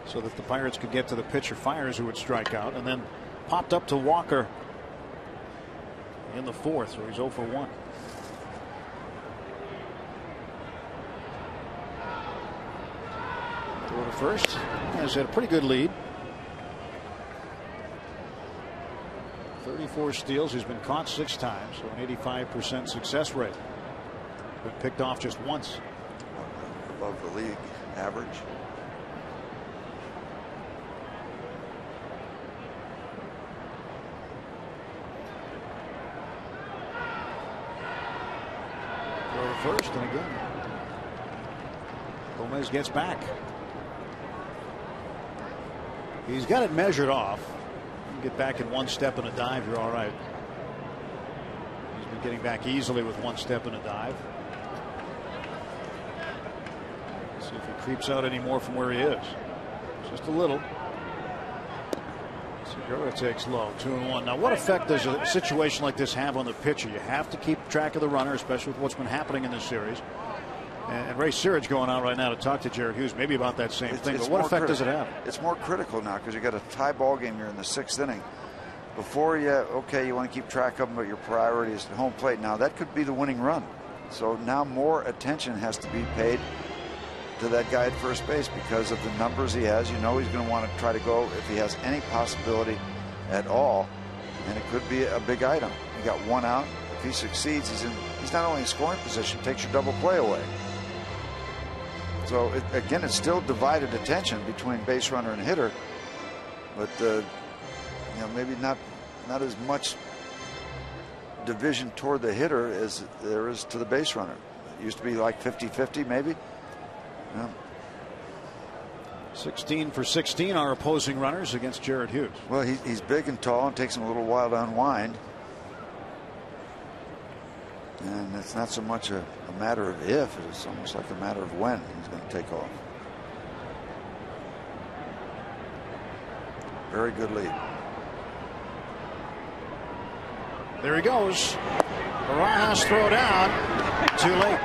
Speaker 1: so that the Pirates could get to the pitcher Fires, who would strike out, and then popped up to Walker in the fourth, so he's 0 for 1. Throw to first. Has had a pretty good lead. 34 steals. He's been caught 6 times, so an 85% success rate. Been picked off just once.
Speaker 2: Above the league average.
Speaker 1: Throw to first, and again Gomez gets back. He's got it measured off. You get back in 1 step and a dive, you're all right. He's been getting back easily with 1 step and a dive. See if he creeps out any more from where he is. Just a little. Segura takes low, 2-1. Now, what effect does a situation like this have on the pitcher? You have to keep track of the runner, especially with what's been happening in this series. And Ray Searage going out right now to talk to Jared Hughes, maybe about that same thing. But what effect does it have?
Speaker 2: It's more critical now because you got a tie ball game here in the 6th inning. Before you want to keep track of them, but your priority is at home plate. Now that could be the winning run. So now more attention has to be paid to that guy at first base because of the numbers he has. You know he's going to want to try to go if he has any possibility at all, and it could be a big item. You got 1 out. If he succeeds, he's not only in scoring position, takes your double play away. So again, it's still divided attention between base runner and hitter, but maybe not as much division toward the hitter as there is to the base runner. It used to be like 50-50 maybe. Yeah.
Speaker 1: 16 for 16 are opposing runners against Jared Hughes.
Speaker 2: Well, he's big and tall and takes him a little while to unwind. And it's not so much a matter of if, it's almost like a matter of when he's going to take off. Very good lead.
Speaker 1: There he goes. Barajas throw down. Too late.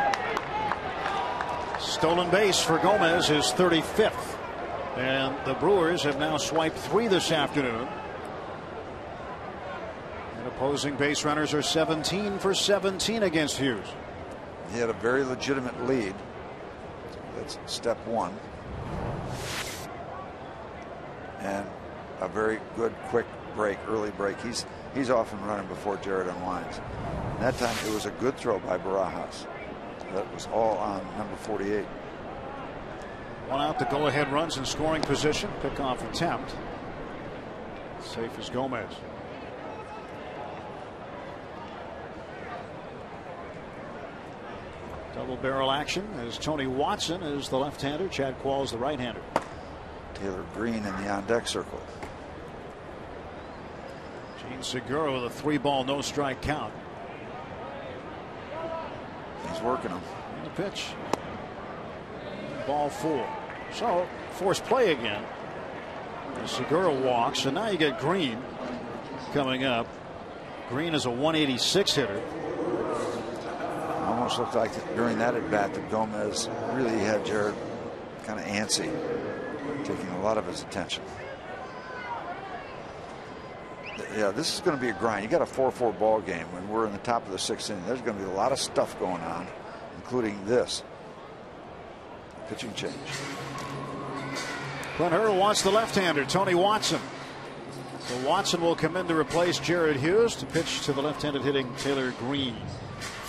Speaker 1: Stolen base for Gomez, his 35th. And the Brewers have now swiped 3 this afternoon. And opposing base runners are 17 for 17 against Hughes.
Speaker 2: He had a very legitimate lead. That's step 1. And a very good quick break, early break. He's off and running before Jared unwinds. And that time it was a good throw by Barajas. That was all on number 48.
Speaker 1: 1 out, the go-ahead runs in scoring position. Pickoff attempt. Safe as Gomez. Double barrel action as Tony Watson is the left-hander. Chad Qualls the right-hander.
Speaker 2: Taylor Green in the on-deck circle.
Speaker 1: Gene Segura with a 3-ball, no strike count.
Speaker 2: He's working him.
Speaker 1: And the pitch. Ball 4. So force play again. Segura walks, and now you get Green coming up. Green is a 186 hitter.
Speaker 2: Almost looked like during that at bat that Gomez really had Jared kind of antsy, taking a lot of his attention. Yeah, this is going to be a grind. You got a 4-4 ball game when we're in the top of the 6th inning. There's going to be a lot of stuff going on, including this pitching change.
Speaker 1: Clint Hurdle wants the left-hander, Tony Watson. So Watson will come in to replace Jared Hughes to pitch to the left-handed hitting Taylor Green.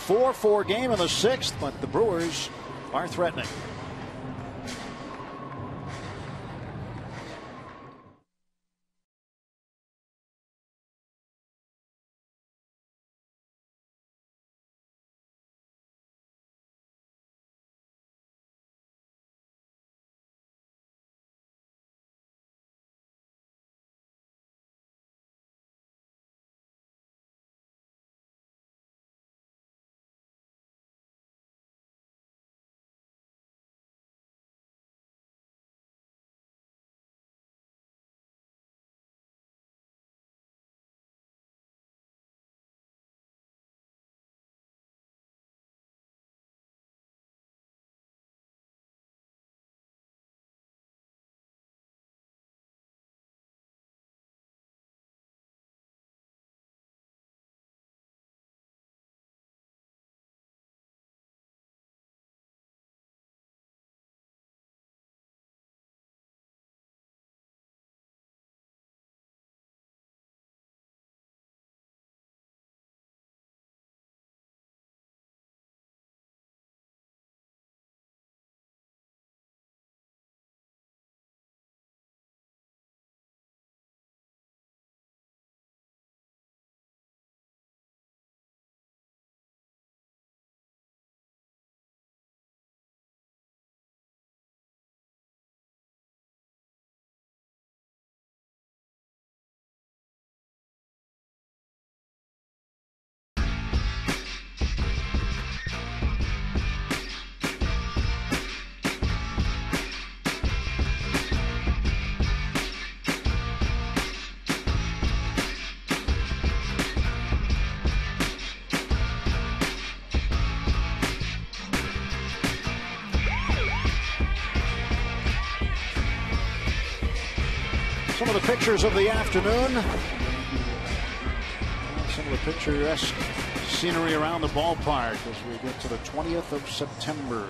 Speaker 1: 4-4 game in the 6th, but the Brewers are threatening. Some of the pictures of the afternoon. Some of the picturesque scenery around the ballpark as we get to the 20th of September.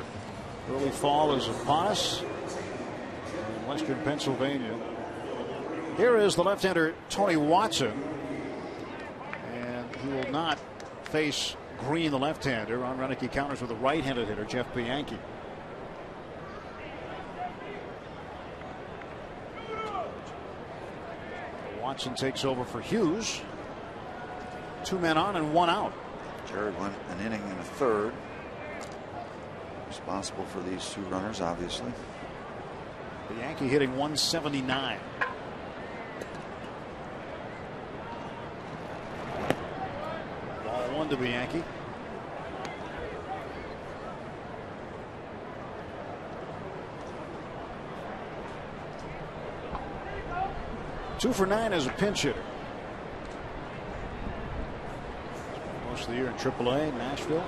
Speaker 1: Early fall is upon us in western Pennsylvania. Here is the left-hander Tony Watson, and he will not face Green, the left-hander. Ron Roenicke counters with the right-handed hitter Jeff Bianchi. Watson takes over for Hughes. 2 men on and 1 out.
Speaker 2: Jared went an inning and a third. Responsible for these 2 runners, obviously.
Speaker 1: Bianchi hitting 179. Ball 1 to Bianchi. Two for 9 as a pinch hitter. Most of the year in AAA, Nashville.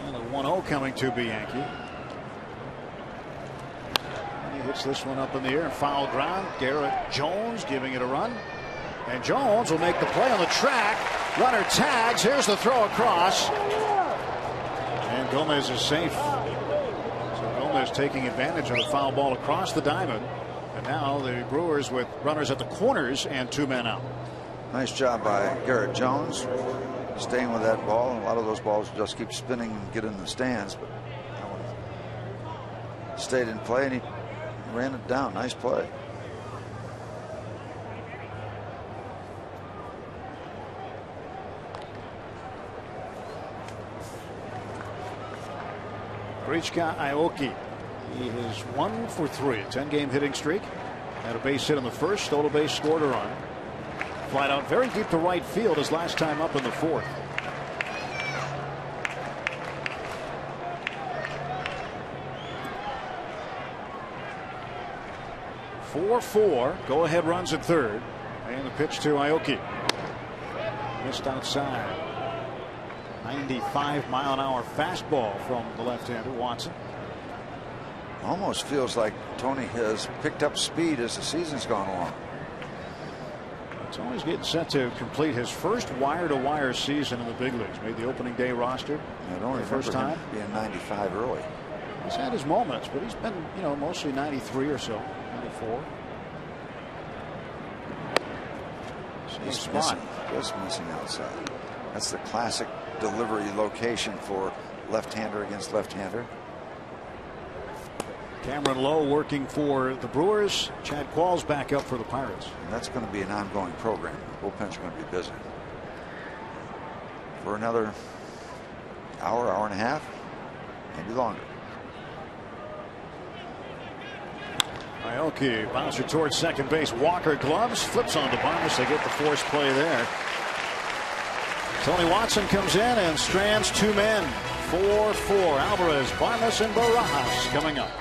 Speaker 1: And a 1-0 coming to Bianchi. And he hits this one up in the air. Foul ground. Garrett Jones giving it a run. And Jones will make the play on the track. Runner tags. Here's the throw across. And Gomez is safe. So Gomez taking advantage of the foul ball across the diamond. And now the Brewers with runners at the corners and 2 men out.
Speaker 2: Nice job by Garrett Jones staying with that ball. A lot of those balls just keep spinning and get in the stands, but that one stayed in play and he ran it down. Nice play.
Speaker 1: Grichka Aoki He is 1 for 3, a 10-game hitting streak. Had a base hit in the first, stole a base, scored a run. Flied out very deep to right field his last time up in the fourth. 4-4. Go ahead runs at third. And the pitch to Aoki. Missed outside. 95-mile-an-hour fastball from the left-hander Watson.
Speaker 2: Almost feels like Tony has picked up speed as the season's gone along.
Speaker 1: Tony's getting set to complete his first wire-to-wire season in the big leagues. Made the opening day roster.
Speaker 2: I don't remember
Speaker 1: first time
Speaker 2: being 95 early.
Speaker 1: He's had his moments, but he's been, mostly 93 or so, 94.
Speaker 2: Just missing outside. That's the classic delivery location for left-hander against left-hander.
Speaker 1: Cameron Lowe working for the Brewers. Chad Qualls back up for the Pirates.
Speaker 2: And that's going to be an ongoing program. The bullpens are going to be busy for another hour, hour and a half, maybe longer.
Speaker 1: Aoki bouncer towards second base. Walker gloves, flips on to Barnes. They get the force play there. Tony Watson comes in and strands two men. 4-4. Alvarez, Barnes, and Barajas coming up.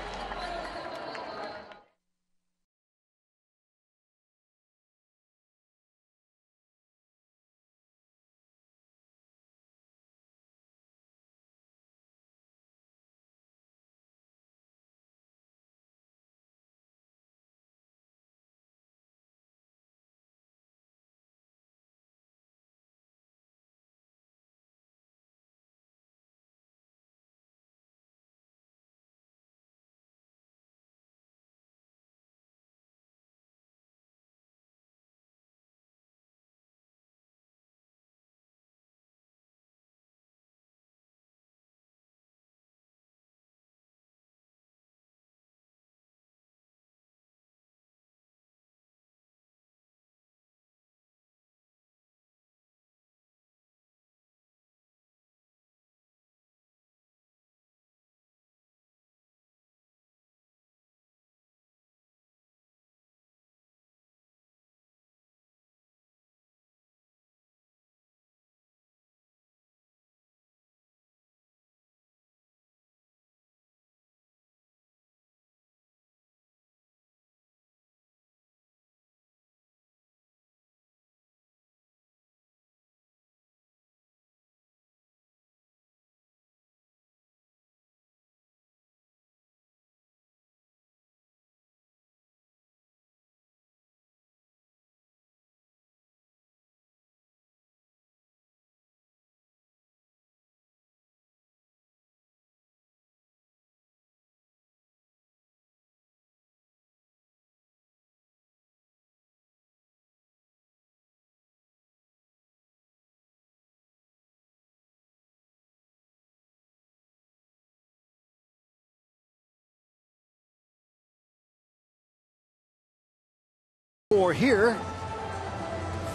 Speaker 1: For here,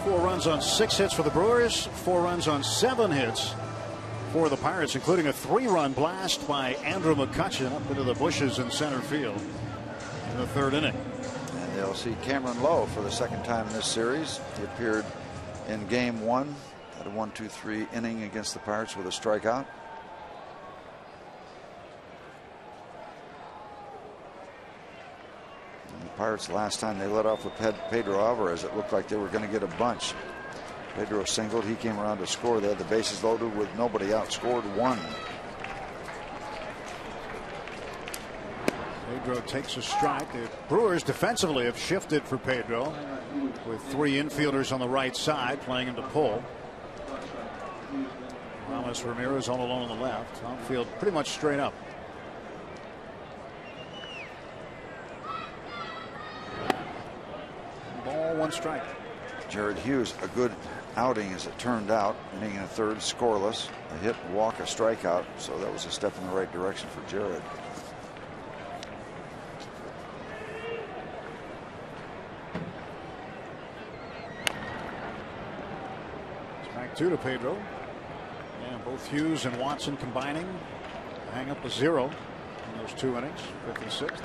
Speaker 1: 4 runs on 6 hits for the Brewers, 4 runs on 7 hits for the Pirates, including a 3-run blast by Andrew McCutchen up into the bushes in center field in the 3rd inning.
Speaker 2: And they'll see Cameron Lowe for the 2nd time in this series. He appeared in game 1 at a 1-2-3 inning against the Pirates with a strikeout. Pirates last time they let off with Pedro Alvarez, it looked like they were going to get a bunch. Pedro singled, he came around to score. They had the bases loaded with nobody out, scored 1.
Speaker 1: Pedro takes a strike. The Brewers defensively have shifted for Pedro with 3 infielders on the right side playing him to pull. Ramos Ramirez all alone on the left. Outfield pretty much straight up. Ball, 1 strike.
Speaker 2: Jared Hughes, a good outing as it turned out. Inning in a 3rd, scoreless. A hit, walk, a strikeout. So that was a step in the right direction for Jared.
Speaker 1: Strike 2 to Pedro. And both Hughes and Watson combining to hang up a 0 in in those 2 innings, 5th and 6th.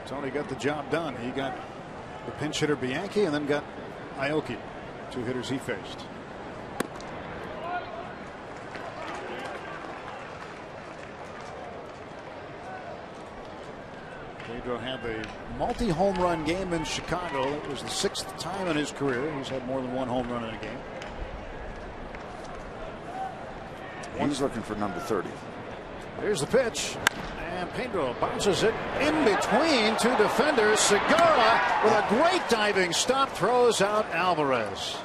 Speaker 1: Tony got the job done. He got the pinch hitter Bianchi and then got Aoki, 2 hitters he faced. Pedro had the multi-home run game in Chicago. It was the 6th time in his career he's had more than 1 home run in a game.
Speaker 2: He's looking for number 30.
Speaker 1: Here's the pitch. And Pedro bounces it in between 2 defenders. Segura with a great diving stop throws out Alvarez.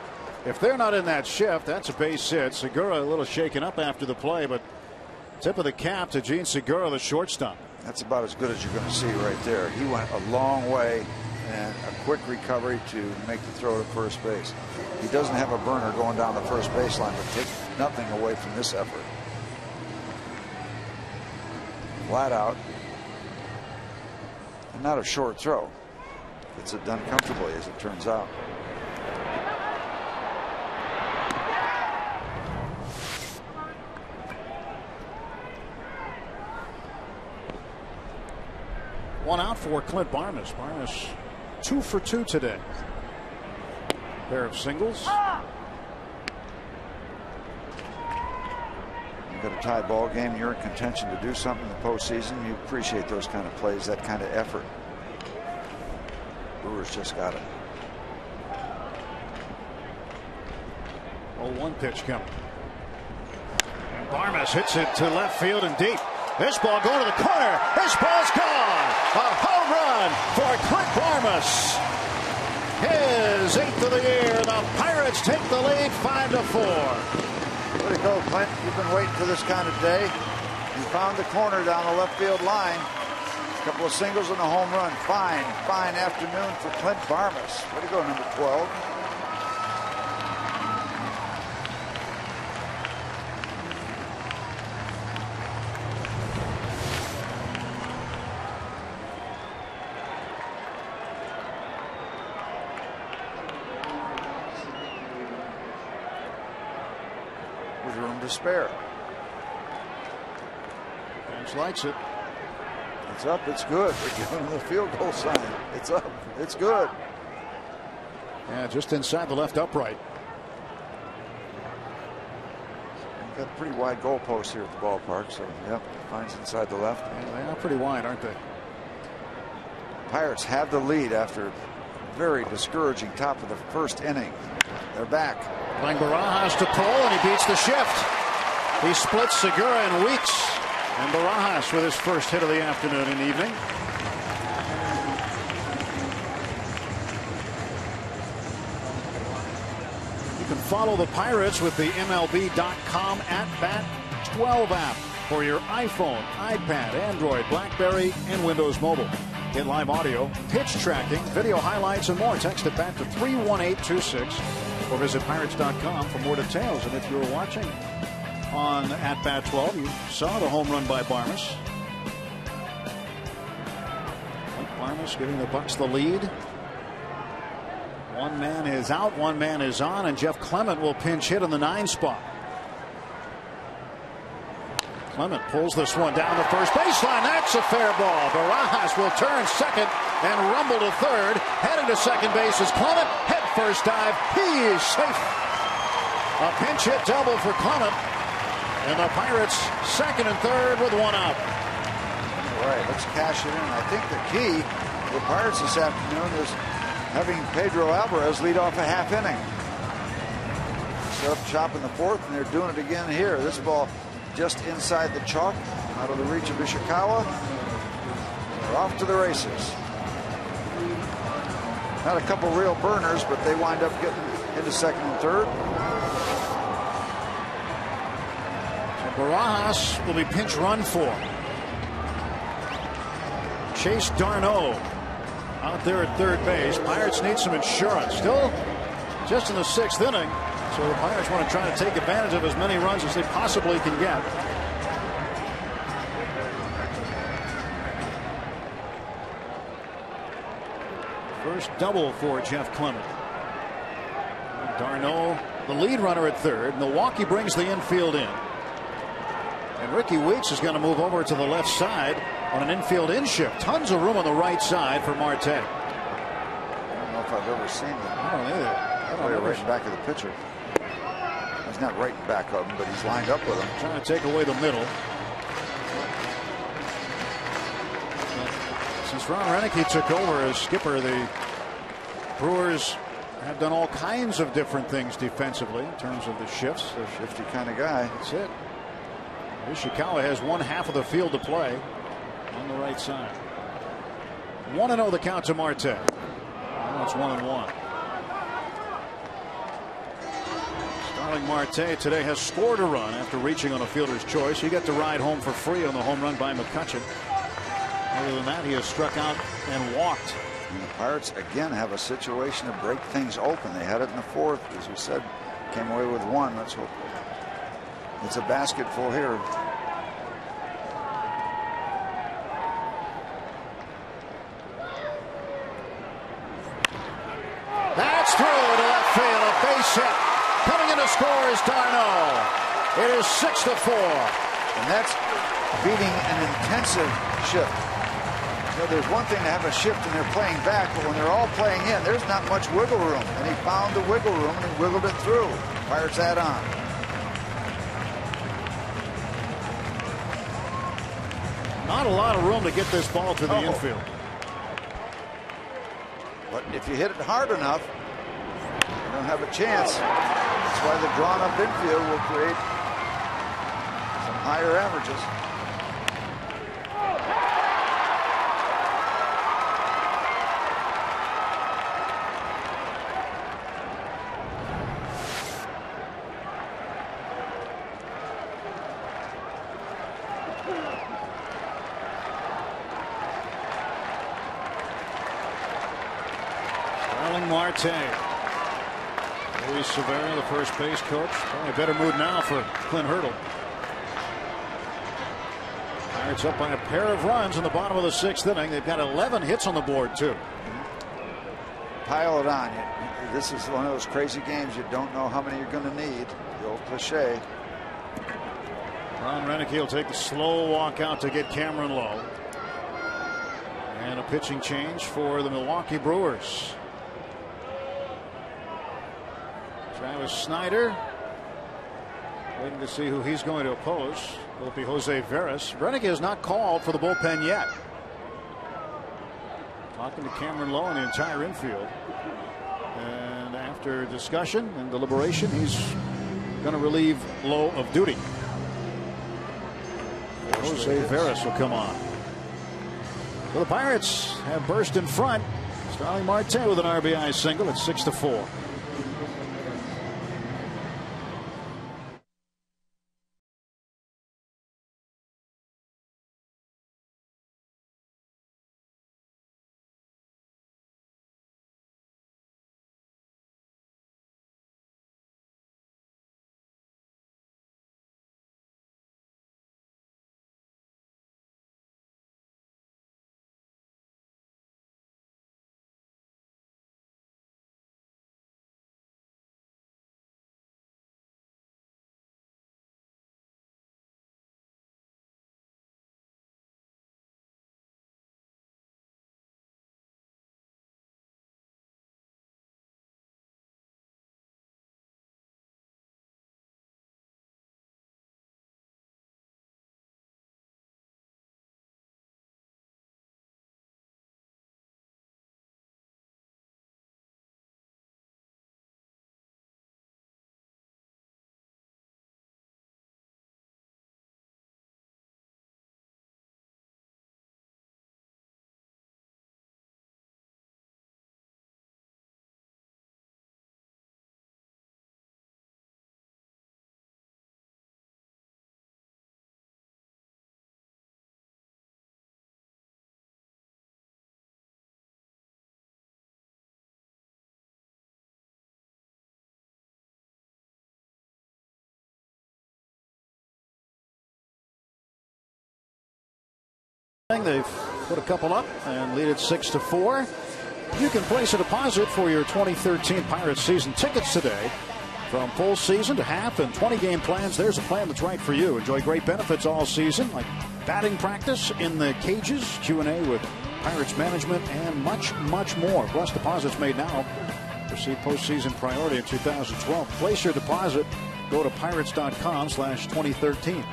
Speaker 1: If they're not in that shift, that's a base hit. Segura a little shaken up after the play, but tip of the cap to Gene Segura, the shortstop.
Speaker 2: That's about as good as you're going to see right there. He went a long way and a quick recovery to make the throw to first base. He doesn't have a burner going down the first baseline, but takes nothing away from this effort. Flat out. And not a short throw. Gets it done comfortably, as it turns out.
Speaker 1: One out for Clint Barmes. Barmes 2 for 2 today. Pair of singles.
Speaker 2: You've got a tie ball game. You're in contention to do something in the postseason. You appreciate those kind of plays, that kind of effort. Brewers just got it.
Speaker 1: 0-1 pitch coming. And Barmes hits it to left field and deep. This ball going to the corner. This ball's gone. A home run for Clint Barmes. His 8th of the year. The Pirates take the lead 5-4.
Speaker 2: Way to go, Clint. You've been waiting for this kind of day. You found the corner down the left field line. A couple of singles and a home run. Fine afternoon for Clint Barmes. Way to go, number 12. Spare.
Speaker 1: James likes it.
Speaker 2: It's up. It's good. They're giving him the field goal sign. It's up. It's good.
Speaker 1: Yeah, just inside the left upright.
Speaker 2: You've got a pretty wide goalpost here at the ballpark, so yep, finds inside the left.
Speaker 1: Yeah, they are pretty wide, aren't they?
Speaker 2: Pirates have the lead after a very discouraging top of the first inning. They're back.
Speaker 1: Playing Barajas to pull, and he beats the shift. He splits Segura and Weeks. And Barajas with his first hit of the afternoon and evening. You can follow the Pirates with the MLB.com @Bat12 app for your iPhone, iPad, Android, BlackBerry, and Windows Mobile. Get live audio, pitch tracking, video highlights, and more. Text it back to 31826 or visit Pirates.com for more details. And if you were watching on @Bat12, you saw the home run by Barmes. Barmes giving the Bucks the lead. One man is out, one man is on, and Jeff Clement will pinch hit in the 9 spot. Clement pulls this one down the first baseline. That's a fair ball. Barajas will turn second and rumble to third. Heading to second base is Clement. Head first dive. He is safe. A pinch hit double for Clement. And the Pirates second and third with one out.
Speaker 2: All right, let's cash it in. I think the key for the Pirates this afternoon is having Pedro Alvarez lead off a half inning. Set up shop in the 4th, and they're doing it again here. This ball just inside the chalk, out of the reach of Ishikawa. They're off to the races. Not a couple real burners, but they wind up getting into second and third.
Speaker 1: Barajas will be pinch run for. Chase Darno out there at third base. Pirates need some insurance. Still just in the 6th inning. So the Pirates want to try to take advantage of as many runs as they possibly can get. First double for Jeff Clement. Darno, the lead runner at third. Milwaukee brings the infield in. And Ricky Weeks is going to move over to the left side on an infield in shift. Tons of room on the right side for Marte.
Speaker 2: I don't know if I've ever seen him.
Speaker 1: I don't either. I don't
Speaker 2: Player right in back of the pitcher. He's not right in back of him, but he's lined up with him.
Speaker 1: Trying to take away the middle. Since Ron Renicky took over as skipper, the Brewers have done all kinds of different things defensively in terms of the shifts.
Speaker 2: A shifty kind of guy.
Speaker 1: That's it. Ishikawa has one half of the field to play on the right side. 1-0 the count to Marte. Now it's 1-1. Starling Marte today has scored a run after reaching on a fielder's choice. He got to ride home for free on the home run by McCutchen. Other than that, he has struck out and walked.
Speaker 2: And the Pirates again have a situation to break things open. They had it in the fourth, as we said, came away with one. Let's hope it's a basketful here.
Speaker 1: That's through to left field, a base hit. Coming in to score is Darno. It is 6-4.
Speaker 2: And that's beating an intensive shift. You know, there's one thing to have a shift and they're playing back, but when they're all playing in, there's not much wiggle room. And he found the wiggle room and he wiggled it through. Pirates add on.
Speaker 1: Not a lot of room to get this ball to the infield.
Speaker 2: But if you hit it hard enough, you don't have a chance. That's why the drawn up infield will create some higher averages.
Speaker 1: Marte. Luis Severa, the first base coach. Probably a better mood now for Clint Hurdle. Pirates up by a pair of runs in the bottom of the sixth inning. They've got 11 hits on the board, too.
Speaker 2: Pile it on. This is one of those crazy games. You don't know how many you're going to need. The old cliche.
Speaker 1: Ron Renicky will take the slow walk out to get Cameron Lowe. And a pitching change for the Milwaukee Brewers. Travis Snyder waiting to see who he's going to oppose. Will it be Jose Veras? Renicky has not called for the bullpen yet. Talking to Cameron Lowe and the entire infield. And after discussion and deliberation, he's going to relieve Lowe of duty. Jose Veras will come on. So the Pirates have burst in front. Starling Marte with an RBI single at 6-4. They've put a couple up and lead it 6-4. You can place a deposit for your 2013 Pirates season tickets today. From full season to half and 20-game plans, there's a plan that's right for you. Enjoy great benefits all season, like batting practice in the cages, Q&A with Pirates management, and much, much more. Plus, deposits made now receive postseason priority in 2012. Place your deposit. Go to pirates.com/2013.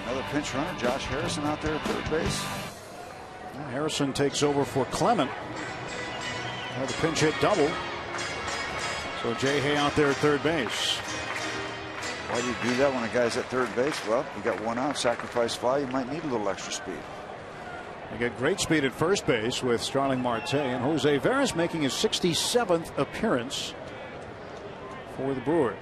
Speaker 2: Another pinch runner, Josh Harrison out there at third base.
Speaker 1: Harrison takes over for Clement. Another pinch hit double. So Jay Hay out there at third base.
Speaker 2: Why do you do that when a guy's at third base? Well, you got one out, sacrifice fly. You might need a little extra speed.
Speaker 1: You get great speed at first base with Starling Marte, and Jose Veras making his 67th appearance for the Brewers.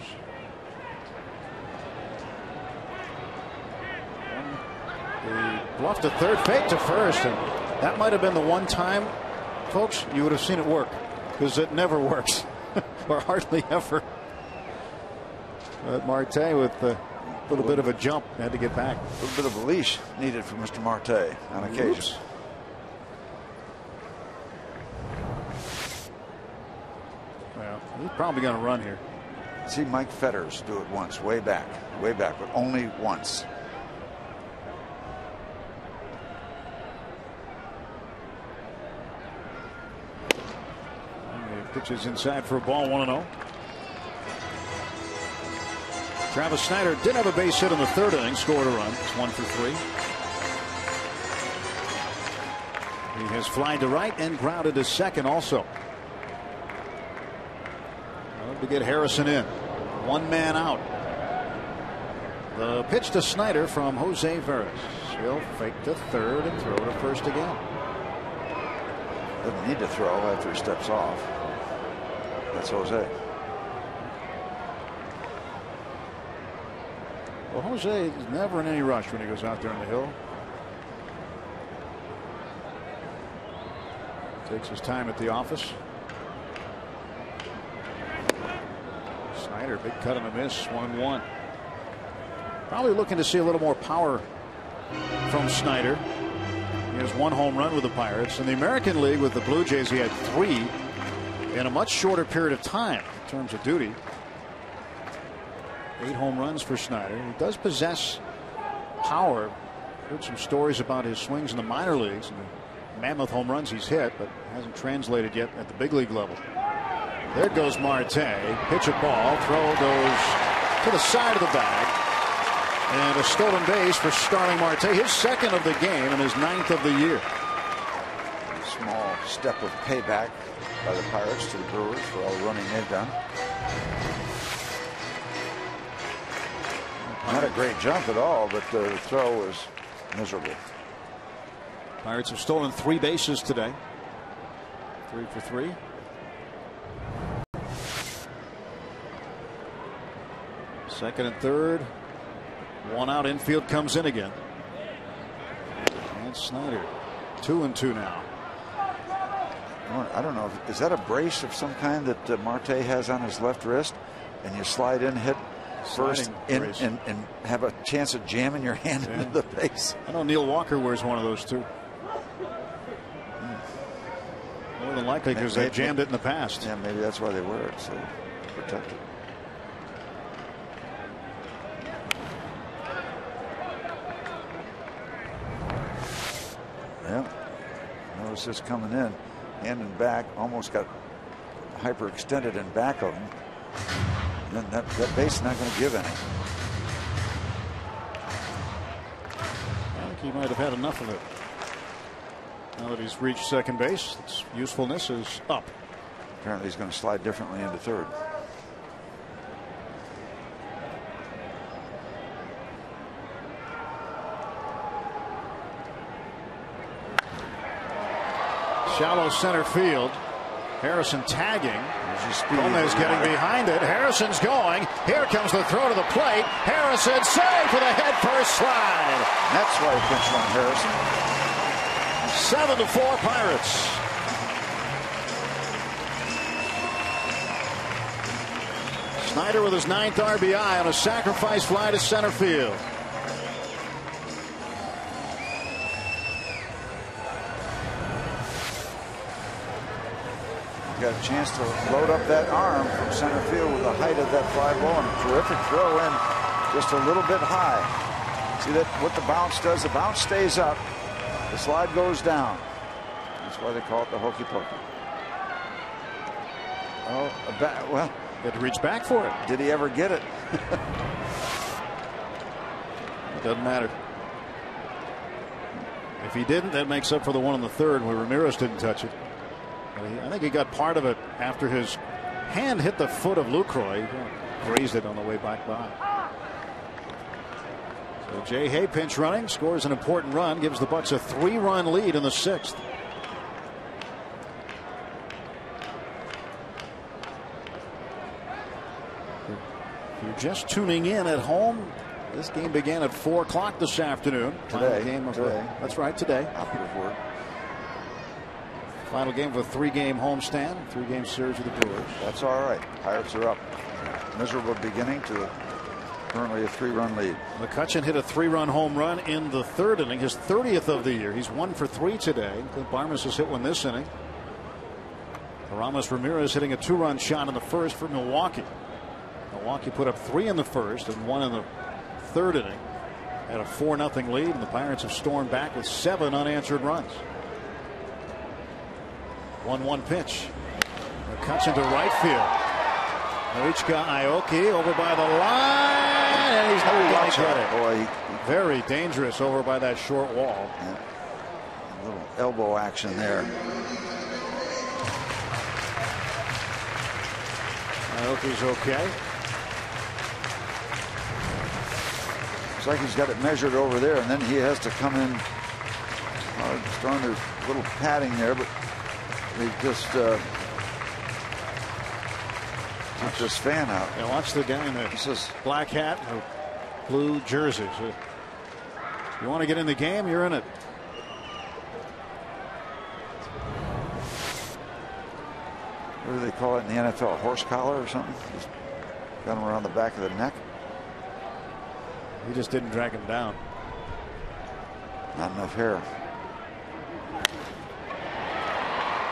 Speaker 1: The bluff to third, fake to first, and that might have been the one time, folks, you would have seen it work, because it never works, or hardly ever. But Marte with a little bit of a jump had to get back.
Speaker 2: A little bit of a leash needed for Mr. Marte on occasion.
Speaker 1: Oops. Well, he's probably going to run here.
Speaker 2: See Mike Fetters do it once, way back, but only once.
Speaker 1: Pitches inside for a ball, 1-0. Travis Snider did have a base hit in the third inning, scored a run. It's 1 for 3. He has flied to right and grounded to second also. To get Harrison in. One man out. The pitch to Snider from Jose Veras. He'll fake to third and throw to first again.
Speaker 2: Doesn't need to throw after he steps off. That's Jose.
Speaker 1: Well, Jose is never in any rush when he goes out there on the hill. Takes his time at the office. Snider, big cut and a miss, 1-1. Probably looking to see a little more power from Snider. He has 1 home run with the Pirates. In the American League with the Blue Jays, he had 3 in a much shorter period of time in terms of duty. 8 home runs for Snider. He does possess power. Heard some stories about his swings in the minor leagues and the mammoth home runs he's hit, but hasn't translated yet at the big league level. There goes Marte. Pitch a ball. Throw goes to the side of the bag. And a stolen base for Starling Marte. His second of the game and his 9th of the year.
Speaker 2: A small step of payback by the Pirates to the Brewers for all the running they've done. Not a great jump at all, but the throw was miserable.
Speaker 1: Pirates have stolen 3 bases today. 3 for 3. Second and third. 1 out. Infield comes in again. And Snider 2-2 now.
Speaker 2: I don't know. Is that a brace of some kind that Marte has on his left wrist? And you slide in, hit first in, and have a chance of jamming your hand into the base.
Speaker 1: I know Neil Walker wears one of those too. More than likely because they jammed it in the past.
Speaker 2: Yeah, maybe that's why they wear it, so protect it. Yeah, notice this coming in, hand and back, almost got hyperextended in back of him. And then that base is not going to give any.
Speaker 1: I think he might have had enough of it. Now that he's reached second base, its usefulness is up.
Speaker 2: Apparently he's going to slide differently into third.
Speaker 1: Shallow center field. Harrison tagging. Gomez getting behind it. Harrison's going. Here comes the throw to the plate. Harrison saved for the head first slide.
Speaker 2: That's why he pinched on Harrison.
Speaker 1: 7-4 Pirates. Snider with his 9th RBI on a sacrifice fly to center field.
Speaker 2: got a chance to load up that arm from center field with the height of that fly ball, and a terrific throw in just a little bit high. See that what the bounce does? The bounce stays up, the slide goes down. That's why they call it the hokey pokey. Oh, well,
Speaker 1: he had to reach back for it.
Speaker 2: Did he ever get it?
Speaker 1: It doesn't matter. If he didn't, that makes up for the one in the third where Ramirez didn't touch it. I think he got part of it after his hand hit the foot of Lucroy. He grazed it on the way back by. So Jay Hay pinch running, scores an important run, gives the Bucks a 3-run lead in the 6th. If you're just tuning in at home, this game began at 4 o'clock this afternoon.
Speaker 2: Today.
Speaker 1: That's right, today.
Speaker 2: Operative word.
Speaker 1: Final game of a 3-game homestand, 3-game series with the Brewers.
Speaker 2: That's all right. Pirates are up. Miserable beginning to currently a 3-run lead.
Speaker 1: McCutchen hit a 3-run home run in the 3rd inning, his 30th of the year. He's 1 for 3 today. Clint Barmes has hit one this inning. Aramis Ramirez hitting a 2-run shot in the 1st for Milwaukee. Milwaukee put up 3 in the 1st and 1 in the 3rd inning. Had a 4-0 lead, and the Pirates have stormed back with 7 unanswered runs. 1-1 pitch. McCutchen to right field. Marichka Aoki over by the line, and he's not going to get it.
Speaker 2: Boy,
Speaker 1: very dangerous over by that short wall.
Speaker 2: Yeah. A little elbow action there.
Speaker 1: Aoki's okay.
Speaker 2: Looks like he's got it measured over there, and then he has to come in. He's throwing a little padding there, but they just took this fan out.
Speaker 1: Yeah, watch the guy in the black hat and blue jersey. So you want to get in the game, you're in it.
Speaker 2: What do they call it in the NFL? A horse collar or something? Just got him around the back of the neck.
Speaker 1: He just didn't drag him down.
Speaker 2: Not enough hair.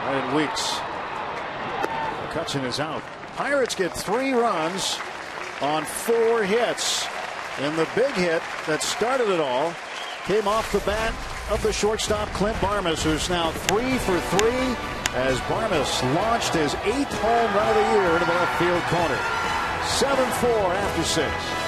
Speaker 1: Right at Weeks. McCutchen is out. Pirates get 3 runs on 4 hits. And the big hit that started it all came off the bat of the shortstop Clint Barmes, who's now 3 for 3 as Barmes launched his 8th home run of the year into the left field corner. 7-4 after 6.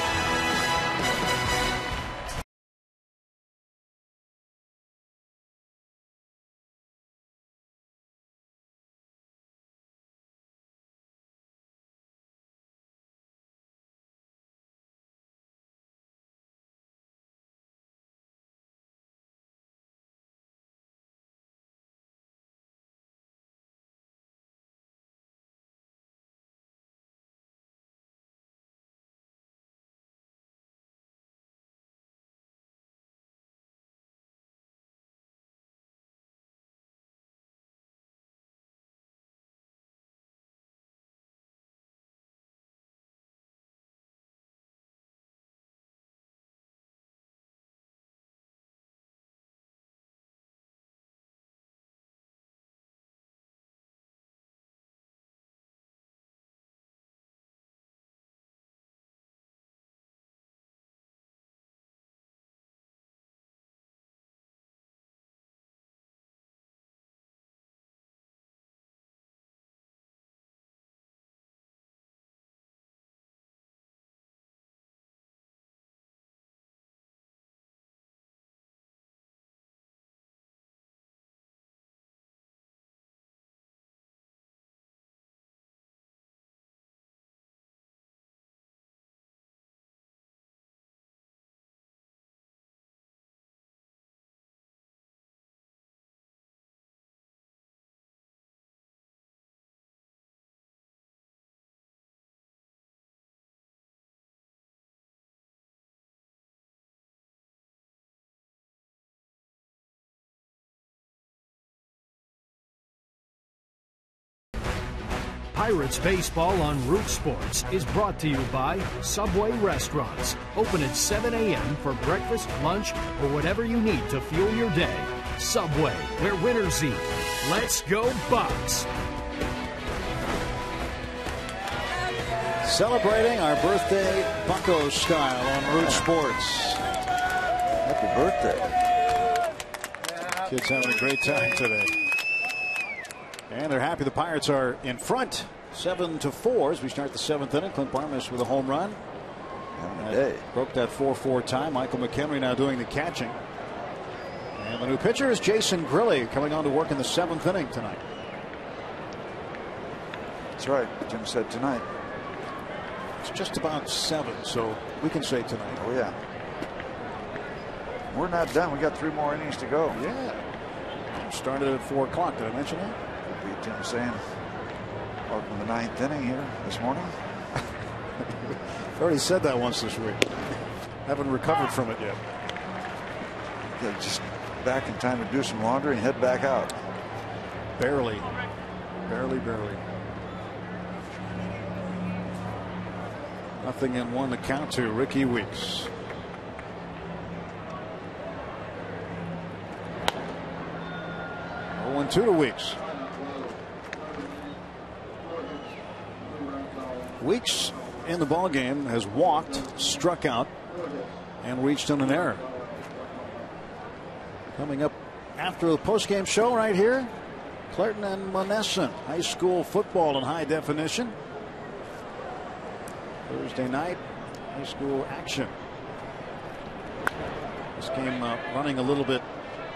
Speaker 5: Pirates Baseball on Root Sports is brought to you by Subway Restaurants. Open at 7 a.m. for breakfast, lunch, or whatever you need to fuel your day. Subway, where winners eat. Let's go Bucks!
Speaker 1: Celebrating our birthday Bucko style on Root Sports.
Speaker 2: Happy birthday.
Speaker 1: Kids having a great time today. And they're happy the Pirates are in front 7-4 as we start the 7th inning. Clint Barmes with a home run. Broke that 4-4 tie. Michael McHenry now doing the catching. And the new pitcher is Jason Grilli coming on to work in the 7th inning tonight.
Speaker 2: That's right. Jim said tonight.
Speaker 1: It's just about 7, so we can say tonight.
Speaker 2: Oh, yeah. We're not done. We got 3 more innings to go.
Speaker 1: Yeah. Started at 4 o'clock. Did I mention that?
Speaker 2: Could be Tim saying, welcome to the 9th inning here this morning.
Speaker 1: I already said that once this week. Haven't recovered from it yet.
Speaker 2: Yeah, just back in time to do some laundry and head back out.
Speaker 1: Barely. Nothing in 1 to count to Ricky Weeks. Oh, 1-2 to Weeks. Weeks in the ballgame has walked, struck out, and reached on an error. Coming up after the postgame show right here, Clairton and Monessen, high school football in high definition. Thursday night, high school action. This game running a little bit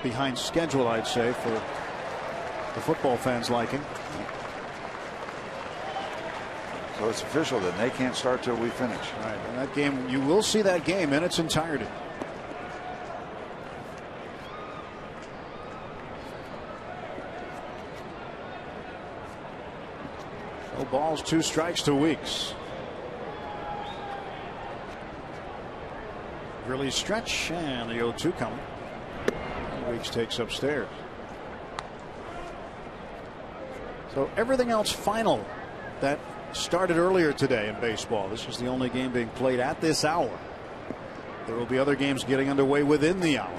Speaker 1: behind schedule, I'd say, for the football fans' liking.
Speaker 2: So it's official that they can't start till we finish.
Speaker 1: Right, and that game, you will see that game in its entirety. No balls, 2 strikes to Weeks. Really stretch, and the 0-2 coming. Weeks takes upstairs. So everything else final that started earlier today in baseball. This is the only game being played at this hour. There will be other games getting underway within the hour.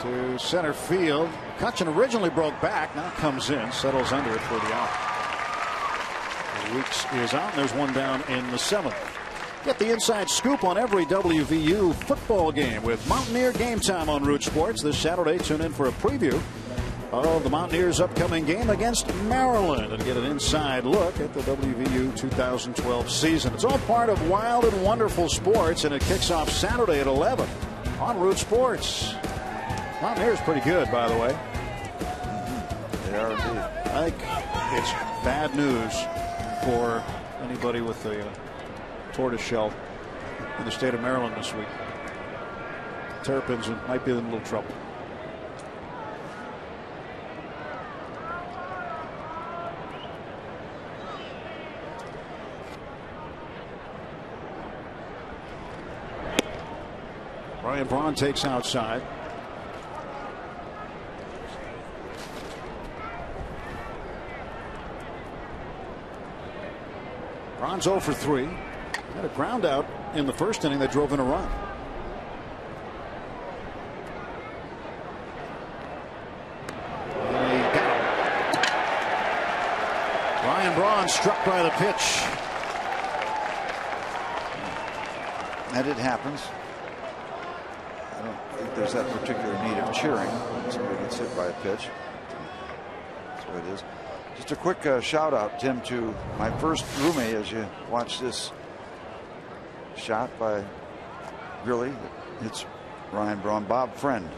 Speaker 1: To center field. Cutchin originally broke back, now comes in, settles under it for the out. Weeks is out, and there's one down in the 7th. Get the inside scoop on every WVU football game with Mountaineer Game Time on Root Sports. This Saturday, tune in for a preview of the Mountaineers' upcoming game against Maryland and get an inside look at the WVU 2012 season. It's all part of Wild and Wonderful Sports, and it kicks off Saturday at 11 on Root Sports. Mountaineers pretty good, by the way.
Speaker 2: They are indeed.
Speaker 1: I think it's bad news for anybody with a tortoise shell in the state of Maryland this week. Terrapins might be in a little trouble. Ryan Braun takes outside. Braun's 0 for 3. Had a ground out in the first inning that drove in a run. Ryan Braun struck by the pitch.
Speaker 2: And it happens. I don't think there's that particular need of cheering when somebody gets hit by a pitch. That's what it is. Just a quick shout out, Tim, to my first roomie as you watch this shot by Grilli. It's Ryan Braun. Bob Friend,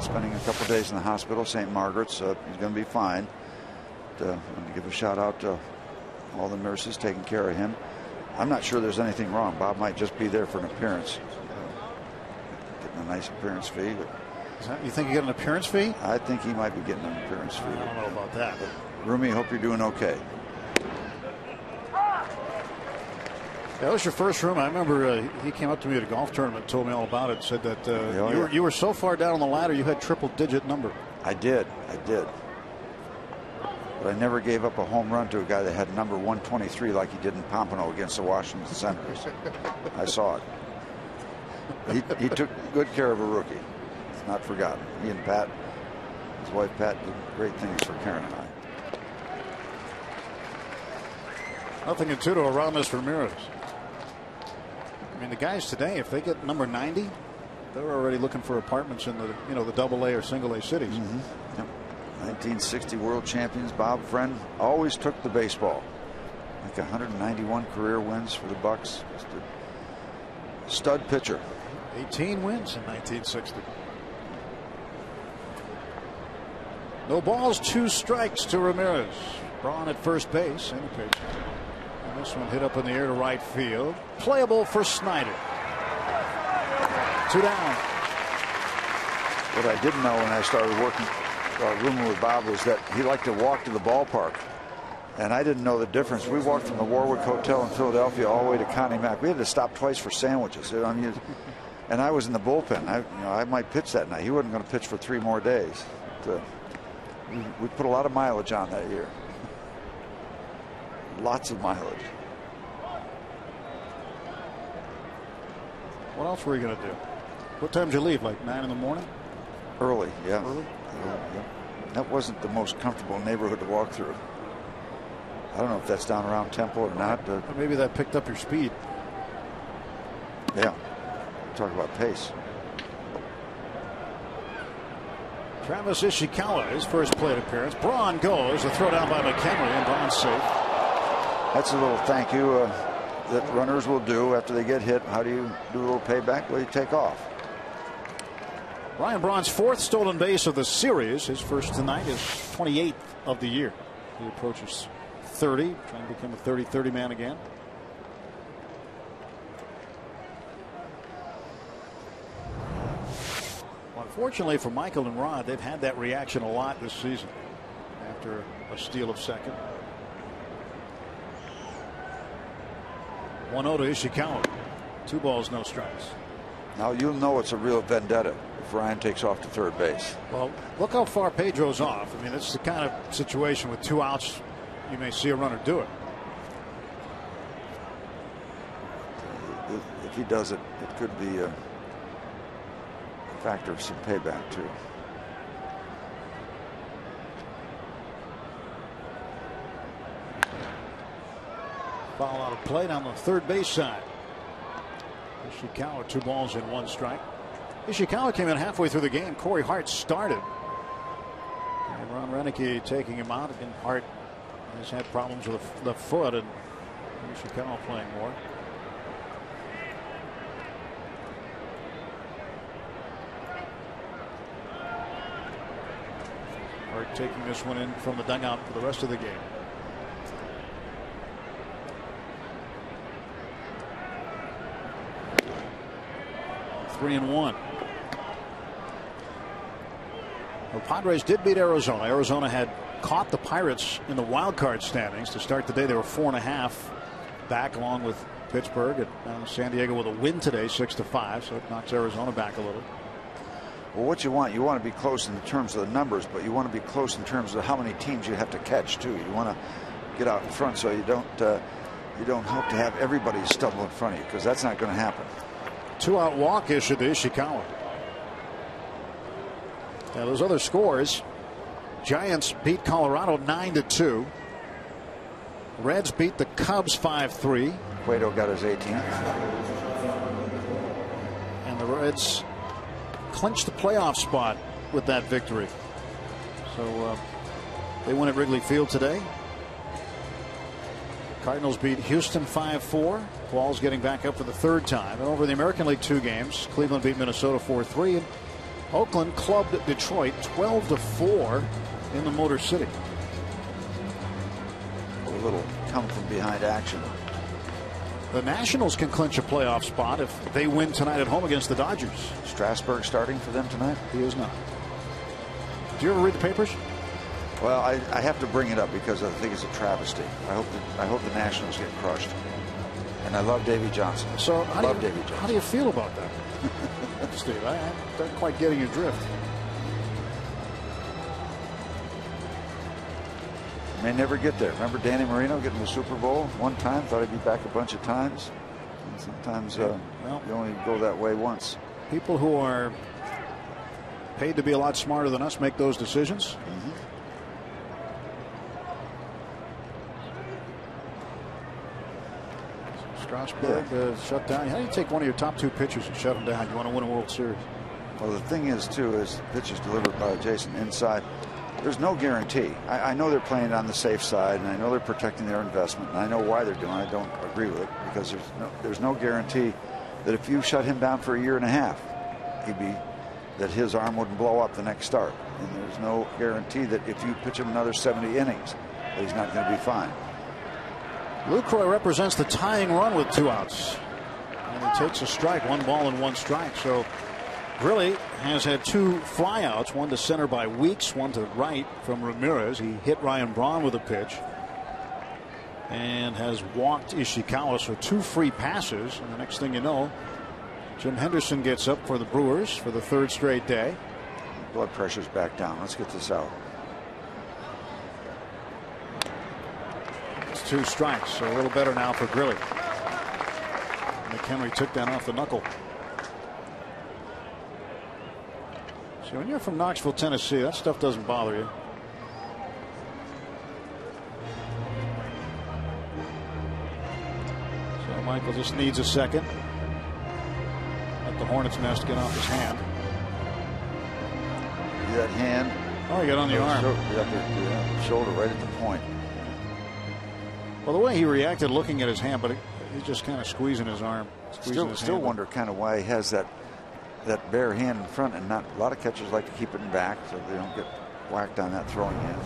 Speaker 2: spending a couple days in the hospital, St. Margaret's. He's going to be fine. I want to give a shout out to all the nurses taking care of him. I'm not sure there's anything wrong. Bob might just be there for an appearance. Getting a nice appearance fee. But
Speaker 1: you think you get an appearance fee?
Speaker 2: I think he might be getting an appearance fee.
Speaker 1: I don't know about that. But
Speaker 2: Rumi, hope you're doing okay.
Speaker 1: That was your first room. I remember he came up to me at a golf tournament, told me all about it, said that you were so far down on the ladder you had triple-digit number.
Speaker 2: I did. But I never gave up a home run to a guy that had number 123 like he did in Pompano against the Washington Senators. I saw it. He took good care of a rookie. not forgotten. He and Pat, his wife Pat, did great things for Karen and I.
Speaker 1: Nothing in 2 to Aramis Ramirez. I mean, the guys today, if they get number 90, they're already looking for apartments in the the AA or single A cities.
Speaker 2: Mm-hmm. Yep. 1960 world champions Bob Friend always took the baseball. Like 191 career wins for the Bucks. Just a stud pitcher.
Speaker 1: 18 wins in 1960. No balls, 2 strikes to Ramirez. Braun at first base. And the pitch. And this one hit up in the air to right field. Playable for Snyder. 2 down.
Speaker 2: What I didn't know when I started rooming with Bob was that he liked to walk to the ballpark. And I didn't know the difference. We walked from the Warwick Hotel in Philadelphia all the way to Connie Mack. We had to stop twice for sandwiches. And I was in the bullpen. I might pitch that night. He wasn't going to pitch for 3 more days. We put a lot of mileage on that year. Lots of mileage.
Speaker 1: What else were you going to do? What time did you leave? Like 9 in the morning?
Speaker 2: Early, yeah.
Speaker 1: Early?
Speaker 2: Yeah. That wasn't the most comfortable neighborhood to walk through. I don't know if that's down around Temple or not.
Speaker 1: But maybe that picked up your speed.
Speaker 2: Yeah. Talk about pace.
Speaker 1: Travis Ishikawa, his first plate appearance. Braun goes. A throw down by McHenry, and Braun's safe.
Speaker 2: That's a little thank you that runners will do after they get hit. How do you do a little payback? Well, you take off.
Speaker 1: Ryan Braun's 4th stolen base of the series. His first tonight is 28th of the year. He approaches 30, trying to become a 30-30 man again. Unfortunately for Michael and Rod, they've had that reaction a lot this season after a steal of second. 1-0 to Ishikawa. 2 balls, no strikes.
Speaker 2: Now you'll know it's a real vendetta if Ryan takes off to third base.
Speaker 1: Well, look how far Pedro's off. I mean, it's the kind of situation with 2 outs, you may see a runner do it.
Speaker 2: If he does it, it could be a factor of some payback too.
Speaker 1: Foul out of play down the third base side. Ishikawa 2 balls and 1 strike. Ishikawa came in halfway through the game. Corey Hart started. And Ron Renicky taking him out. Again, Hart has had problems with the foot, and Ishikawa playing more. Hart taking this one in from the dugout for the rest of the game. Three and 1. The Padres did beat Arizona. Arizona had caught the Pirates in the wild card standings to start the day. They were 4.5 back, along with Pittsburgh. And San Diego with a win today, 6-5. So it knocks Arizona back a little.
Speaker 2: Well, what you want to be close in terms of the numbers, but you want to be close in terms of how many teams you have to catch too. You want to get out in front so you don't hope to have everybody stumble in front of you, because that's not going to happen.
Speaker 1: 2-out walk issued to Ishikawa. Now those other scores: Giants beat Colorado 9-2. Reds beat the Cubs 5-3.
Speaker 2: Cueto got his 18th.
Speaker 1: And the Reds clinched the playoff spot with that victory. So they win at Wrigley Field today. Cardinals beat Houston 5-4. Qualls getting back up for the 3rd time. And over the American League 2 games, Cleveland beat Minnesota 4-3. And Oakland clubbed Detroit 12-4 in the Motor City.
Speaker 2: A little come from behind action.
Speaker 1: The Nationals can clinch a playoff spot if they win tonight at home against the Dodgers.
Speaker 2: Strasburg starting for them tonight?
Speaker 1: He is not. Do you ever read the papers?
Speaker 2: Well, I have to bring it up because I think it's a travesty. I hope the Nationals get crushed. And I love Davey Johnson.
Speaker 1: So how do you feel about that, Steve? I'm not quite getting your drift.
Speaker 2: May never get there. Remember Danny Marino getting the Super Bowl one time? Thought he'd be back a bunch of times. And sometimes you only go that way once.
Speaker 1: People who are paid to be a lot smarter than us make those decisions. Strasburg shut down. How do you take one of your top 2 pitchers and shut him down? You want to win a World Series.
Speaker 2: Well, the thing is, too, is pitches delivered by Jason inside. There's no guarantee. I know they're playing on the safe side, and I know they're protecting their investment, and I know why they're doing it. I don't agree with it because there's no guarantee that if you shut him down for a year and a half, that his arm wouldn't blow up the next start. And there's no guarantee that if you pitch him another 70 innings, that he's not going to be fine.
Speaker 1: Lucroy represents the tying run with 2 outs. And he takes a strike, 1 ball and 1 strike. So Grilli has had 2 flyouts, one to center by Weeks, one to right from Ramirez. He hit Ryan Braun with a pitch and has walked Ishikawa, so 2 free passes. And the next thing you know, Jim Henderson gets up for the Brewers for the 3rd straight day.
Speaker 2: Blood pressure's back down. Let's get this out.
Speaker 1: It's 2 strikes, so a little better now for Grilli. McHenry took that off the knuckle. So when you're from Knoxville, Tennessee, that stuff doesn't bother you. So Michael just needs a second. Let the hornet's nest get off his hand.
Speaker 2: That hand.
Speaker 1: Oh, he got on the arm.
Speaker 2: The shoulder right at the point.
Speaker 1: Well, the way he reacted looking at his hand, but he's just kind of squeezing his arm.
Speaker 2: Still wonder kind of why he has that bare hand in front, and not a lot of catchers like to keep it in back so they don't get whacked on that throwing hand.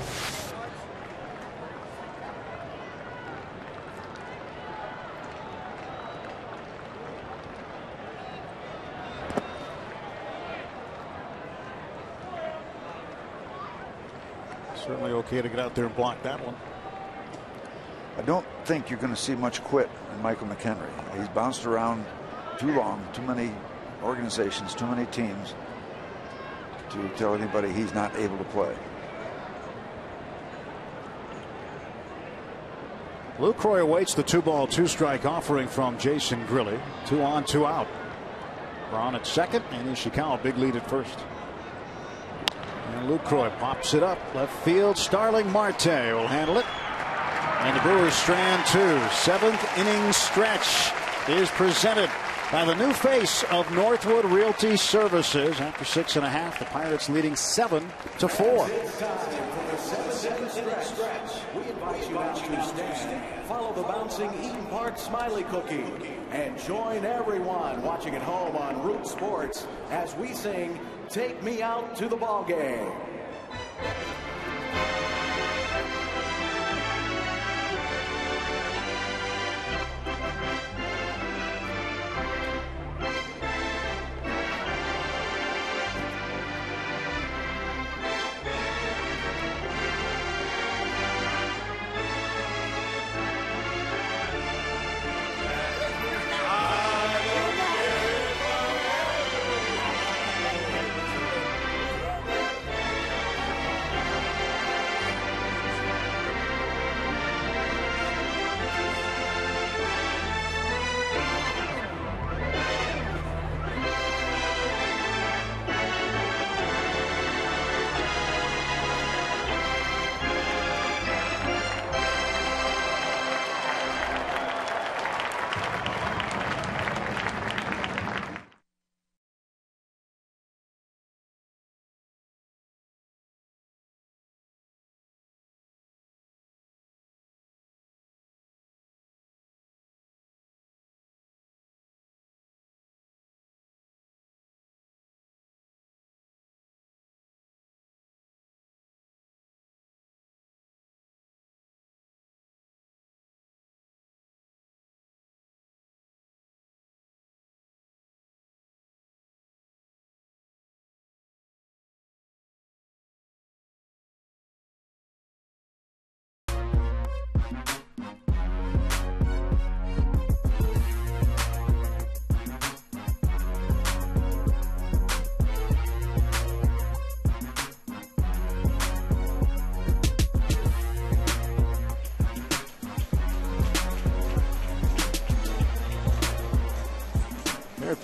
Speaker 1: Certainly okay to get out there and block that one.
Speaker 2: I don't think you're going to see much quit in Michael McHenry. He's bounced around too long, too many organizations, too many teams to tell anybody he's not able to play.
Speaker 1: Lucroy awaits the 2-ball, 2-strike offering from Jason Grilli. 2 on, 2 out. Braun at second, and Ishikawa big lead at first. And Lucroy pops it up left field. Starling Marte will handle it. And the Brewers strand 2. 7th inning stretch is presented by the new face of Northwood Realty Services. After 6.5, the Pirates leading 7-4.
Speaker 6: We invite you now to stand, follow the bouncing Eaton Park Smiley Cookie, and join everyone watching at home on Root Sports as we sing "Take Me Out to the Ball Game."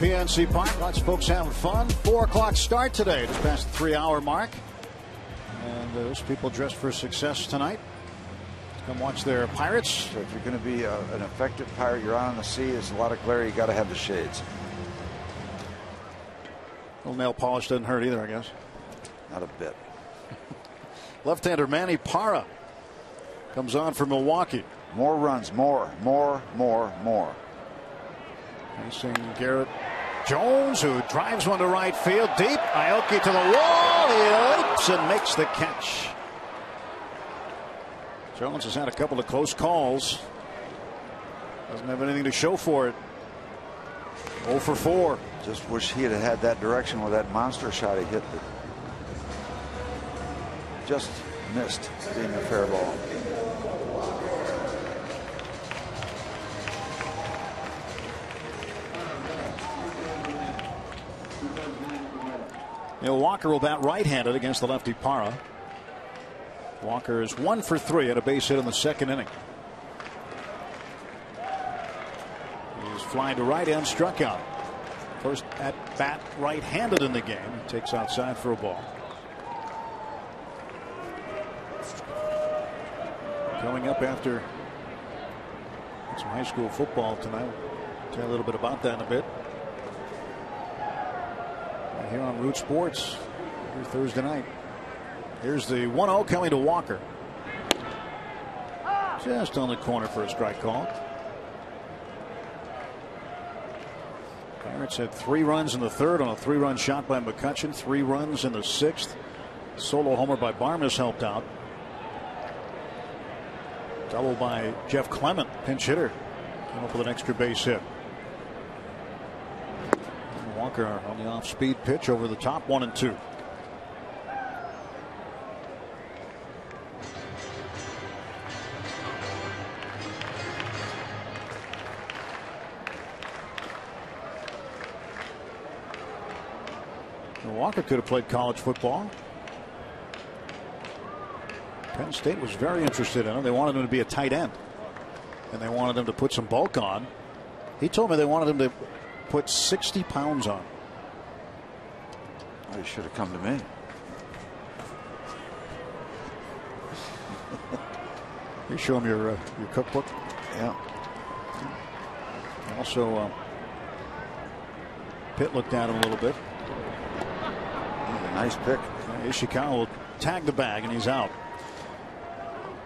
Speaker 1: PNC Park. Lots of folks having fun. 4 o'clock start today, just past the 3-hour mark. And those people dressed for success tonight. Come watch their Pirates.
Speaker 2: So if you're going to be an effective Pirate, you're out on the sea. There's a lot of glare. You got to have the shades.
Speaker 1: Little nail polish doesn't hurt either, I guess.
Speaker 2: Not a bit.
Speaker 1: Left-hander Manny Parra comes on for Milwaukee.
Speaker 2: More runs, more.
Speaker 1: Facing Garrett Jones, who drives one to right field deep. Aoki to the wall. He leaps and makes the catch. Jones has had a couple of close calls. Doesn't have anything to show for it. 0 for 4.
Speaker 2: Just wish he had that direction with that monster shot he hit that just missed being a fair ball.
Speaker 1: Walker will bat right-handed against the lefty Parra. Walker is 1 for 3 at a base hit in the second inning. He's flying to right end, struck out. First at bat right-handed in the game. He takes outside for a ball. Coming up after some high school football tonight. We'll tell you a little bit about that in a bit. Here on Root Sports every Thursday night. Here's the 1-0 coming to Walker. Just on the corner for a strike call. Pirates had 3 runs in the third on a 3-run shot by McCutchen. 3 runs in the 6th. Solo homer by Barmes helped out. Double by Jeff Clement, pinch hitter. Came up with an extra base hit. Walker on the off-speed pitch over the top, 1-2. Walker could have played college football. Penn State was very interested in him. They wanted him to be a tight end, and they wanted him to put some bulk on. He told me they wanted him to put 60 pounds on.
Speaker 2: Oh, you should have come to me.
Speaker 1: You show him your cookbook.
Speaker 2: Yeah.
Speaker 1: Also, Pitt looked at him a little bit.
Speaker 2: Nice pick.
Speaker 1: Ishikawa will tag the bag, and he's out.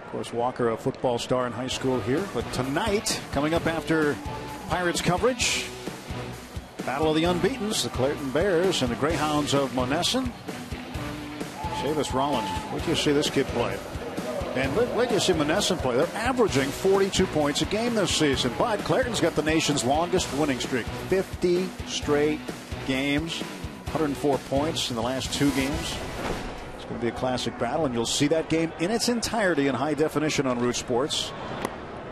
Speaker 1: Of course, Walker, a football star in high school here. But tonight, coming up after Pirates coverage, Battle of the Unbeatens, the Clairton Bears and the Greyhounds of Monessen. Chavis Rollins, wait till you see this kid play. And wait till you see Monessen play. They're averaging 42 points a game this season. But Clairton's got the nation's longest winning streak. 50 straight games. 104 points in the last 2 games. It's going to be a classic battle, and you'll see that game in its entirety in high definition on Root Sports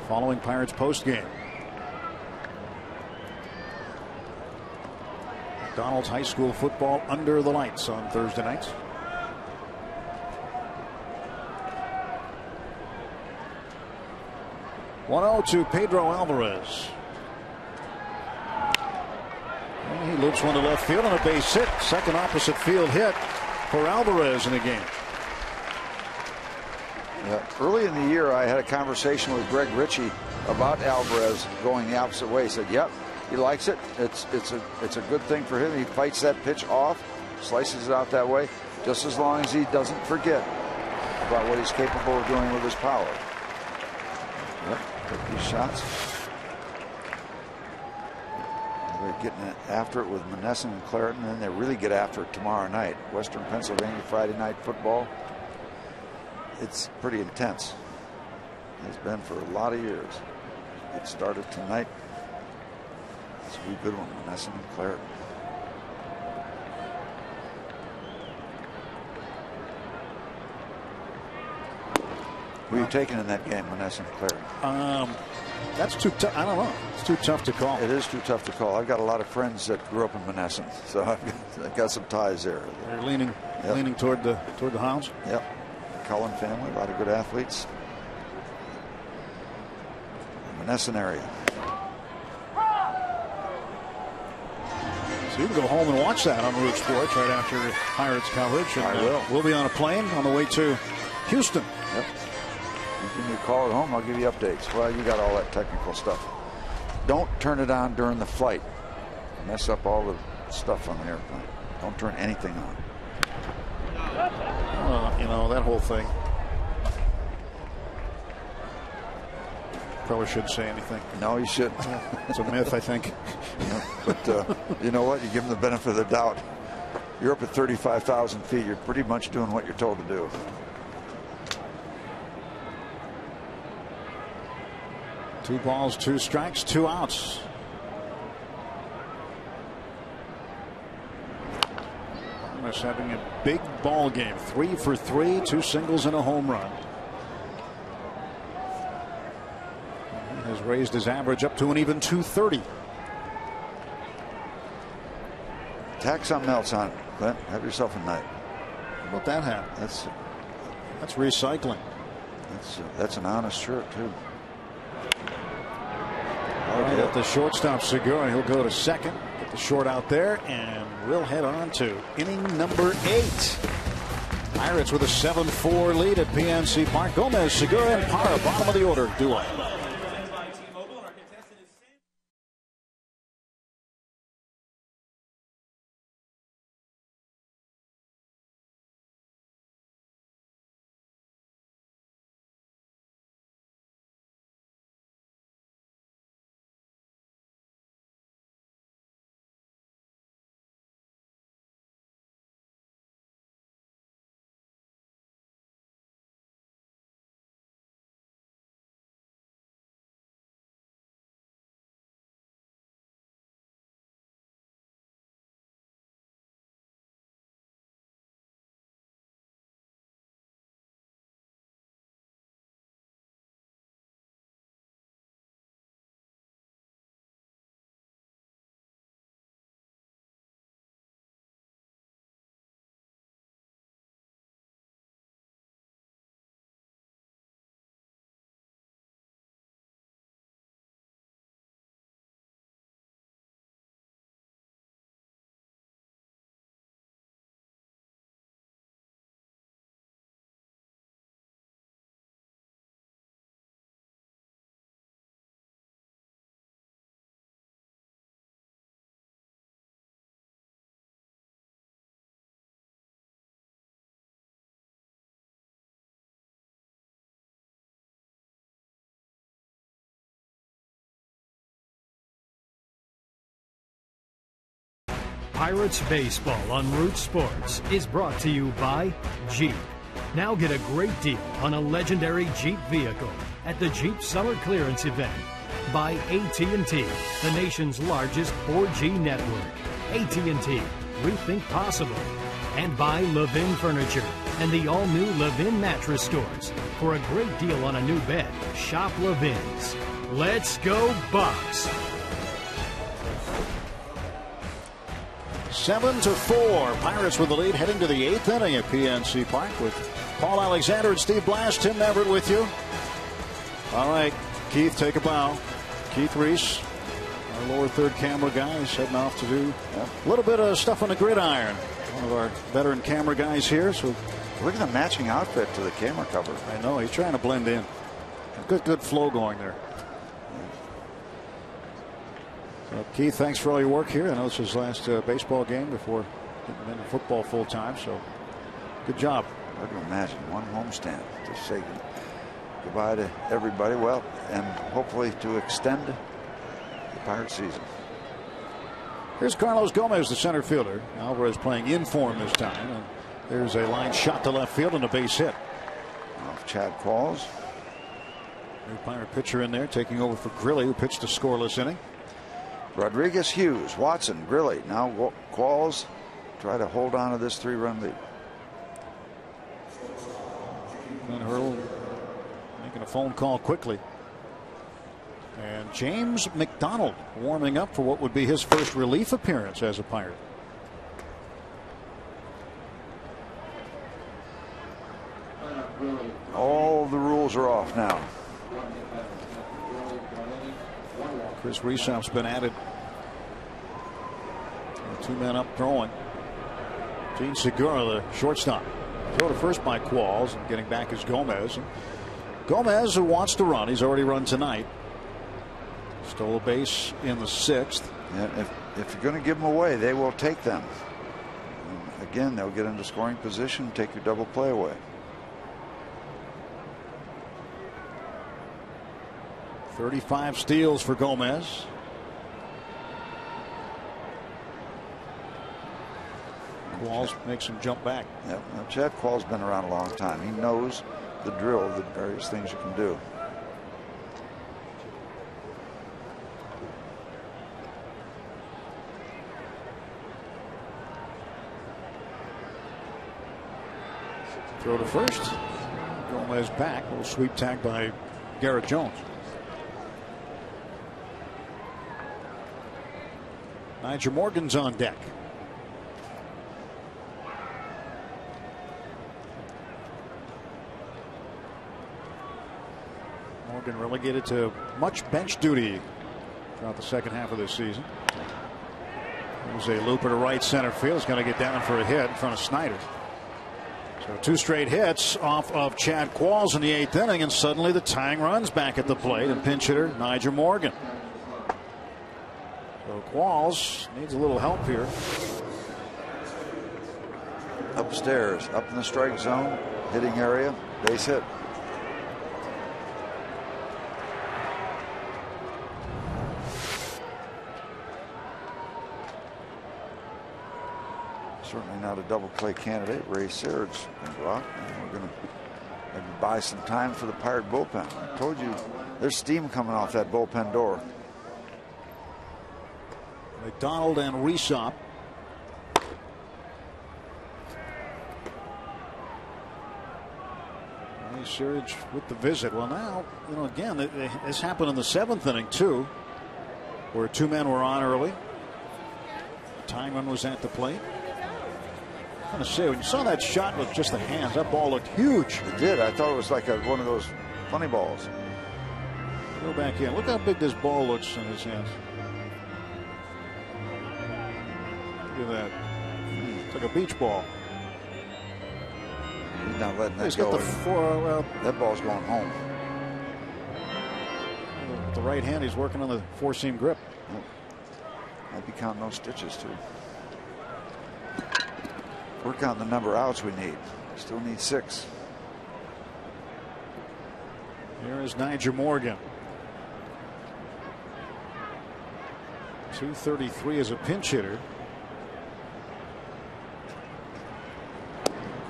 Speaker 1: following Pirates postgame. McDonald's High School football under the lights on Thursday nights. To Pedro Alvarez. And he loops one to left field on a base hit. Second opposite field hit for Alvarez in the game.
Speaker 2: Yeah, early in the year, I had a conversation with Greg Ritchie about Alvarez going the opposite way. He said, "Yep, he likes it. It's a good thing for him. He fights that pitch off, slices it out that way, just as long as he doesn't forget about what he's capable of doing with his power." Yep, took these shots. They're getting after it with Monessen and Clairton, and they really get after it tomorrow night. Western Pennsylvania Friday night football. It's pretty intense. It's been for a lot of years. It started tonight. It's a really good one, Monessen and Clairton. Who are you taking in that game, Monessen and Clairton?
Speaker 1: That's too tough. I don't know. It's too tough to call.
Speaker 2: It is too tough to call. I've got a lot of friends that grew up in Monessen, so I've got some ties there.
Speaker 1: They're leaning toward the Hounds.
Speaker 2: Yep. Cullen family, a lot of good athletes. Monessen area.
Speaker 1: So you can go home and watch that on Root Sports right after Pirates coverage. And,
Speaker 2: I will.
Speaker 1: We'll be on a plane on the way to Houston.
Speaker 2: Yep. You give me a call at home, I'll give you updates. Well, you got all that technical stuff. Don't turn it on during the flight. Mess up all the stuff on the airplane. Don't turn anything on.
Speaker 1: You know, that whole thing. Probably shouldn't say anything.
Speaker 2: No, you shouldn't.
Speaker 1: It's a myth, I think.
Speaker 2: But you know what? You give them the benefit of the doubt. You're up at 35,000 feet. You're pretty much doing what you're told to do.
Speaker 1: Two balls, two strikes, two outs. Thomas having a big ball game. 3 for 3, 2 singles and a home run. He has raised his average up to an even 230.
Speaker 2: Tack something else on, Clint. Have yourself a night.
Speaker 1: How about that hat? That's recycling.
Speaker 2: That's an honest shirt too.
Speaker 1: Right at the shortstop, Segura. He'll go to second. Get the short out there, and we'll head on to inning number 8. Pirates with a 7-4 lead at PNC Park. Gomez, Segura, and Parra, bottom of the order duo.
Speaker 5: Pirates Baseball on Root Sports is brought to you by Jeep. Now get a great deal on a legendary Jeep vehicle at the Jeep Summer Clearance Event. By AT&T, the nation's largest 4G network. AT&T, rethink possible. And by Levin Furniture and the all-new Levin mattress stores. For a great deal on a new bed, shop Levin's. Let's go Bucks!
Speaker 1: 7-4. Pirates with the lead heading to the 8th inning at PNC Park with Paul Alexander and Steve Blass. Tim Everett with you. All right, Keith, take a bow. Keith Reese, our lower third camera guy, is heading off to do a little bit of stuff on the gridiron. One of our veteran camera guys here. So
Speaker 2: look at the matching outfit to the camera cover.
Speaker 1: I know, he's trying to blend in. Good flow going there. So Keith, thanks for all your work here. I know it's his last baseball game before getting into football full time. So good job.
Speaker 2: I can imagine one homestand to say goodbye to everybody. Well, and hopefully to extend the Pirate season.
Speaker 1: Here's Carlos Gomez, the center fielder. Alvarez playing in form this time. And there's a line shot to left field and a base hit.
Speaker 2: Off Chad Qualls.
Speaker 1: New Pirate pitcher in there taking over for Grilli, who pitched a scoreless inning.
Speaker 2: Rodriguez, Hughes, Watson, Grilli. Now Qualls try to hold on to this 3-run lead.
Speaker 1: And Hurl making a phone call quickly. And James McDonald warming up for what would be his first relief appearance as a Pirate.
Speaker 2: All the rules are off now.
Speaker 1: Chris Rhysop's been added 2 men up throwing. Gene Segura, the shortstop. Throw to first by Qualls, and getting back is Gomez. Gomez, who wants to run, he's already run tonight. Stole a base in the 6th.
Speaker 2: And if you're going to give them away, they will take them. And again, they'll get into scoring position, take your double play away.
Speaker 1: .35 steals for Gomez. Qualls makes him jump back.
Speaker 2: Yep. Now, Chad Qualls been around a long time. He knows the drill, the various things you can do.
Speaker 1: Throw to first. Gomez back. A little sweep tag by Garrett Jones. Nigel Morgan's on deck. Morgan relegated to much bench duty throughout the second half of this season. There's a looper to right center field. He's going to get down for a hit in front of Snyder. So 2 straight hits off of Chad Qualls in the 8th inning, and suddenly the tying run's back at the plate, and pinch hitter Nigel Morgan. So Qualls needs a little help here.
Speaker 2: Upstairs, up in the strike zone, hitting area, base hit. Certainly not a double play candidate. Ray Searage can go out, and we're going to maybe buy some time for the Pirate bullpen. I told you there's steam coming off that bullpen door.
Speaker 1: McDonald and Resop. Ray Searage with the visit. Well, now, you know, again, this happened in the 7th inning too, where 2 men were on early. The tying run was at the plate. I'm going to say, when you saw that shot with just the hands, that ball looked huge.
Speaker 2: It did. I thought it was like one of those funny balls.
Speaker 1: Go back in. Look how big this ball looks in his hands. Look at that. It's like a beach ball.
Speaker 2: He's not letting that
Speaker 1: He's
Speaker 2: go.
Speaker 1: got the four.
Speaker 2: That ball's going home.
Speaker 1: With the right hand, he's working on the 4-seam grip.
Speaker 2: Might be counting those stitches too. Work on the number of outs we need. Still need 6.
Speaker 1: Here is Nigel Morgan. 233 as a pinch hitter.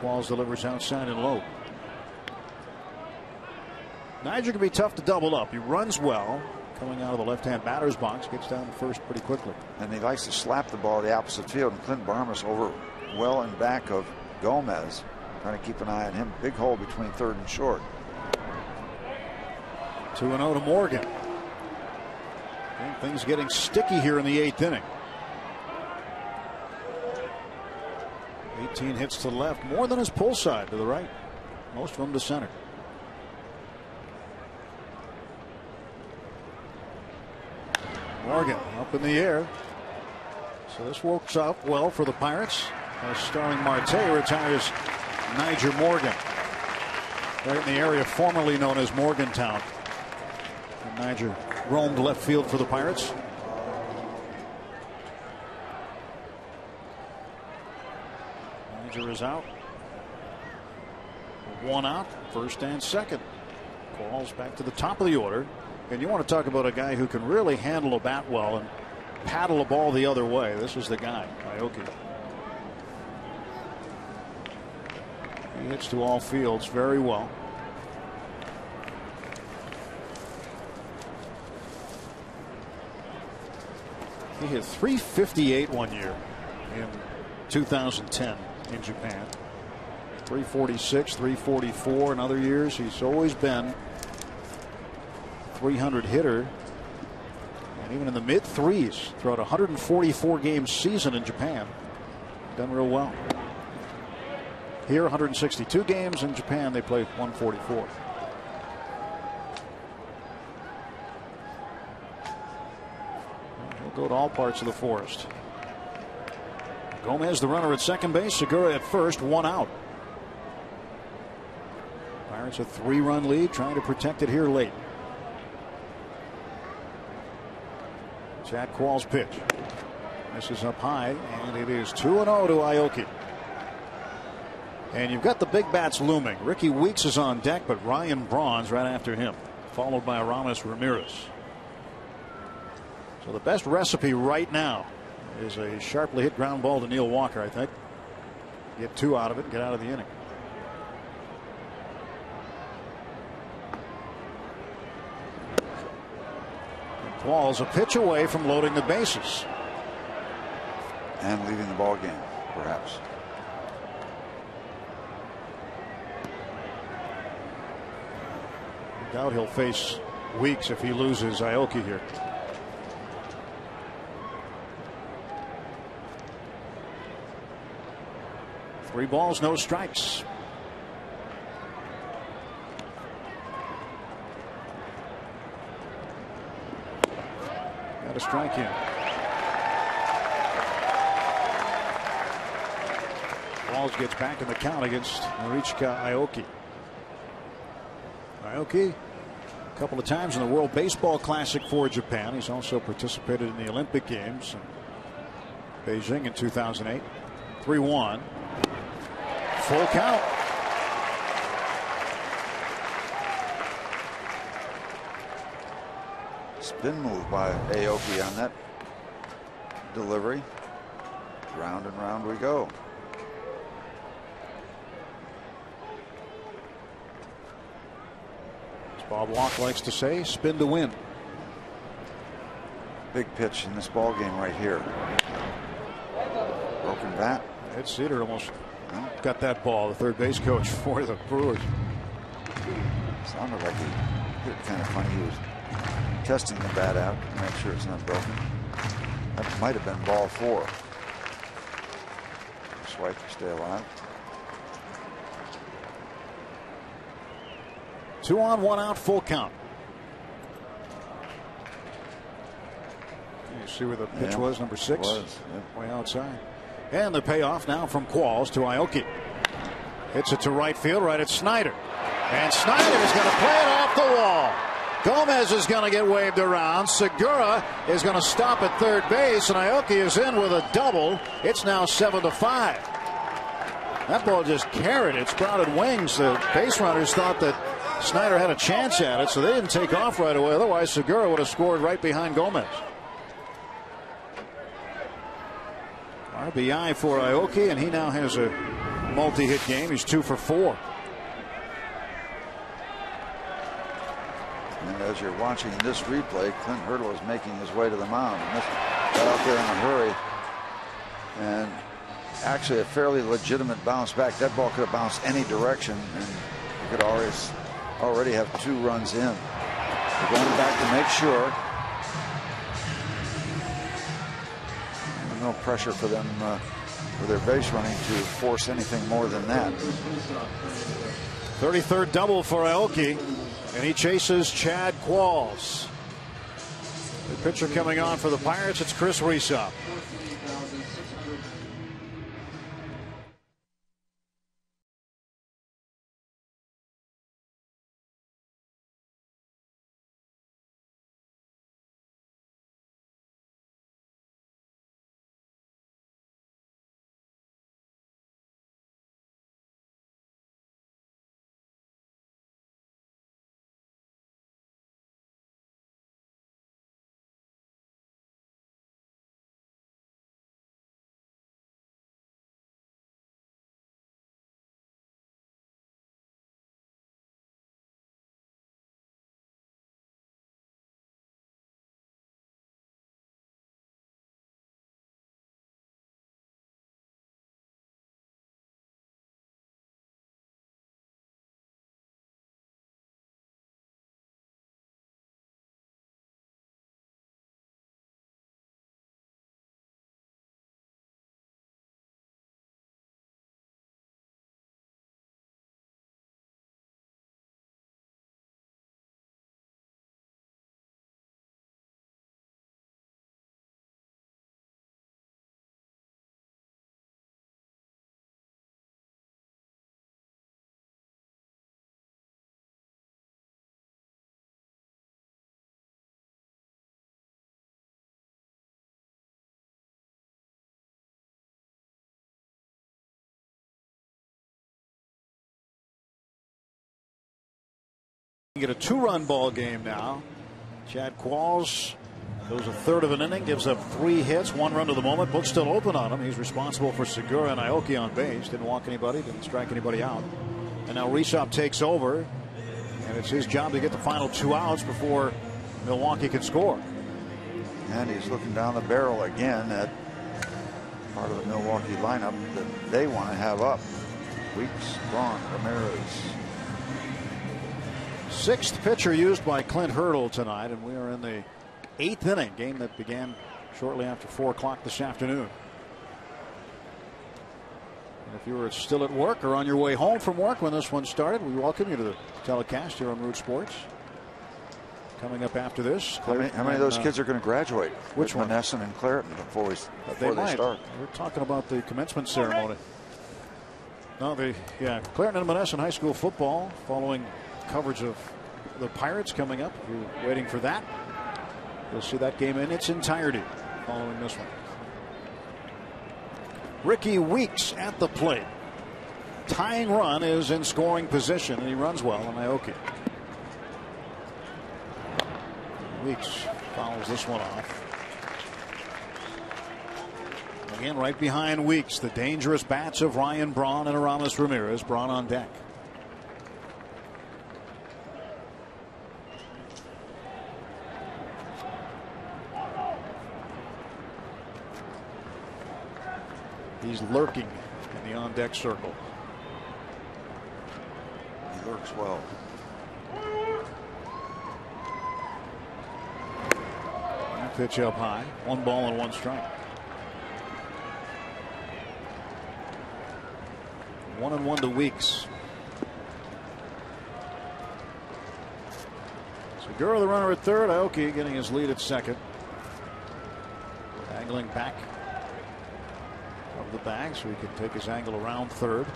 Speaker 1: Qualls delivers outside and low. Nigel can be tough to double up. He runs well. Coming out of the left-hand batter's box, gets down to first pretty quickly.
Speaker 2: And he likes to slap the ball to the opposite field. And Clint Barmas over well in back of Gomez, trying to keep an eye on him. Big hole between third and short.
Speaker 1: 2-0 to Morgan. And things getting sticky here in the 8th inning. 18 hits to the left, more than his pull side to the right. Most of them to center. Morgan up in the air. So this works out well for the Pirates as Starling Marte retires Nigel Morgan. Right in the area formerly known as Morgantown. And Nigel roamed left field for the Pirates. Nigel is out. 1 out, first and second. Qualls back to the top of the order. And you want to talk about a guy who can really handle a bat well and paddle a ball the other way. This is the guy, Aoki. He hits to all fields very well. He hit .358 one year in 2010 in Japan. .346, .344 in other years. He's always been 300 hitter, and even in the mid threes throughout a 144 game season in Japan. Done real well. Here 162 games. In Japan they play 144. He'll go to all parts of the forest. Gomez, the runner at second base. Segura at first, 1 out. Pirates a 3-run lead, trying to protect it here late. Chad Quall's pitch. This is up high, and it is 2-0 to Aoki. And you've got the big bats looming. Ricky Weeks is on deck, but Ryan Braun's right after him, followed by Aramis Ramirez. So the best recipe right now is a sharply hit ground ball to Neil Walker, I think. Get 2 out of it and get out of the inning. Quall's a pitch away from loading the bases.
Speaker 2: And leaving the ball game, perhaps.
Speaker 1: I doubt he'll face Weeks if he loses Aoki here. Three balls, no strikes. Got a strike in. Walls gets back in the count against Marichika Aoki. Aoki, a couple of times in the World Baseball Classic for Japan. He's also participated in the Olympic Games in Beijing in 2008. 3-1. Full count.
Speaker 2: Spin move by Aoki on that delivery. Round and round we go.
Speaker 1: As Bob Walk likes to say, spin to win.
Speaker 2: Big pitch in this ball game right here. Broken bat.
Speaker 1: Ed Cedar almost got that ball, the third base coach for the Brewers.
Speaker 2: Sounded like he hit it kind of funny. He was testing the bat out to make sure it's not broken. That might have been ball 4. Swipe to stay alive.
Speaker 1: 2 on, 1 out, full count. You see where the pitch was, number 6? Way outside. And the payoff now from Qualls to Aoki. Hits it to right field, right at Snyder. And Snyder is going to play it off the wall. Gomez is going to get waved around. Segura is going to stop at third base, and Aoki is in with a double. It's now 7-5. That ball just carried it, sprouted wings. The base runners thought that Snyder had a chance at it, so they didn't take off right away. Otherwise, Segura would have scored right behind Gomez. RBI for Aoki, and he now has a multi-hit game. He's 2 for 4.
Speaker 2: And as you're watching this replay, Clint Hurdle is making his way to the mound. And got out there in a hurry. And actually a fairly legitimate bounce back. That ball could have bounced any direction, and you could already have 2 runs in. They're going back to make sure. No pressure for them for their base running to force anything more than that.
Speaker 1: 33rd double for Aoki, and he chases Chad Qualls. The pitcher coming on for the Pirates, it's Chris Riesopp. Get a 2-run ball game now. Chad Qualls goes a third of an inning, gives up 3 hits, 1 run to the moment. Book's still open on him. He's responsible for Segura and Aoki on base. Didn't walk anybody, didn't strike anybody out. And now Rysop takes over, and it's his job to get the final 2 outs before Milwaukee can score.
Speaker 2: And he's looking down the barrel again at part of the Milwaukee lineup that they want to have up. Weeks, Braun, Ramirez.
Speaker 1: 6th pitcher used by Clint Hurdle tonight, and we are in the 8th inning, game that began shortly after 4 o'clock this afternoon. And if you were still at work or on your way home from work when this one started, we welcome you to the telecast here on Root Sports. Coming up after this,
Speaker 2: how many of those kids are going to graduate?
Speaker 1: Which one?
Speaker 2: Monessen and Clairton before they start.
Speaker 1: We're talking about the commencement ceremony. No, Clairton and Monessen high school football following coverage of the Pirates coming up. If you're waiting for that, you'll see that game in its entirety following this one. Ricky Weeks at the plate. Tying run is in scoring position, and he runs well on Aoki. Weeks fouls this one off. Again, right behind Weeks, the dangerous bats of Ryan Braun and Aramis Ramirez. Braun on deck. He's lurking in the on-deck circle.
Speaker 2: He lurks well.
Speaker 1: Pitch up high. 1 ball and 1 strike. 1-1 to Weeks. Segura the runner at third. Aoki getting his lead at second. Angling back of the bag so he can take his angle around third.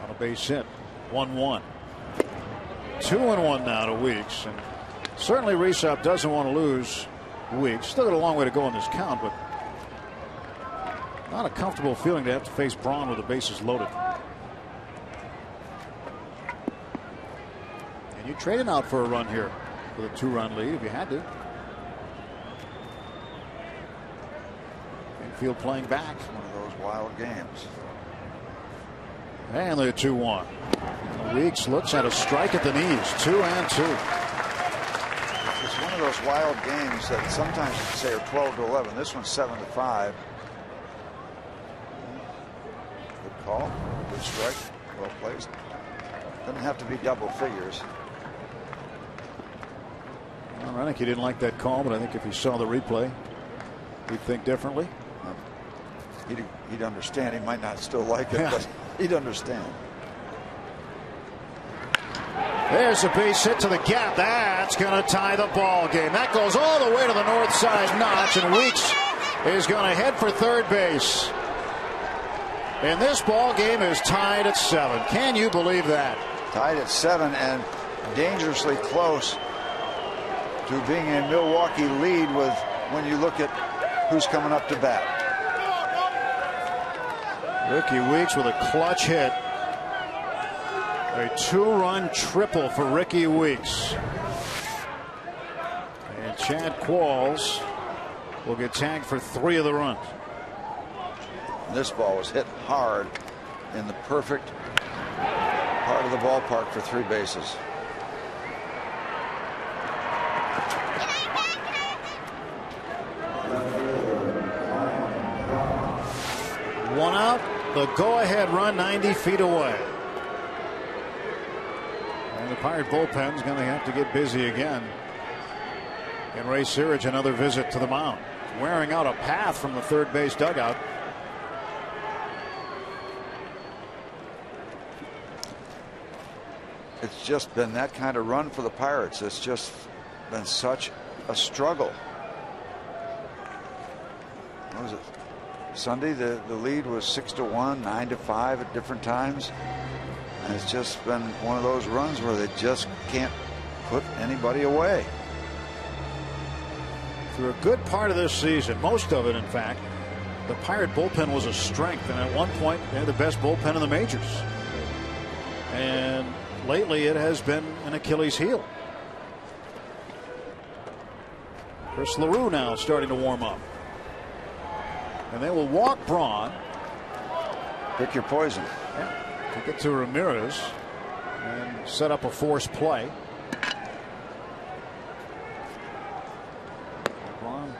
Speaker 1: On a base hit. 1-1. 2-1 now to Weeks. And certainly Rysop doesn't want to lose Weeks. Still got a long way to go in this count, but not a comfortable feeling to have to face Braun with the bases loaded. And you trade him out for a run here with a 2-run lead if you had to. Infield playing back.
Speaker 2: It's one of those wild games.
Speaker 1: And the 2-1. Weeks looks at a strike at the knees. 2-2.
Speaker 2: It's one of those wild games that sometimes you can say are 12-11. This one's 7-5. Good call. Good strike. Well placed. Doesn't have to be double figures.
Speaker 1: Well, I think he didn't like that call, but I think if he saw the replay, he'd think differently.
Speaker 2: He'd understand. He might not still like it, but he'd understand.
Speaker 1: There's a base hit to the gap. That's going to tie the ball game. That goes all the way to the north side notch, and Weeks is going to head for third base. And this ball game is tied at 7. Can you believe that?
Speaker 2: Tied at 7 and dangerously close to being in Milwaukee lead with when you look at who's coming up to bat.
Speaker 1: Ricky Weeks with a clutch hit. A 2-run triple for Ricky Weeks. And Chad Qualls will get tagged for 3 of the runs.
Speaker 2: This ball was hit hard in the perfect part of the ballpark for 3 bases.
Speaker 1: One out. The go-ahead run 90 feet away. And the Pirate bullpen's going to have to get busy again. And Ray Searage another visit to the mound. Wearing out a path from the third base dugout.
Speaker 2: It's just been that kind of run for the Pirates. It's just been such a struggle. What was it? Sunday, the lead was 6-1, 9-5 at different times. And it's just been one of those runs where they just can't put anybody away.
Speaker 1: For a good part of this season, most of it in fact, the Pirate bullpen was a strength, and at one point they had the best bullpen in the majors. And lately it has been an Achilles heel. Chris LaRue now starting to warm up. And they will walk Braun.
Speaker 2: Pick your poison.
Speaker 1: Yeah. Kick it to Ramirez and set up a forced play. Braun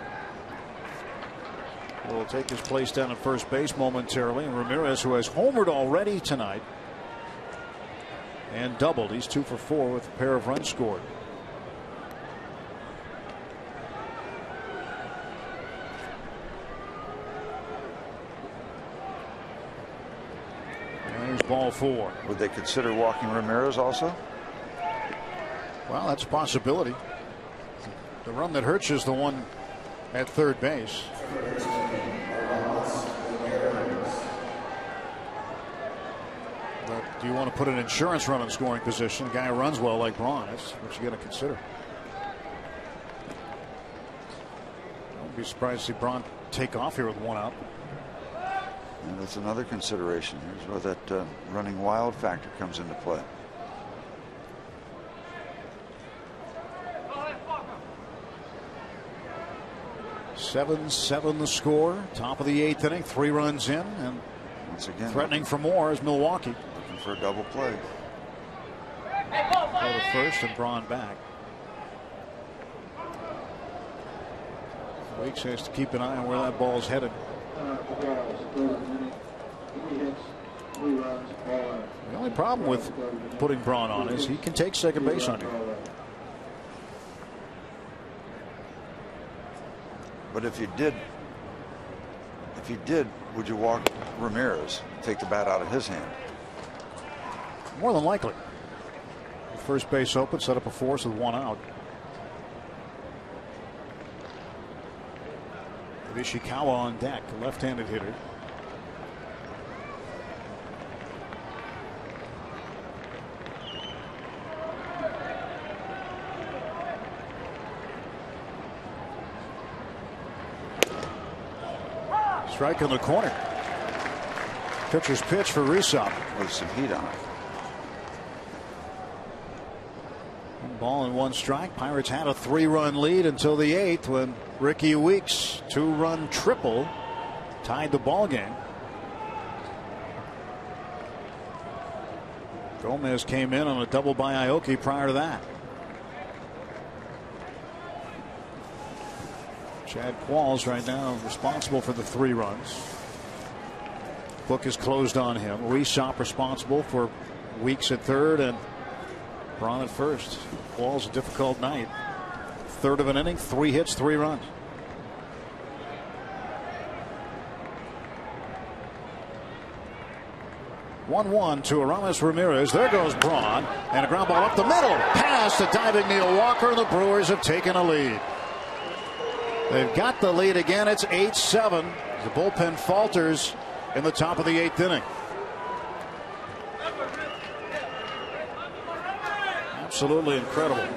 Speaker 1: will take his place down at first base momentarily. And Ramirez, who has homered already tonight and doubled. He's 2 for 4 with a pair of runs scored. There's ball 4.
Speaker 2: Would they consider walking Ramirez also?
Speaker 1: Well, that's a possibility. The run that hurts is the one at third base. But do you want to put an insurance run in scoring position? A guy who runs well like Braun, that's what you got to consider. I wouldn't be surprised to see Braun take off here with 1 out.
Speaker 2: And that's another consideration. Here's where that running wild factor comes into play.
Speaker 1: Seven the score. Top of the 8th inning. 3 runs in, and
Speaker 2: once again
Speaker 1: threatening for more is Milwaukee.
Speaker 2: Looking for a double play.
Speaker 1: Go to first and Braun back. Weeks has to keep an eye on where that ball is headed. The only problem with putting Braun on is he can take second base on you.
Speaker 2: But if you did, would you walk Ramirez, take the bat out of his hand?
Speaker 1: More than likely. First base open, set up a force with 1 out. Ishikawa on deck, left-handed hitter. Strike in the corner. Pitcher's pitch for Rysop.
Speaker 2: With some heat on it.
Speaker 1: 1 ball and 1 strike. Pirates had a 3-run lead until the 8th when Ricky Weeks' 2-run triple tied the ball game. Gomez came in on a double by Aoki prior to that. Chad Qualls right now responsible for the 3 runs. Book is closed on him. Rysop responsible for Weeks at third and Braun at first. Qualls a difficult night. 3rd of an inning, 3 hits, 3 runs. One to Aramis Ramirez. There goes Braun, and a ground ball up the middle. Pass to diving Neil Walker, and the Brewers have taken a lead. They've got the lead again. It's 8-7. The bullpen falters in the top of the 8th inning. Absolutely incredible.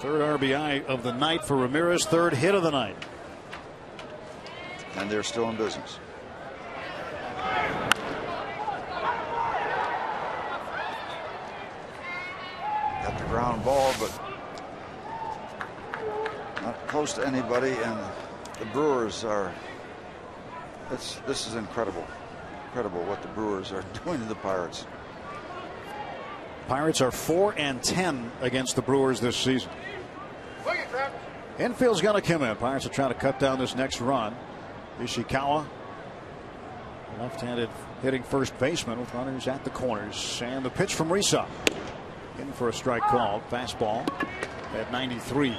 Speaker 1: Third RBI of the night for Ramirez, 3rd hit of the night.
Speaker 2: And they're still in business. Got the ground ball, but not close to anybody, and the Brewers are. This is incredible. Incredible what the Brewers are doing to the Pirates.
Speaker 1: Pirates are 4-10 against the Brewers this season. Infield's going to come in. Pirates are trying to cut down this next run. Ishikawa, left-handed hitting first baseman with runners at the corners. And the pitch from Rysop. In for a strike call. Fastball at 93.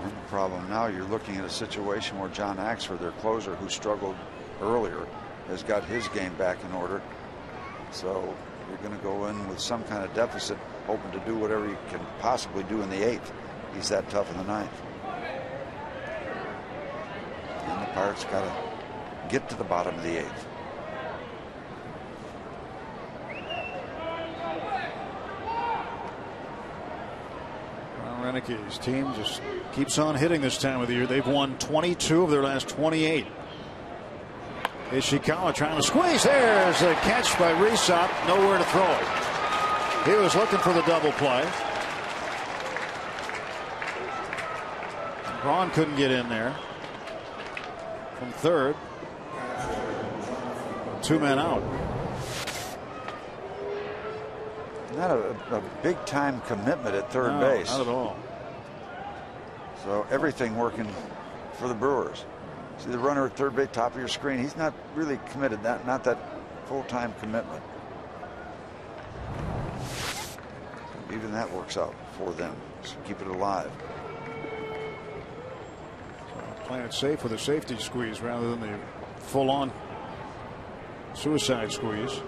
Speaker 2: And the problem now, you're looking at a situation where John Axford, their closer, who struggled earlier, has got his game back in order. So you're going to go in with some kind of deficit, hoping to do whatever you can possibly do in the 8th. He's that tough in the 9th. And the Pirates got to get to the bottom of the 8th.
Speaker 1: Heineke's team just keeps on hitting this time of the year. They've won 22 of their last 28. Ishikawa trying to squeeze. There's a catch by Rysop. Nowhere to throw it. He was looking for the double play. Braun couldn't get in there. From third. 2 men out.
Speaker 2: Not a big time commitment at third base.
Speaker 1: Not at all.
Speaker 2: So everything working for the Brewers. See the runner at third base, top of your screen. He's not really committed. Not that full-time commitment. Even that works out for them. So keep it alive.
Speaker 1: So playing it safe with a safety squeeze rather than the full-on suicide squeeze.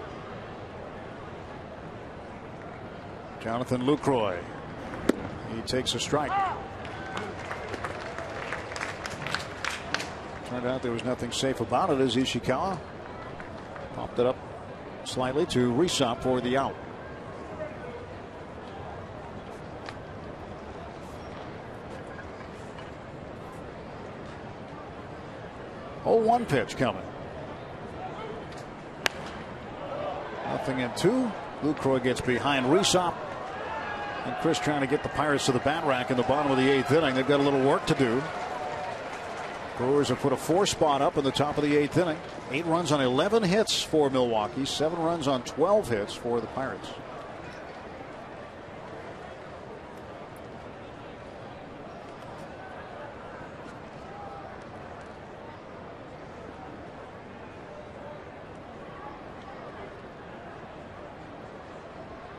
Speaker 1: Jonathan Lucroy. He takes a strike. Turned out there was nothing safe about it as Ishikawa popped it up slightly to Rysop for the out. Oh, 1 pitch coming. Nothing in 2. Lucroy gets behind Rysop. And Chris trying to get the Pirates to the bat rack in the bottom of the 8th inning. They've got a little work to do. Brewers have put a 4 spot up in the top of the 8th inning. 8 runs on 11 hits for Milwaukee. 7 runs on 12 hits for the Pirates.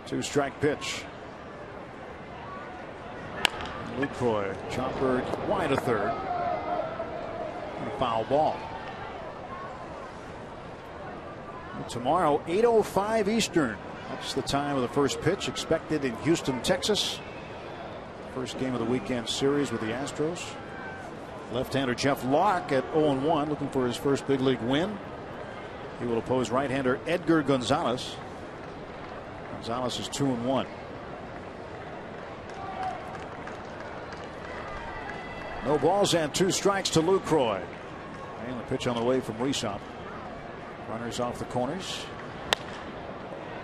Speaker 1: Two-strike pitch. Lucroy, chopper wide of third. And a foul ball. And tomorrow, 8:05 Eastern. That's the time of the first pitch, expected in Houston, Texas. First game of the weekend series with the Astros. Left-hander Jeff Locke at 0-1, looking for his first big league win. He will oppose right-hander Edgar Gonzalez. Gonzalez is 2-1. No balls and 2 strikes to Lucroy. And the pitch on the way from Rysop. Runners off the corners.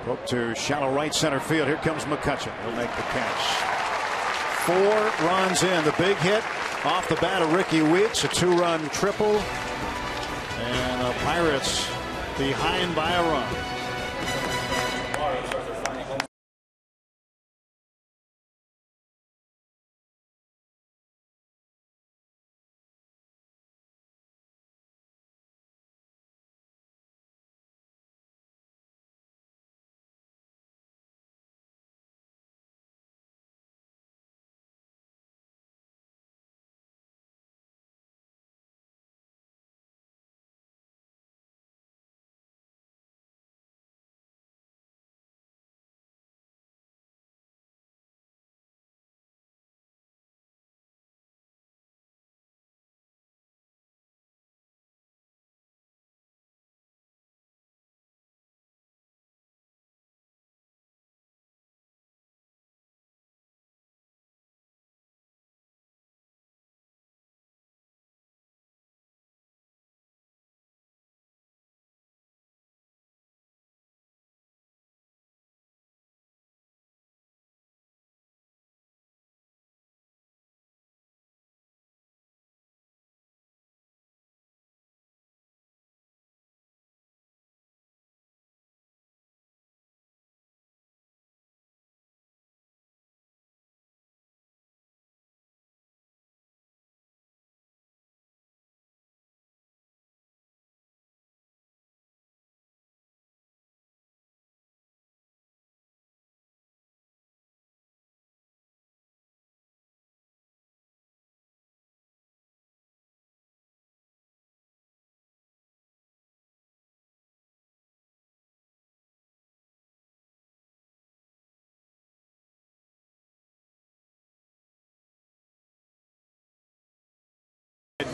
Speaker 1: Hook to shallow right center field. Here comes McCutchen. He'll make the catch. 4 runs in. The big hit off the bat of Ricky Weeks. A 2-run triple. And the Pirates behind by a run.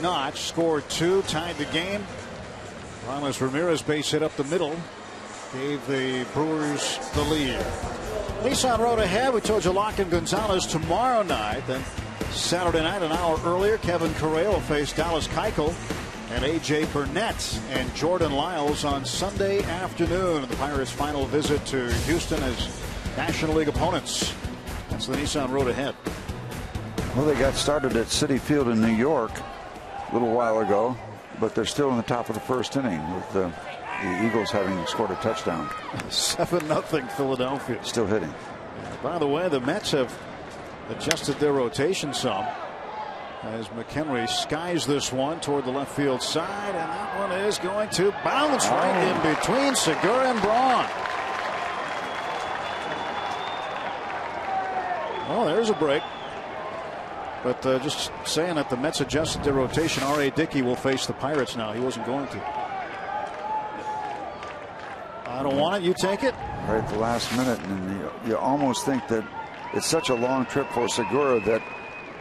Speaker 1: Notch scored 2, tied the game. Ramos Ramirez base hit up the middle, gave the Brewers the lead. Nissan Road ahead. We told you Lachlan Gonzalez tomorrow night. Then Saturday night, an hour earlier, Kevin Correa will face Dallas Keuchel and A.J. Burnett and Jordan Lyles on Sunday afternoon. The Pirates' final visit to Houston as National League opponents. That's the Nissan Road ahead.
Speaker 2: Well, they got started at Citi Field in New York a little while ago, but they're still in the top of the first inning with the Eagles having scored a touchdown.
Speaker 1: 7-0 Philadelphia.
Speaker 2: Still hitting.
Speaker 1: By the way, the Mets have adjusted their rotation some as McHenry skies this one toward the left field side, and that one is going to bounce right in between Segura and Braun. Oh, there's a break. But just saying that the Mets adjusted their rotation. R.A. Dickey will face the Pirates now. He wasn't going to. I don't want it. You take it.
Speaker 2: Right at the last minute, and you almost think that it's such a long trip for Segura that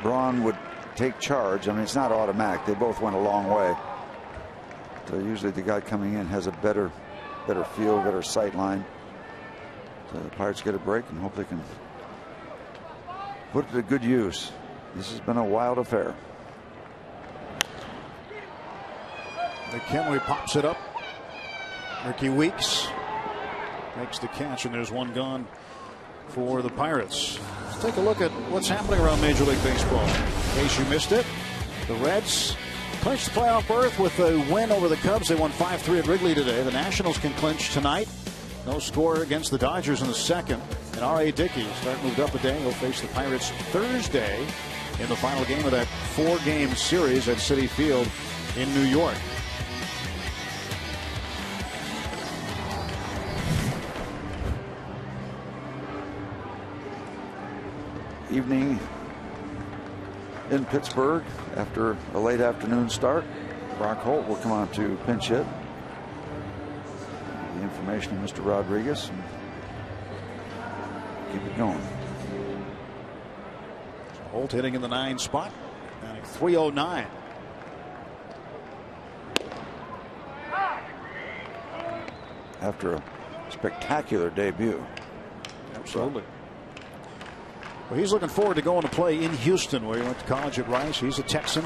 Speaker 2: Braun would take charge. I mean, it's not automatic. They both went a long way. So usually the guy coming in has a better feel, better sight line. So the Pirates get a break and hope they can put it to good use. This has been a wild affair.
Speaker 1: McHenry pops it up. Ricky Weeks makes the catch, and there's one gone for the Pirates. Let's take a look at what's happening around Major League Baseball. In case you missed it, the Reds clinched the playoff berth with a win over the Cubs. They won 5-3 at Wrigley today. The Nationals can clinch tonight. No score against the Dodgers in the second. And R.A. Dickey moved up a day. He'll face the Pirates Thursday in the final game of that 4-game series at Citi Field in New York.
Speaker 2: Evening in Pittsburgh after a late afternoon start. Brock Holt will come on to pinch hit. The information of Mr. Rodriguez and keep it going.
Speaker 1: Holt hitting in the 9 spot. 309.
Speaker 2: After a spectacular debut.
Speaker 1: Absolutely. Well, he's looking forward to going to play in Houston, where he went to college at Rice. He's a Texan.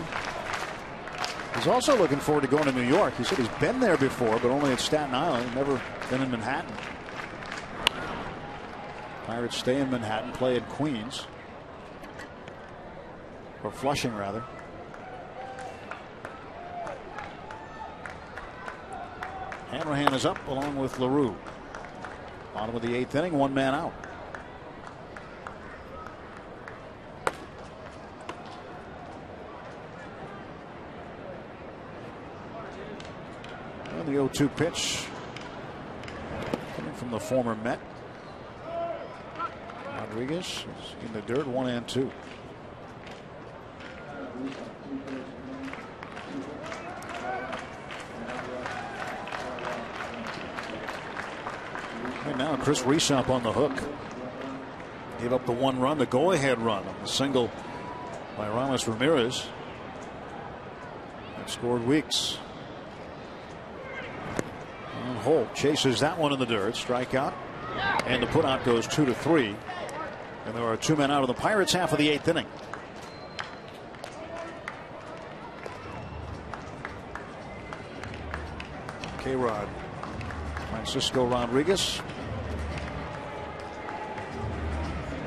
Speaker 1: He's also looking forward to going to New York. He said he's been there before, but only at Staten Island, never been in Manhattan. Pirates stay in Manhattan, play in Queens. Or Flushing, rather. Hanrahan is up along with LaRue. Bottom of the 8th inning, 1 man out. The 0-2 pitch coming from the former Met. Rodriguez is in the dirt, 1-2. And now Chris Reesop on the hook. Gave up the 1 run, the go-ahead run on the single by Ramos Ramirez. And scored Weeks. Holt chases that one in the dirt, strikeout, and the putout goes 2-3, and there are 2 men out of the Pirates half of the 8th inning. K-Rod, Francisco Rodriguez.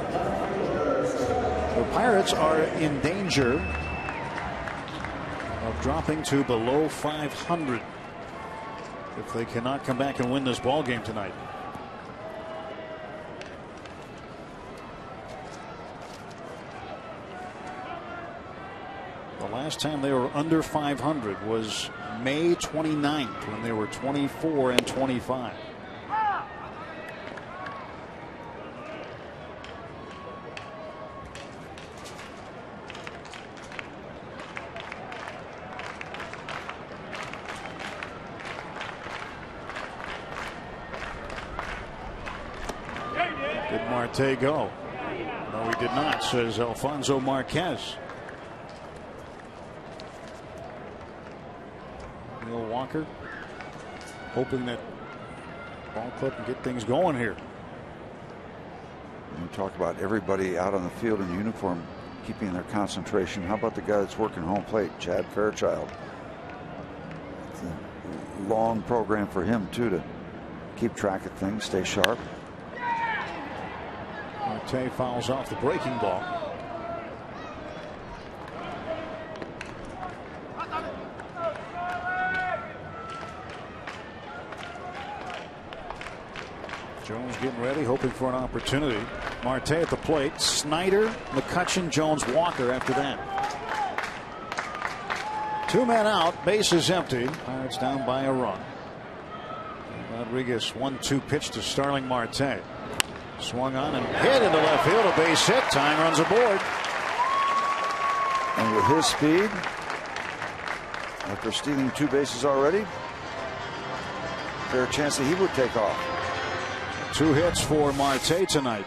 Speaker 1: The Pirates are in danger of dropping to below 500. If they cannot come back and win this ball game tonight. The last time they were under 500 was May 29th when they were 24-25. Did Marte go? No, he did not, says Alfonso Marquez. Neil Walker hoping that ball club can get things going here.
Speaker 2: You talk about everybody out on the field in uniform keeping their concentration. How about the guy that's working home plate, Chad Fairchild? It's a long program for him too, to keep track of things, stay sharp.
Speaker 1: Marte fouls off the breaking ball. Jones getting ready, hoping for an opportunity. Marte at the plate. Snyder, McCutchen, Jones, Walker after that. 2 men out, bases empty. Pirates down by a run. Rodriguez 1-2 pitch to Starling Marte. Swung on and hit into left field. A base hit. Tying runs aboard.
Speaker 2: And with his speed, after stealing 2 bases already, fair chance that he would take off.
Speaker 1: 2 hits for Marte tonight.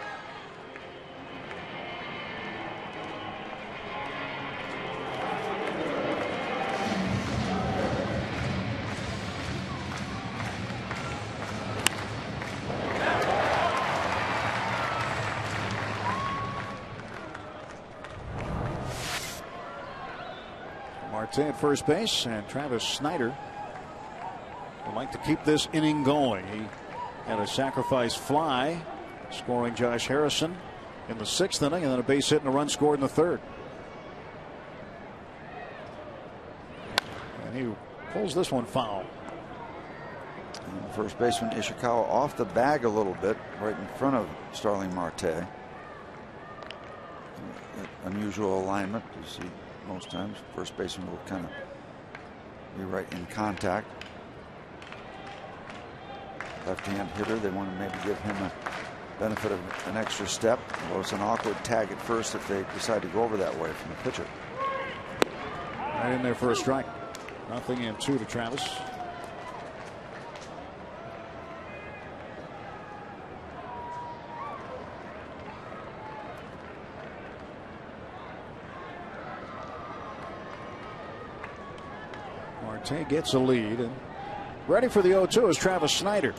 Speaker 1: Marte at first base, and Travis Snyder would like to keep this inning going. He had a sacrifice fly, scoring Josh Harrison in the 6th inning, and then a base hit and a run scored in the 3rd. And he pulls this one foul.
Speaker 2: And first baseman Ishikawa off the bag a little bit, right in front of Starling Marte. Unusual alignment. You see most times first baseman will kind of be right in contact. Left-hand hitter, they want to maybe give him a benefit of an extra step. Although it's an awkward tag at first if they decide to go over that way from the pitcher.
Speaker 1: Right in there for a strike. 0-2 to Travis. Marte gets a lead, and ready for the 0-2 is Travis Snyder.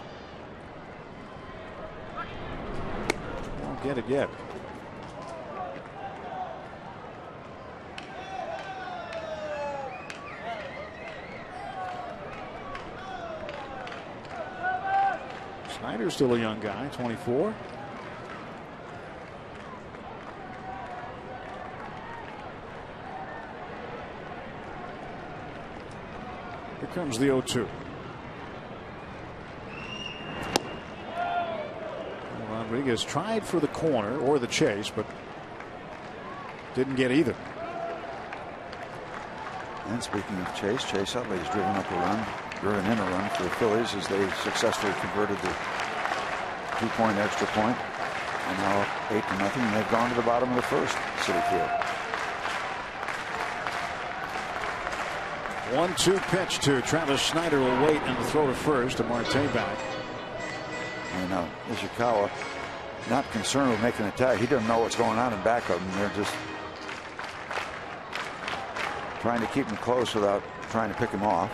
Speaker 1: Won't get it yet. Snyder's still a young guy, 24. Here comes the 0-2. Rodriguez tried for the corner or the chase, but didn't get either.
Speaker 2: And speaking of Chase, Chase Utley's driven in a run for the Phillies as they successfully converted the 2-point extra point. And now 8-0. And they've gone to the bottom of the 1st, Citi Field.
Speaker 1: 1-2 pitch to Travis Snyder will wait and throw to first to Marte back.
Speaker 2: And now Ishikawa not concerned with making a tag. He doesn't know what's going on in back of him. They're just trying to keep him close without trying to pick him off.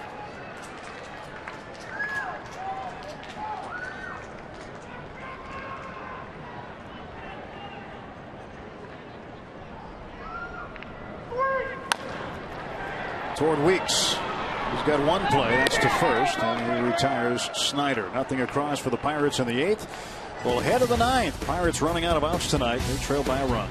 Speaker 1: Toward Weeks. He's got one play. That's to first. And he retires Snyder. Nothing across for the Pirates in the 8th. Well, head of the 9th. Pirates running out of outs tonight. They trail by a run.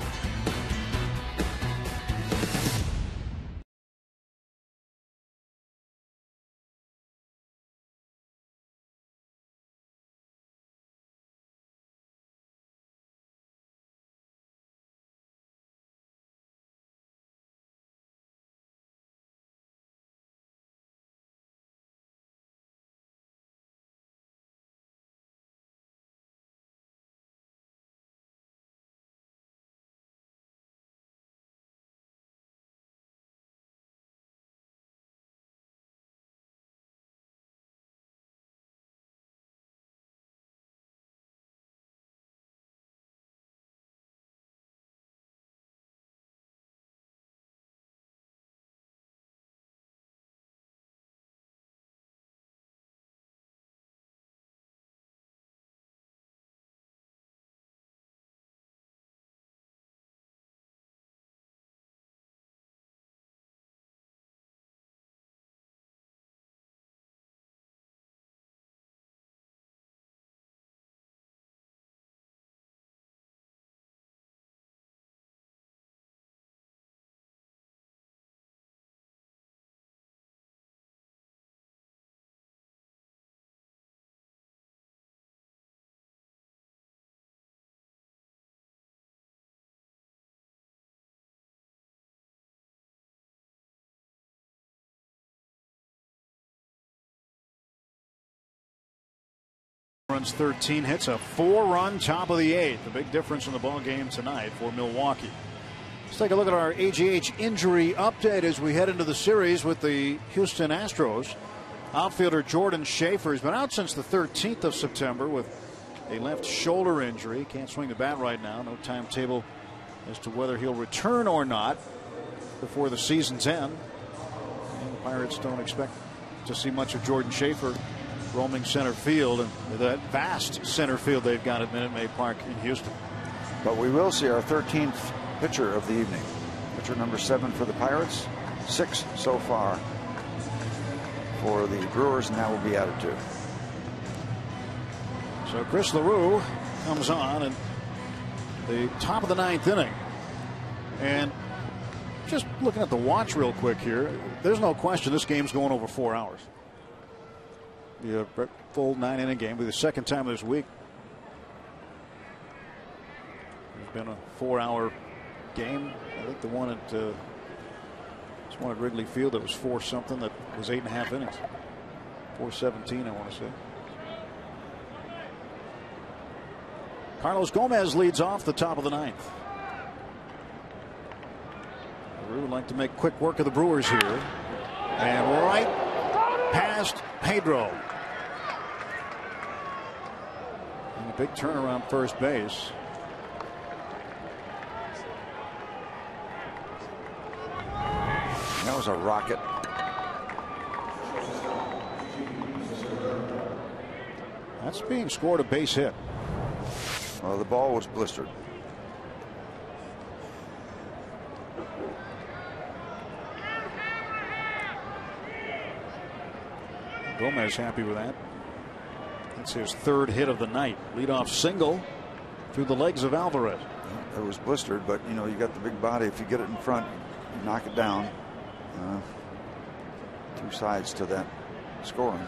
Speaker 1: runs, 13 hits, a 4-run top of the 8th. The big difference in the ball game tonight for Milwaukee. Let's take a look at our AGH injury update as we head into the series with the Houston Astros. Outfielder Jordan Schaefer has been out since the 13th of September with a left shoulder injury. Can't swing the bat right now. No timetable as to whether he'll return or not before the season's end. And the Pirates don't expect to see much of Jordan Schaefer roaming center field and that vast center field they've got at Minute Maid Park in Houston.
Speaker 2: But we will see our 13th pitcher of the evening. Pitcher number 7 for the Pirates. 6 so far for the Brewers, and that will be added to.
Speaker 1: So Chris LaRue comes on in the top of the 9th inning. And just looking at the watch real quick here, there's no question this game's going over 4 hours. The full 9-inning game will be the second time this week. There's been a 4-hour game. I think the one at Wrigley Field that was 4-something that was 8.5 innings. 4:17, I want to say. Carlos Gomez leads off the top of the 9th. LaRue would like to make quick work of the Brewers here. And right past Pedro. And a big turnaround first base.
Speaker 2: That was a rocket.
Speaker 1: That's being scored a base hit.
Speaker 2: Well, the ball was blistered.
Speaker 1: Gomez happy with that. That's his 3rd hit of the night. Leadoff single through the legs of Alvarez.
Speaker 2: It was blistered, but you know, you got the big body. If you get it in front, you knock it down. 2 sides to that scoring.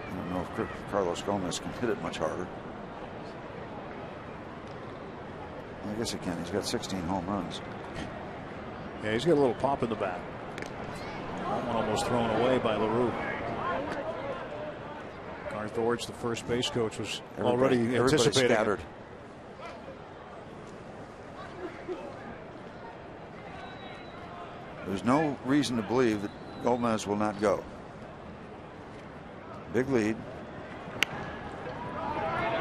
Speaker 2: I don't know if Carlos Gomez can hit it much harder. I guess he can. He's got 16 home runs.
Speaker 1: Yeah, he's got a little pop in the bat. That one almost thrown away by LaRue. Garth Orge, the first base coach, was already anticipating.
Speaker 2: Scattered. There's no reason to believe that Gomez will not go. Big lead.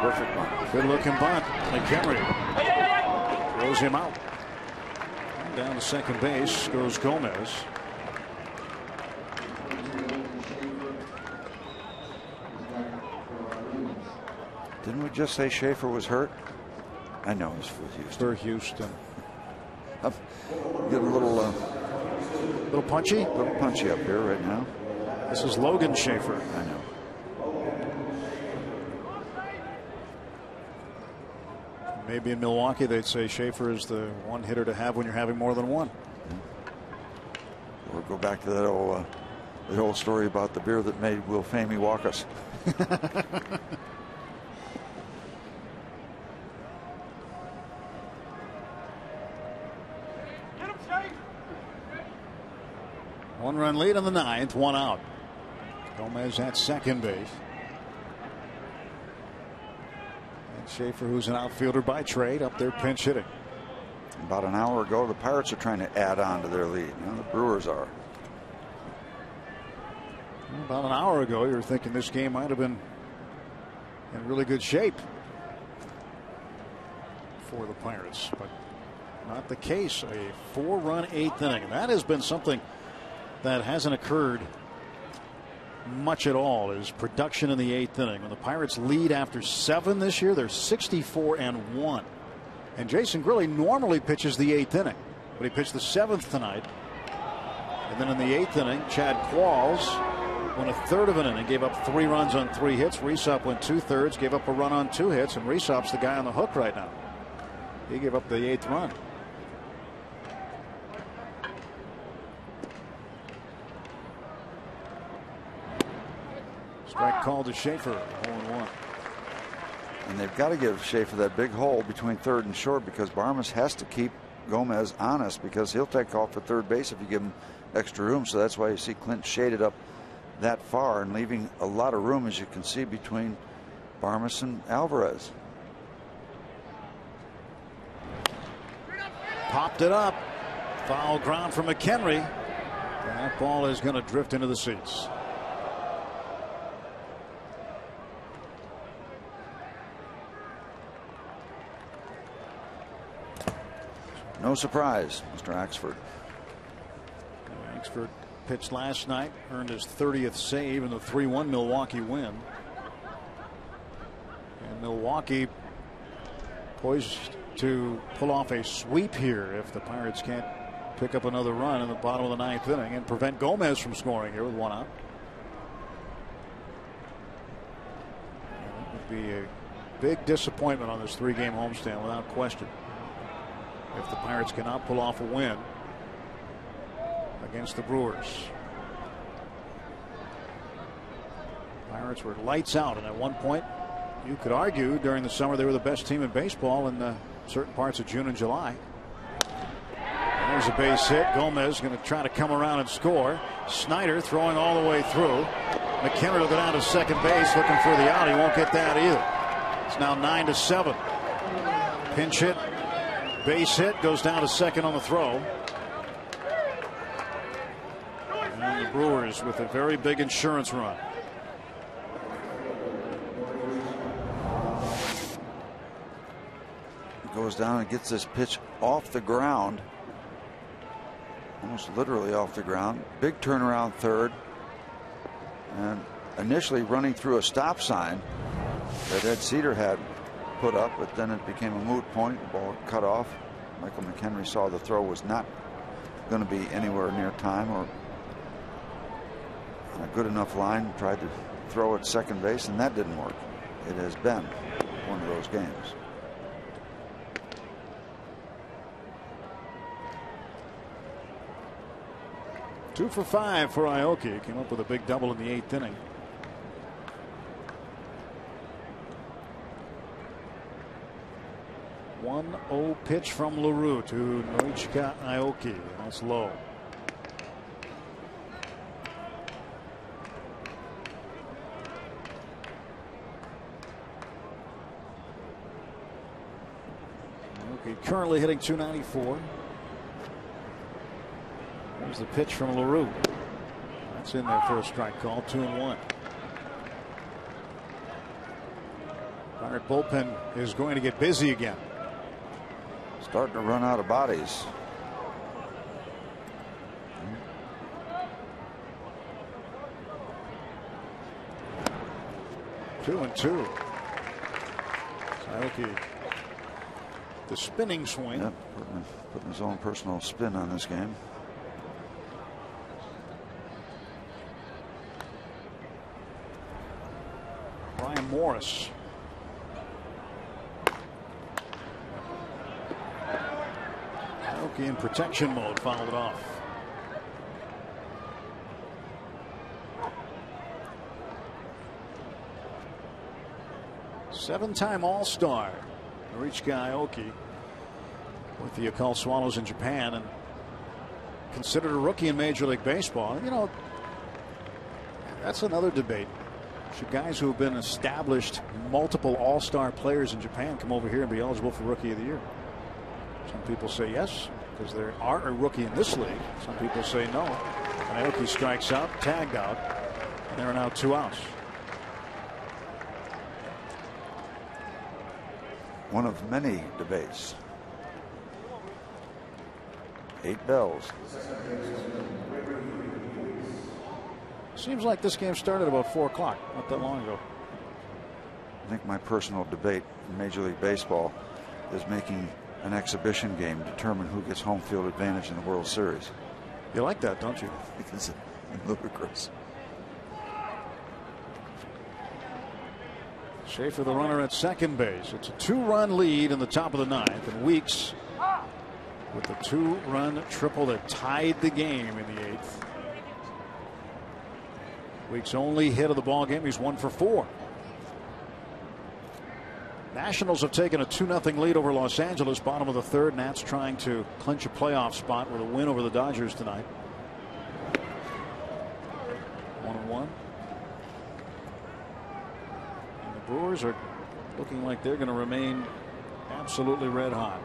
Speaker 2: Perfect one.
Speaker 1: Good looking bunt. McHenry throws him out. And down to second base goes Gomez.
Speaker 2: Didn't we just say Schaefer was hurt? I know he's for Houston.
Speaker 1: For Houston.
Speaker 2: I'm getting a little
Speaker 1: punchy?
Speaker 2: A little punchy up here right now.
Speaker 1: This is Logan Schaefer.
Speaker 2: I know.
Speaker 1: Maybe in Milwaukee they'd say Schaefer is the one hitter to have when you're having more than one.
Speaker 2: We'll go back to that old story about the beer that made Will Famey walk us.
Speaker 1: One-run lead in the 9th, 1 out. Gomez at second base. And Schaefer, who's an outfielder by trade, up there pinch hitting.
Speaker 2: About an hour ago, the Pirates are trying to add on to their lead. You know, the Brewers are.
Speaker 1: About an hour ago, you were thinking this game might have been in really good shape for the Pirates, but not the case. A 4-run 8th inning, and that has been something that hasn't occurred much at all, is production in the 8th inning. When the Pirates lead after 7 this year, they're 64-1. And Jason Grilli normally pitches the 8th inning, but he pitched the 7th tonight. And then in the 8th inning, Chad Qualls went 1/3 of an inning, gave up 3 runs on 3 hits. Rhysop went 2/3, gave up a run on 2 hits, and Rhysop's the guy on the hook right now. He gave up the 8th run. Strike called to Schaefer, 0-1.
Speaker 2: And they've got to give Schaefer that big hole between 3rd and short, because Barmes has to keep Gomez honest, because he'll take off at 3rd base if you give him extra room, so that's why you see Clint shaded up that far and leaving a lot of room, as you can see, between Barmes and Alvarez.
Speaker 1: Popped it up. Foul ground for McHenry. That ball is going to drift into the seats.
Speaker 2: No surprise, Mr. Axford.
Speaker 1: Axford pitched last night, earned his 30th save in the 3-1 Milwaukee win. And Milwaukee poised to pull off a sweep here if the Pirates can't pick up another run in the bottom of the 9th inning and prevent Gomez from scoring here with 1 out. That would be a big disappointment on this 3-game homestand without question, if the Pirates cannot pull off a win against the Brewers. Pirates were lights out, and at one point you could argue during the summer they were the best team in baseball in certain parts of June and July. And there's a base hit. Gomez going to try to come around and score. Snyder throwing all the way through. McHenry will go down to second base looking for the out. He won't get that either. It's now 9-7. Pinch hit. Base hit, goes down to second on the throw. And the Brewers with a very big insurance run.
Speaker 2: He goes down and gets this pitch off the ground, almost literally off the ground. Big turnaround third, and initially running through a stop sign that Ed Cedar had put up, but then it became a moot point. The ball cut off. Michael McHenry saw the throw was not going to be anywhere near time or on a good enough line. Tried to throw at second base, and that didn't work. It has been one of those games.
Speaker 1: Two for 5 for Aoki. Came up with a big double in the 8th inning. 1-0 pitch from LaRue to Noichika Aoki. That's low. Aoki currently hitting .294. There's the pitch from LaRue. That's in there for a strike call. 2-1. Pirate bullpen is going to get busy again.
Speaker 2: Starting to run out of bodies.
Speaker 1: Two and two. Aoki, the spinning swing.
Speaker 2: Yep, putting his own personal spin on this game.
Speaker 1: Brian Morris. Aoki in protection mode, fouled it off. Seven-time All-Star Noichika Aoki with the Yakult Swallows in Japan, and considered a rookie in Major League Baseball. You know, that's another debate. Should guys who have been established multiple All-Star players in Japan come over here and be eligible for Rookie of the Year? Some people say yes, because there are a rookie in this league. Some people say no. Aoki strikes out, tagged out, and there are now 2 outs.
Speaker 2: One of many debates. 8 bells.
Speaker 1: Seems like this game started about 4 o'clock, not that long ago.
Speaker 2: I think my personal debate in Major League Baseball is making an exhibition game determine who gets home field advantage in the World Series.
Speaker 1: You like that, don't you?
Speaker 2: Because it's ludicrous.
Speaker 1: Schaefer, the runner at second base. It's a 2-run lead in the top of the 9th, and Weeks with the 2-run triple that tied the game in the 8th. Weeks' only hit of the ball game. He's 1 for 4. Nationals have taken a 2-0 lead over Los Angeles, bottom of the 3rd. Nats trying to clinch a playoff spot with a win over the Dodgers tonight. Brewers are looking like they're going to remain absolutely red hot.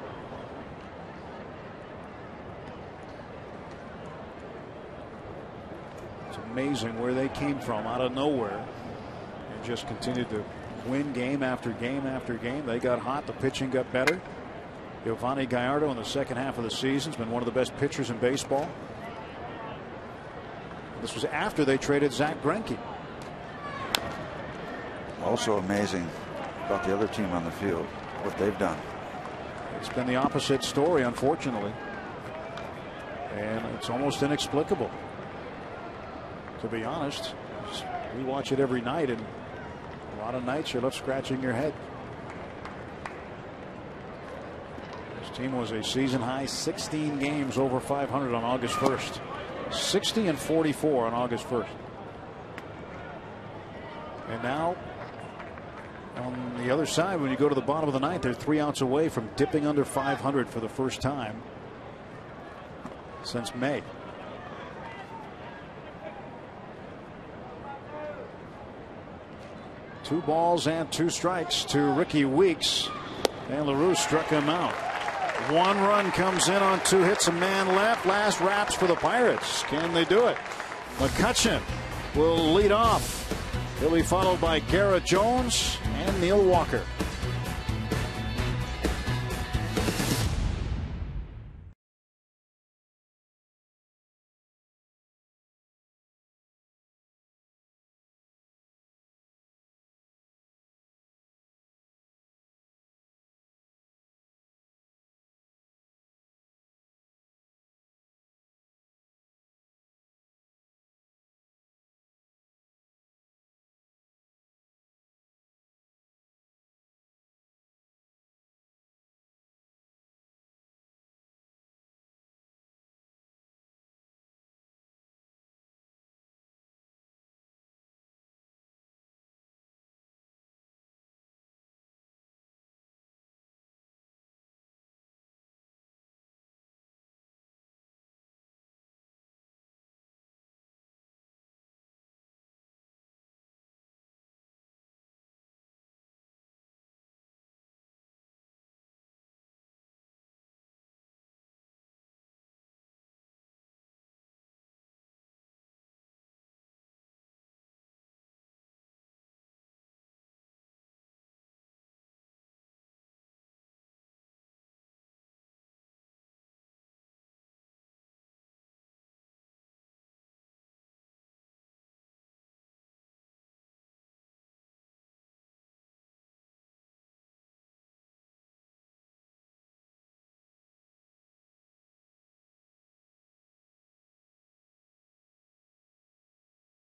Speaker 1: It's amazing where they came from out of nowhere and just continued to win game after game after game. They got hot. The pitching got better. Giovanni Gallardo in the second half of the season has been one of the best pitchers in baseball. This was after they traded Zach Greinke.
Speaker 2: Also amazing about the other team on the field, what they've done.
Speaker 1: It's been the opposite story, unfortunately. And it's almost inexplicable, to be honest. We watch it every night, and a lot of nights you're left scratching your head. This team was a season high 16 games over 500 on August 1st. 60 and 44 on August 1st. And now on the other side, when you go to the bottom of the ninth, they're 3 outs away from dipping under 500 for the first time since May. Two balls and 2 strikes to Ricky Weeks, and LaRue struck him out. 1 run comes in on 2 hits, a man left. Last wraps for the Pirates. Can they do it? McCutchen will lead off. He'll be followed by Garrett Jones and Neil Walker.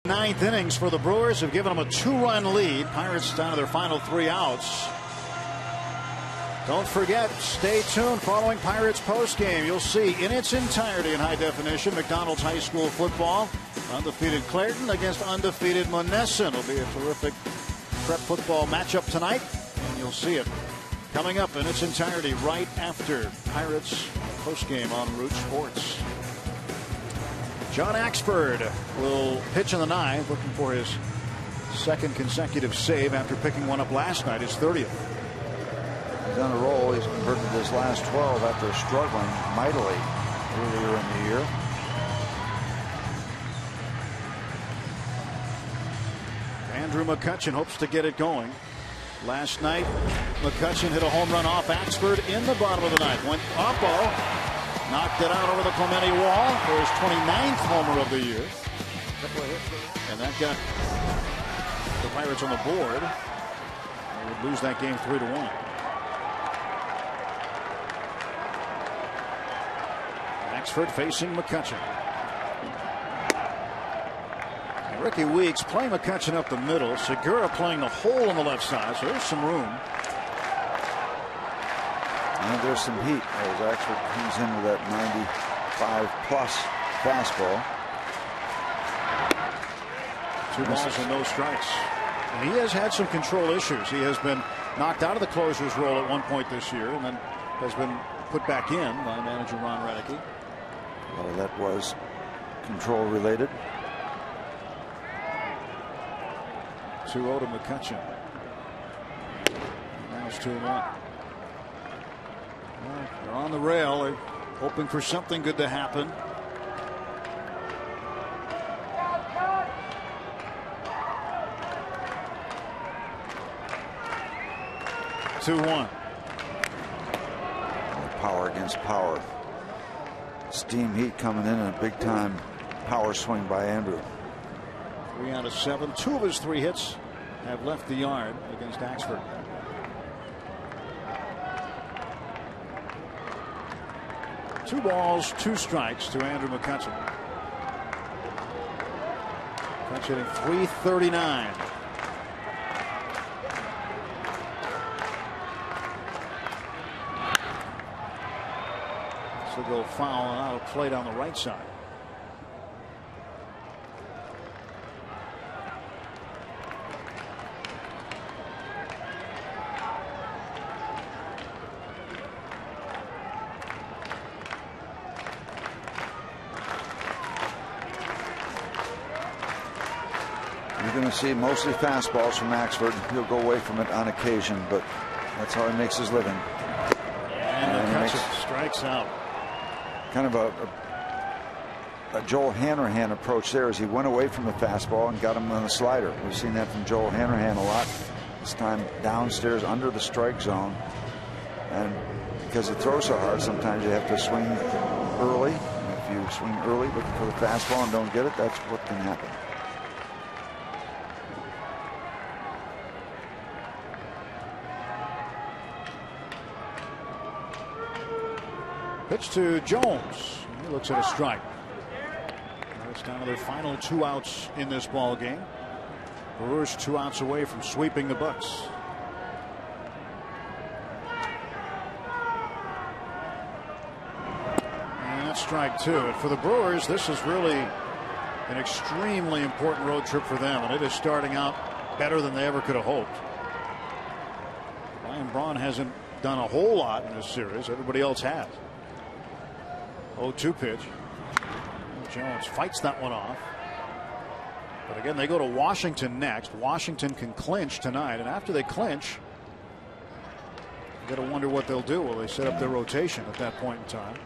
Speaker 1: Ninth innings for the Brewers have given them a 2-run lead. Pirates down to their final 3 outs. Don't forget, stay tuned following Pirates postgame. You'll see in its entirety in high definition McDonald's high school football. Undefeated Clairton against undefeated Monessen. It'll be a terrific prep football matchup tonight, and you'll see it coming up in its entirety right after Pirates postgame on Root Sports. John Axford will pitch in the 9th, looking for his 2nd consecutive save after picking one up last night, his 30th.
Speaker 2: He's on a roll. He's converted his last 12 after struggling mightily earlier in the year.
Speaker 1: Andrew McCutchen hopes to get it going. Last night, McCutchen hit a home run off Axford in the bottom of the 9th. Went oppo. Knocked it out over the Clemente wall for his 29th homer of the year. And that got the Pirates on the board. They would lose that game 3-1. Axford facing McCutchen. And Ricky Weeks playing McCutchen up the middle. Segura playing the hole on the left side, so there's some room.
Speaker 2: And there's some heat as Axford comes in with that 95+ fastball.
Speaker 1: 2 balls and no strikes. And he has had some control issues. He has been knocked out of the closer's role at one point this year and then has been put back in by manager Ron Renicki.
Speaker 2: Well, that was control related.
Speaker 1: 2-0 to McCutchen. it's 2-1. Well, they're on the rail. They're hoping for something good to happen.
Speaker 2: Power against power. Steam heat coming in and a big time power swing by Andrew.
Speaker 1: 3 out of 7. 2 of his 3 hits have left the yard against Axford. Two balls, 2 strikes to Andrew McCutchen. McCutchen hitting .339. This will go foul and out of play down the right side.
Speaker 2: You're going to see mostly fastballs from Axford. He'll go away from it on occasion, but that's how he makes his living.
Speaker 1: And McCutchen strikes out.
Speaker 2: Kind of a Joel Hanrahan approach there as he went away from the fastball and got him on the slider. We've seen that from Joel Hanrahan a lot. This time downstairs under the strike zone. And because he throws so hard, sometimes you have to swing early. If you swing early looking for the fastball and don't get it, that's what can happen.
Speaker 1: Pitch to Jones. He looks at a strike. Now it's down to their final 2 outs in this ball game. Brewers 2 outs away from sweeping the Bucks. And that's strike 2. And for the Brewers, this is really an extremely important road trip for them, and it is starting out better than they ever could have hoped. Ryan Braun hasn't done a whole lot in this series. Everybody else has. 0-2 pitch. Jones fights that one off. But again, they go to Washington next. Washington can clinch tonight, and after they clinch, you got to wonder what they'll do. Will they set up their rotation at that point in time?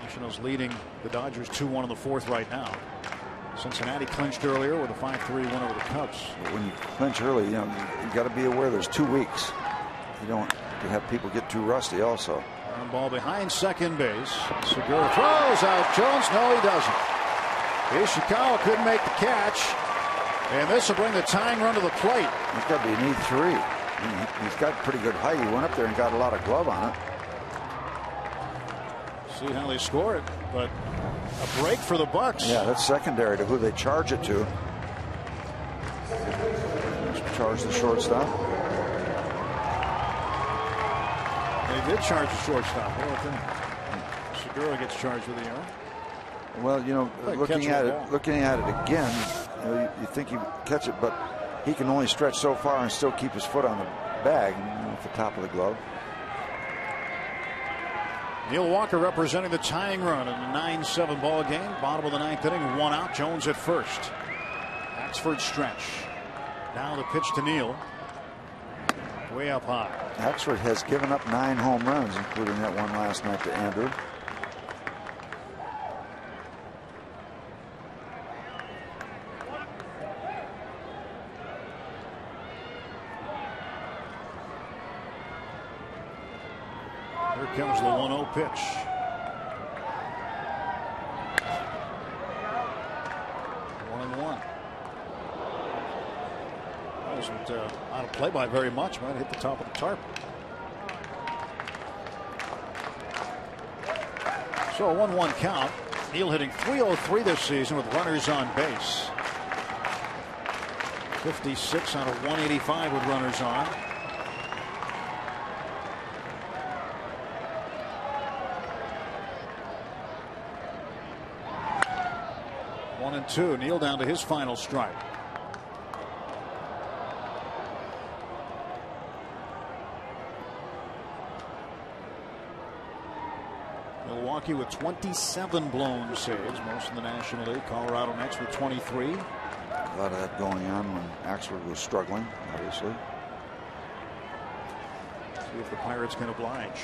Speaker 1: Nationals leading the Dodgers 2-1 in the 4th right now. Cincinnati clinched earlier with a 5-3 win over the Cubs.
Speaker 2: When you clinch early, you got to be aware there's 2 weeks. You don't have people get too rusty also.
Speaker 1: Ball behind second base. Segura throws out Jones. No, he doesn't. Ishikawa couldn't make the catch, and this will bring the tying run to the plate.
Speaker 2: He's got to be an E3. He's got pretty good height. He went up there and got a lot of glove on it.
Speaker 1: See how they score it, but a break for the Bucks.
Speaker 2: Yeah, that's secondary to who they charge it to. Charge the shortstop.
Speaker 1: They did charge the shortstop. Segura gets charged with the error.
Speaker 2: Well, looking at it again, you think you catch it, but he can only stretch so far and still keep his foot on the bag at the top of the glove.
Speaker 1: Neil Walker representing the tying run in a 9-7 ball game. Bottom of the 9th inning, 1 out. Jones at first. Axford stretch. Now the pitch to Neil. Way up high.
Speaker 2: Axford has given up 9 home runs, including that one last night to Andrew.
Speaker 1: Here comes the 1-0 pitch. Wasn't out of play by very much. Might hit the top of the tarp. So a 1-1 count. Neil hitting .303 this season with runners on base. 56 out of 185 with runners on. One and two. Neil down to his final strike. Milwaukee with 27 blown saves, most in the National League. Colorado next with 23.
Speaker 2: A lot of that going on when Axford was struggling, obviously.
Speaker 1: See if the Pirates can oblige.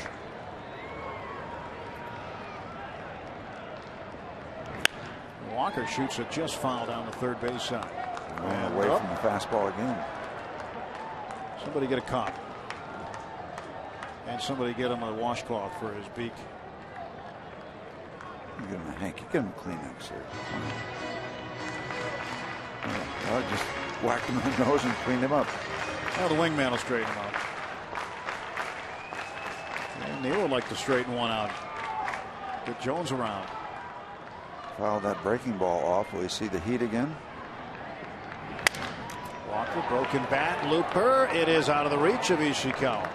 Speaker 1: Walker shoots it just foul down the third base side.
Speaker 2: And away from the fastball again.
Speaker 1: Somebody get a cop. And somebody get him a washcloth for his beak.
Speaker 2: You get him a hanky. Get him a Kleenex here. I just whacked him in the nose and cleaned him up.
Speaker 1: Now the wingman will straighten him out. And Neil would like to straighten one out. Get Jones around.
Speaker 2: Foul that breaking ball off. Will he see the heat again?
Speaker 1: Walker, broken bat, looper. It is out of the reach of Ishikawa.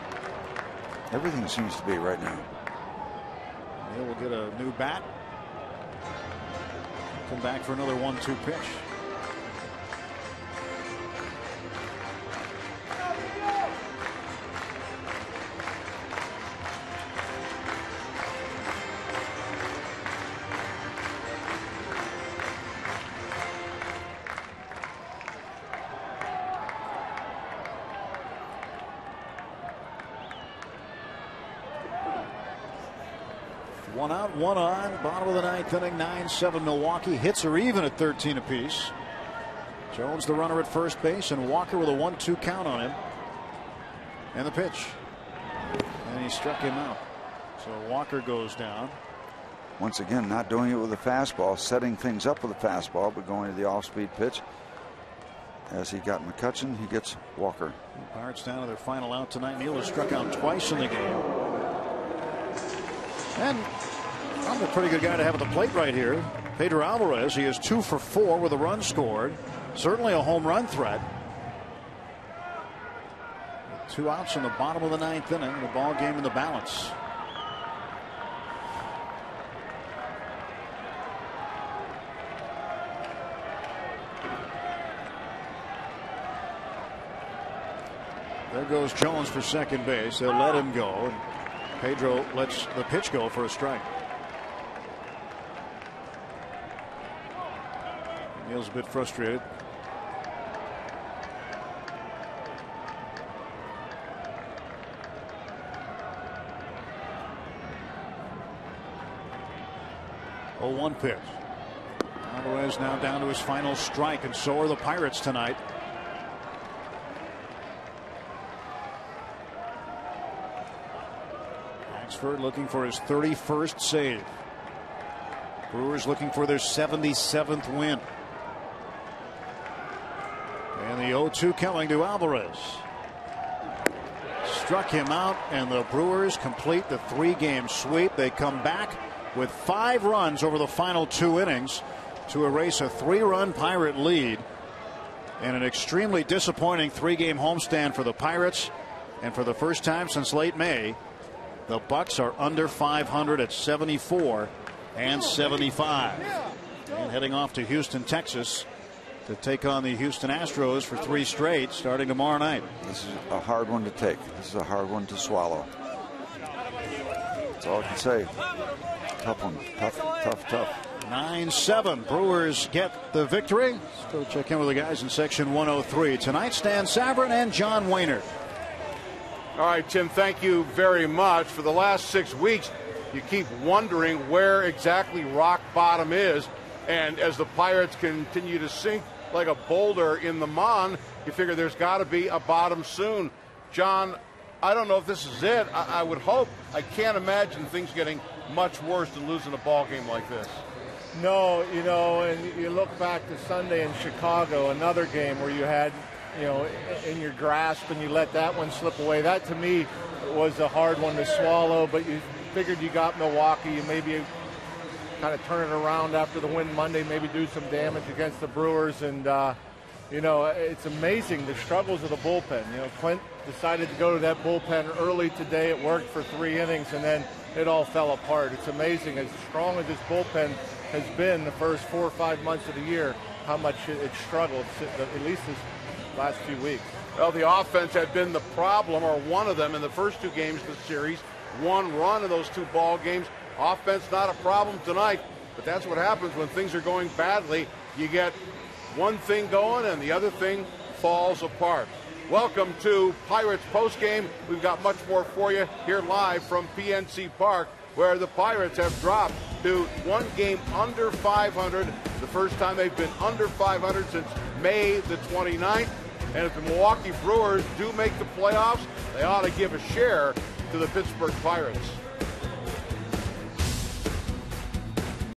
Speaker 2: Everything seems to be right now.
Speaker 1: Neil will get a new bat. Come back for another 1-2 pitch. One out, one on. Bottom of the ninth inning, 9-7 Milwaukee. Hits are even at 13 apiece. Jones the runner at first base, and Walker with a 1-2 count on him. And the pitch. And he struck him out. So Walker goes down.
Speaker 2: Once again, not doing it with a fastball, setting things up with a fastball, but going to the off-speed pitch. As he got McCutchen, he gets Walker.
Speaker 1: Pirates down to their final out tonight. Neal has struck out twice in the game. And I'm a pretty good guy to have at the plate right here. Pedro Alvarez, he is 2 for 4 with a run scored. Certainly a home run threat. 2 outs in the bottom of the ninth inning. The ball game in the balance. There goes Jones for second base. They'll let him go. Pedro lets the pitch go for a strike. Neal's a bit frustrated. Oh, 1 pitch. Alvarez now down to his final strike, and so are the Pirates tonight. Axford looking for his 31st save. Brewers looking for their 77th win. And the 0-2 coming to Alvarez. Struck him out, and the Brewers complete the 3-game sweep. They come back with 5 runs over the final 2 innings to erase a 3-run Pirate lead. And an extremely disappointing 3-game homestand for the Pirates. And for the first time since late May, the Bucks are under 500 at 74 and 75. And heading off to Houston, Texas to take on the Houston Astros for 3 straight starting tomorrow night.
Speaker 2: This is a hard one to take. This is a hard one to swallow. That's all I can say. Tough one. Tough.
Speaker 1: 9-7. Brewers get the victory. Let's go check in with the guys in section 103. Tonight, Stan Savran and John Wehner.
Speaker 3: All right, Tim, thank you very much. For the last 6 weeks, you keep wondering where exactly rock bottom is. And as the Pirates continue to sink like a boulder in the Mon, you figure there's got to be a bottom soon. John, I don't know if this is it. I would hope. I can't imagine things getting much worse than losing a ball game like this.
Speaker 7: No, you know, and you look back to Sunday in Chicago, another game where you had, you know, in your grasp and you let that one slip away. That to me was a hard one to swallow, but you figured you got Milwaukee. You maybe kind of turn it around after the win Monday, maybe do some damage against the Brewers. And, you know, it's amazing the struggles of the bullpen. You know, Clint decided to go to that bullpen early today. It worked for 3 innings, and then it all fell apart. It's amazing, as strong as this bullpen has been the first 4 or 5 months of the year, how much it struggled, at least this last few weeks.
Speaker 3: Well, the offense had been the problem, or one of them, in the first 2 games of the series. 1 run in those 2 ball games. Offense not a problem tonight, but that's what happens when things are going badly. You get one thing going and the other thing falls apart. Welcome to Pirates postgame. We've got much more for you here live from PNC Park, where the Pirates have dropped to one game under 500. The first time they've been under 500 since May the 29th. And if the Milwaukee Brewers do make the playoffs, they ought to give a share to the Pittsburgh Pirates.